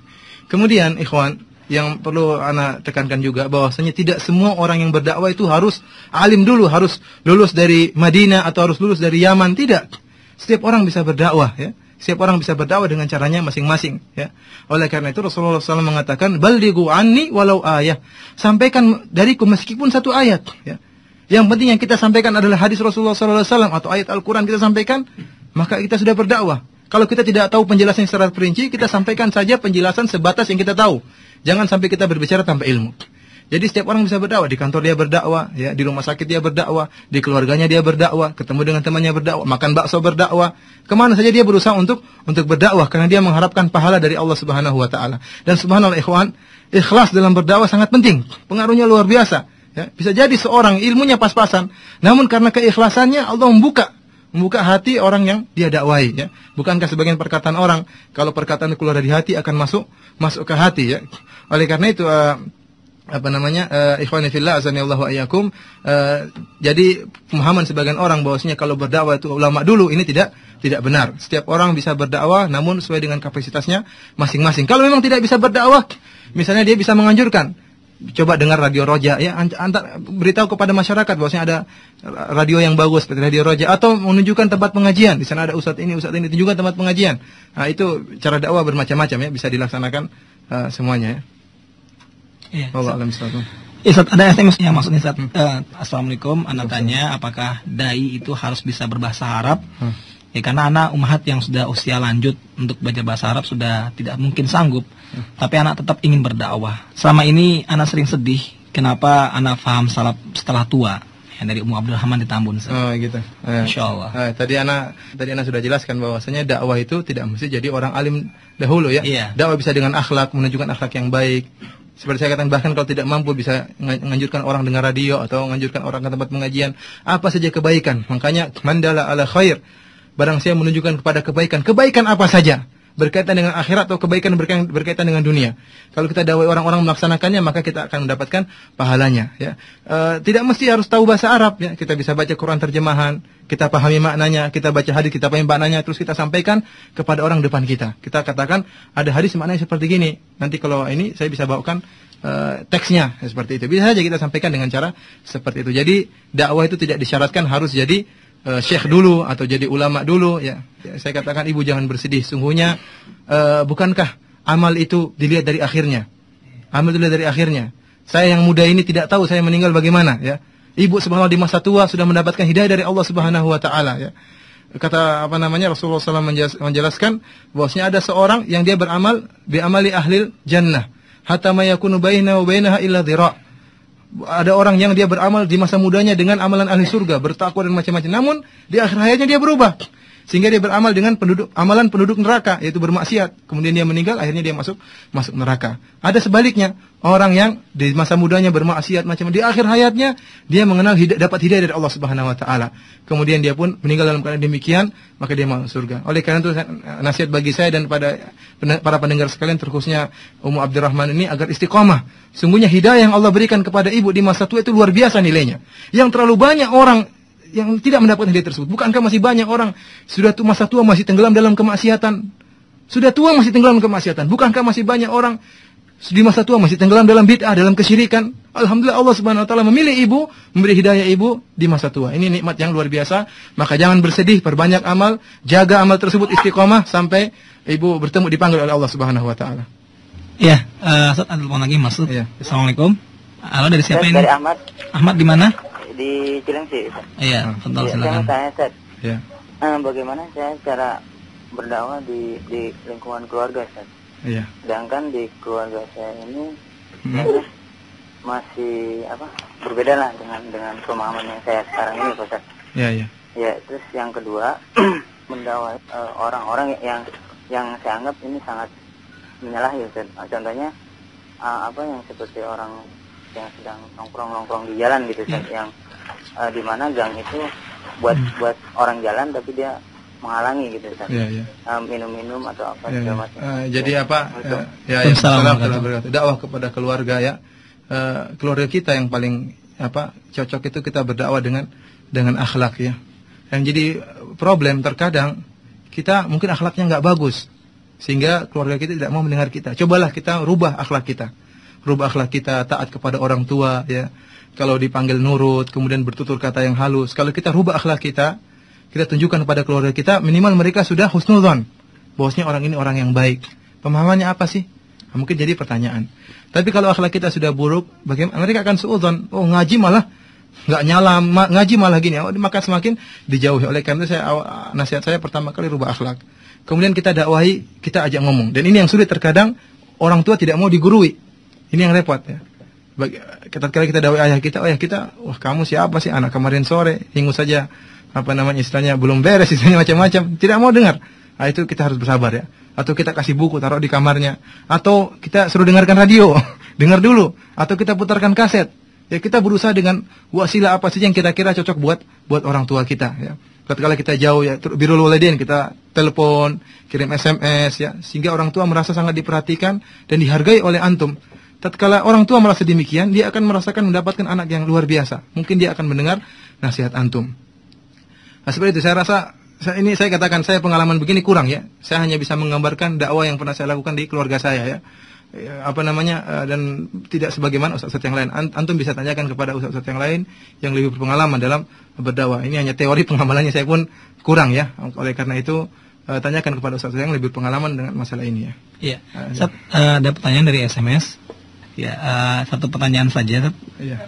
Kemudian ikhwan, yang perlu ana tekankan juga bahwasanya tidak semua orang yang berdakwah itu harus alim dulu, harus lulus dari Madinah atau harus lulus dari Yaman, tidak. Setiap orang bisa berdakwah ya. Setiap orang bisa berdakwah dengan caranya masing-masing ya. Oleh karena itu Rasulullah SAW mengatakan, "Ballighu anni walau ayah." Sampaikan dariku meskipun satu ayat ya. Yang penting yang kita sampaikan adalah hadis Rasulullah SAW atau ayat Al-Quran kita sampaikan, maka kita sudah berdakwah. Kalau kita tidak tahu penjelasan secara perinci, kita sampaikan saja penjelasan sebatas yang kita tahu. Jangan sampai kita berbicara tanpa ilmu. Jadi setiap orang bisa berdakwah, di kantor dia berdakwah, ya, di rumah sakit dia berdakwah, di keluarganya dia berdakwah, ketemu dengan temannya berdakwah, makan bakso berdakwah. Kemana saja dia berusaha untuk berdakwah karena dia mengharapkan pahala dari Allah Subhanahu wa taala. Dan subhanallah ikhwan, ikhlas dalam berdakwah sangat penting. Pengaruhnya luar biasa, ya. Bisa jadi seorang ilmunya pas-pasan, namun karena keikhlasannya Allah membuka hati orang yang dia dakwahi ya. Bukankah sebagian perkataan orang kalau perkataan keluar dari hati akan masuk ke hati ya. Oleh karena itu ikhwani fillah azanillahu wa iyyakum, jadi pemahaman sebagian orang bahwasanya kalau berdakwah itu ulama dulu, ini tidak benar. Setiap orang bisa berdakwah namun sesuai dengan kapasitasnya masing-masing. Kalau memang tidak bisa berdakwah, misalnya dia bisa menganjurkan coba dengar Radio Roja ya, beritahu kepada masyarakat bahwasanya ada radio yang bagus seperti Radio Roja, atau menunjukkan tempat pengajian, di sana ada ustadz ini tunjukkan tempat pengajian. Nah, itu cara dakwah bermacam-macam ya, bisa dilaksanakan semuanya ya. Iya. Allah alam satu. Ustaz, ada SMS yang maksudnya Ustaz. Assalamualaikum, Anda tanya apakah dai itu harus bisa berbahasa Arab? Ya, karena anak umat yang sudah usia lanjut untuk belajar bahasa Arab sudah tidak mungkin sanggup, tapi anak tetap ingin berdakwah. Selama ini anak sering sedih, kenapa anak faham salaf setelah tua? Ya, dari Ummu Abdurrahman di Tambun. Oh gitu. Insyaallah. Tadi anak sudah jelaskan bahwasanya dakwah itu tidak mesti jadi orang alim dahulu ya. Iya. Dakwah bisa dengan akhlak, menunjukkan akhlak yang baik. Seperti saya katakan, bahkan kalau tidak mampu bisa menganjurkan orang dengar radio atau menganjurkan orang ke tempat pengajian, apa saja kebaikan. Makanya mandala ala khair, barang siapa menunjukkan kepada kebaikan apa saja berkaitan dengan akhirat atau kebaikan berkaitan dengan dunia. Kalau kita dakwah orang-orang melaksanakannya, maka kita akan mendapatkan pahalanya ya. Tidak mesti harus tahu bahasa Arab ya. Kita bisa baca Quran terjemahan, kita pahami maknanya, kita baca hadis, kita pahami maknanya, terus kita sampaikan kepada orang depan kita. Kita katakan ada hadis maknanya seperti gini. Nanti kalau ini saya bisa bawakan teksnya ya, seperti itu. Bisa saja kita sampaikan dengan cara seperti itu. Jadi dakwah itu tidak disyaratkan harus jadi syekh dulu atau jadi ulama dulu ya. Saya katakan, ibu jangan bersedih, sungguhnya bukankah amal itu dilihat dari akhirnya? Amal itu dilihat dari akhirnya. Saya yang muda ini tidak tahu saya meninggal bagaimana ya. Ibu subhanallah di masa tua sudah mendapatkan hidayah dari Allah Subhanahu wa taala ya. Kata Rasulullah SAW menjelaskan bahwasanya ada seorang yang dia beramal bi amali ahlil jannah hatta ma yakunu bainahu wa bainaha illa dhira'. Ada orang yang dia beramal di masa mudanya dengan amalan ahli surga, bertakwa dan macam-macam. Namun di akhir hayatnya dia berubah, sehingga dia beramal dengan amalan penduduk neraka, yaitu bermaksiat. Kemudian dia meninggal, akhirnya dia masuk neraka. Ada sebaliknya, orang yang di masa mudanya bermaksiat macam-macam, di akhir hayatnya dia mengenal dapat hidayah dari Allah Subhanahu wa taala. Kemudian dia pun meninggal dalam keadaan demikian, maka dia masuk surga. Oleh karena itu nasihat bagi saya dan pada para pendengar sekalian, terkhususnya Ummu Abdurrahman ini, agar istiqomah. Sungguhnya hidayah yang Allah berikan kepada ibu di masa tua itu luar biasa nilainya. Yang terlalu banyak orang yang tidak mendapatkan hidayah tersebut. Bukankah masih banyak orang sudah masa tua masih tenggelam dalam kemaksiatan? Sudah tua masih tenggelam dalam kemaksiatan. Bukankah masih banyak orang di masa tua masih tenggelam dalam bid'ah, dalam kesyirikan? Alhamdulillah Allah Subhanahu wa taala memilih ibu, memberi hidayah ibu di masa tua. Ini nikmat yang luar biasa. Maka jangan bersedih, perbanyak amal, jaga amal tersebut istiqomah sampai ibu bertemu dipanggil oleh Allah Subhanahu wa taala. Iya, Ustaz, ada telepon lagi masuk. Iya. Assalamualaikum. Halo, dari siapa ini? Dari Ahmad. Ahmad di mana? Di Cilengsi. Iya, betul, silakan. Saya tanya, Iya. Bagaimana saya cara berdakwah di lingkungan keluarga, Ustaz? Iya. Sedangkan di keluarga saya ini masih berbeda lah dengan pemahaman yang saya sekarang ini, Ustaz. Iya, iya. Ya, terus yang kedua, mendakwah orang-orang yang saya anggap ini sangat menyalahi, Ustaz. Contohnya yang seperti orang yang sedang nongkrong di jalan gitu, Ustaz, yang di mana gang itu buat orang jalan tapi dia menghalangi gitu, Ustaz. Iya, iya. Minum-minum atau apa Ya, segala macam. jadi apa? Dakwah kepada keluarga ya. Keluarga kita yang paling cocok itu kita berdakwah dengan akhlak ya. Yang jadi problem terkadang kita mungkin akhlaknya nggak bagus, sehingga keluarga kita tidak mau mendengar kita. Cobalah kita rubah akhlak kita. Rubah akhlak kita, taat kepada orang tua ya. Kalau dipanggil nurut, kemudian bertutur kata yang halus. Kalau kita rubah akhlak kita tunjukkan kepada keluarga kita, minimal mereka sudah husnudzon, bahwasanya orang ini orang yang baik. Pemahamannya apa sih? Nah, mungkin jadi pertanyaan. Tapi kalau akhlak kita sudah buruk, bagaimana? Mereka akan suudzon. Oh, ngaji malah nggak nyala, ngaji malah gini. Maka semakin dijauhi. Oleh karena itu nasihat saya pertama kali rubah akhlak. Kemudian kita dakwahi, kita ajak ngomong. Dan ini yang sulit terkadang, orang tua tidak mau digurui. Ini yang repot ya. Ketika kita dakwah ayah kita, wah kamu siapa sih, anak kemarin sore, hingus saja, istilahnya belum beres, istilahnya macam-macam, tidak mau dengar. Nah, itu kita harus bersabar ya. Atau kita kasih buku, taruh di kamarnya. Atau kita suruh dengarkan radio, dengar dulu. Atau kita putarkan kaset. Ya, kita berusaha dengan wasilah apa saja yang kira-kira cocok buat orang tua kita ya. Ketika kita jauh ya, birrul walidain, kita telepon, kirim SMS ya, sehingga orang tua merasa sangat diperhatikan dan dihargai oleh antum. Tatkala orang tua merasa demikian, dia akan merasakan mendapatkan anak yang luar biasa. Mungkin dia akan mendengar nasihat antum. Nah, seperti itu. Saya rasa saya katakan, saya pengalaman begini kurang ya. Saya hanya bisa menggambarkan dakwah yang pernah saya lakukan di keluarga saya ya. dan tidak sebagaimana ustaz-ustaz yang lain. Antum bisa tanyakan kepada ustaz-ustaz yang lain yang lebih berpengalaman dalam berdakwah. Ini hanya teori, pengamalannya saya pun kurang ya. Oleh karena itu tanyakan kepada ustaz yang lebih berpengalaman dengan masalah ini ya. Iya. Ustaz, ada pertanyaan dari SMS. Ya, satu pertanyaan saja. Iya.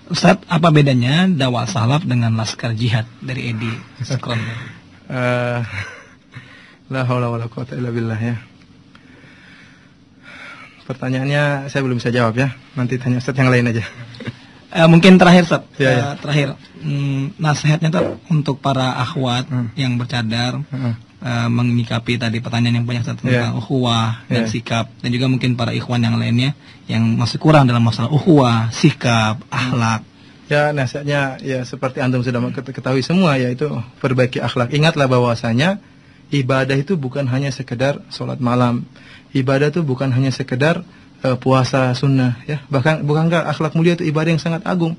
Ustaz, apa bedanya dakwah salaf dengan laskar jihad dari Edi Skron? La haula wala quwata illa billah ya. Pertanyaannya saya belum bisa jawab ya. Nanti tanya Ustaz yang lain aja. Mungkin terakhir Ustaz. Ya. Terakhir. Nasihatnya Ustaz untuk para akhwat yang bercadar menyikapi tadi pertanyaan yang banyak tentang ukhuwah dan sikap, dan juga mungkin para ikhwan yang lainnya yang masih kurang dalam masalah ukhuwah, sikap, akhlak. Ya, nasihatnya ya seperti antum sudah ketahui semua, yaitu perbaiki akhlak. Ingatlah bahwasanya ibadah itu bukan hanya sekedar sholat malam. Ibadah itu bukan hanya sekedar puasa sunnah ya. Bukankah akhlak mulia itu ibadah yang sangat agung.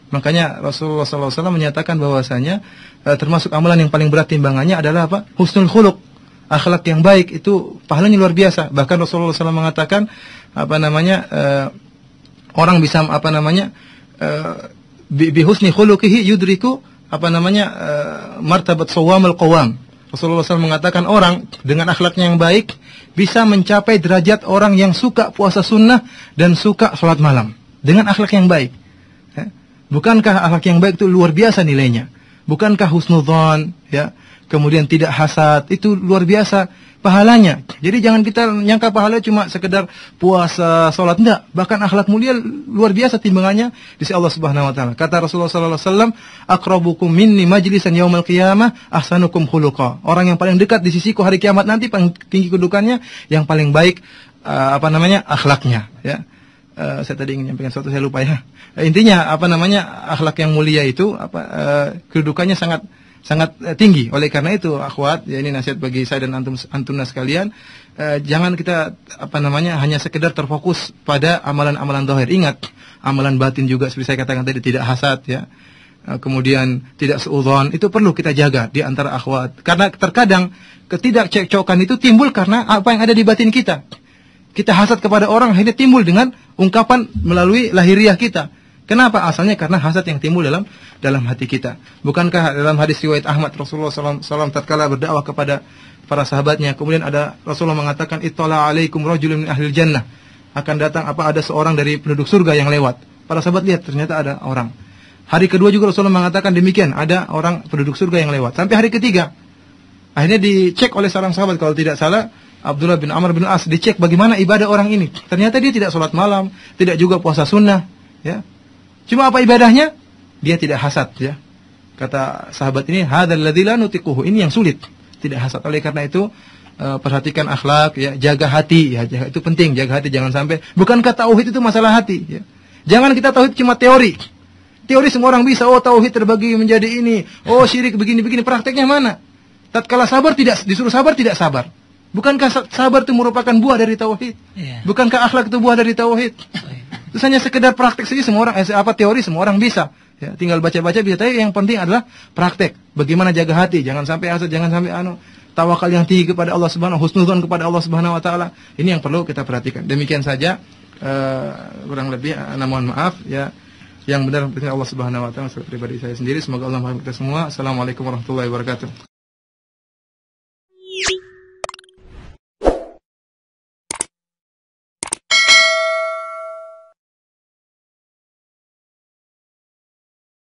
Makanya Rasulullah SAW menyatakan bahwasanya termasuk amalan yang paling berat timbangannya adalah apa? Husnul khuluq. Akhlak yang baik itu pahalanya luar biasa. Bahkan Rasulullah SAW mengatakan orang bisa bi husni khuluqihi yudriku martabat shawamul qawam. Rasulullah SAW mengatakan orang dengan akhlaknya yang baik bisa mencapai derajat orang yang suka puasa sunnah dan suka sholat malam dengan akhlak yang baik. Bukankah akhlak yang baik itu luar biasa nilainya? Bukankah husnudzon ya, kemudian tidak hasad, itu luar biasa pahalanya. Jadi jangan kita nyangka pahala cuma sekedar puasa, sholat, enggak. Bahkan akhlak mulia luar biasa timbangannya di sisi Allah Subhanahu wa taala. Kata Rasulullah sallallahu alaihi wasallam, "Aqrabukum minni majlisan yaumil qiyamah ahsanukum khuluqa." Orang yang paling dekat di sisiku hari kiamat nanti, paling tinggi kedudukannya, yang paling baik akhlaknya ya. Saya tadi ingin menyampaikan sesuatu, saya lupa ya. Intinya akhlak yang mulia itu kedudukannya sangat tinggi. Oleh karena itu akhwat, ya ini nasihat bagi saya dan antumna sekalian, jangan kita hanya sekedar terfokus pada amalan-amalan zahir. Ingat, amalan batin juga seperti saya katakan tadi, tidak hasad ya. Kemudian tidak suudzon, itu perlu kita jaga di antara akhwat. Karena terkadang ketidakcekcokan itu timbul karena apa yang ada di batin kita. Kita hasad kepada orang akhirnya timbul dengan ungkapan melalui lahiriah kita. Kenapa? Asalnya karena hasad yang timbul dalam hati kita. Bukankah dalam hadis riwayat Ahmad, Rasulullah SAW tatkala berdakwah kepada para sahabatnya, kemudian ada Rasulullah mengatakan, "Ittala alaikum rajulun min ahlil jannah." Akan datang ada seorang dari penduduk surga yang lewat. Para sahabat lihat, ternyata ada orang. Hari kedua juga Rasulullah mengatakan demikian, ada orang penduduk surga yang lewat. Sampai hari ketiga, akhirnya dicek oleh seorang sahabat, kalau tidak salah Abdullah bin Amr bin As, dicek bagaimana ibadah orang ini. Ternyata dia tidak sholat malam, tidak juga puasa sunnah ya. Cuma apa ibadahnya? Dia tidak hasad ya. Kata sahabat ini, hadzal ladzi la nutiquhu, ini yang sulit, tidak hasad. Oleh karena itu perhatikan akhlak ya, jaga hati ya, itu penting, jaga hati jangan sampai. Bukankah tauhid itu masalah hati ya? Jangan kita tauhid cuma teori. Teori semua orang bisa, tauhid terbagi menjadi ini, syirik begini-begini, prakteknya mana? Tatkala sabar disuruh sabar tidak sabar. Bukankah sabar itu merupakan buah dari tauhid? Bukankah akhlak itu buah dari tauhid? Itu hanya sekedar praktek saja, semua orang teori semua orang bisa. Ya, tinggal baca-baca bisa, tapi yang penting adalah praktek. Bagaimana jaga hati, jangan sampai hasad, jangan sampai tawakal yang tinggi kepada Allah Subhanahu, husnudzon kepada Allah Subhanahu wa taala. Ini yang perlu kita perhatikan. Demikian saja kurang lebih mohon maaf ya. Yang benar berarti Allah Subhanahu wa taala, pribadi saya sendiri. Semoga Allah memberkati kita semua. Assalamualaikum warahmatullahi wabarakatuh.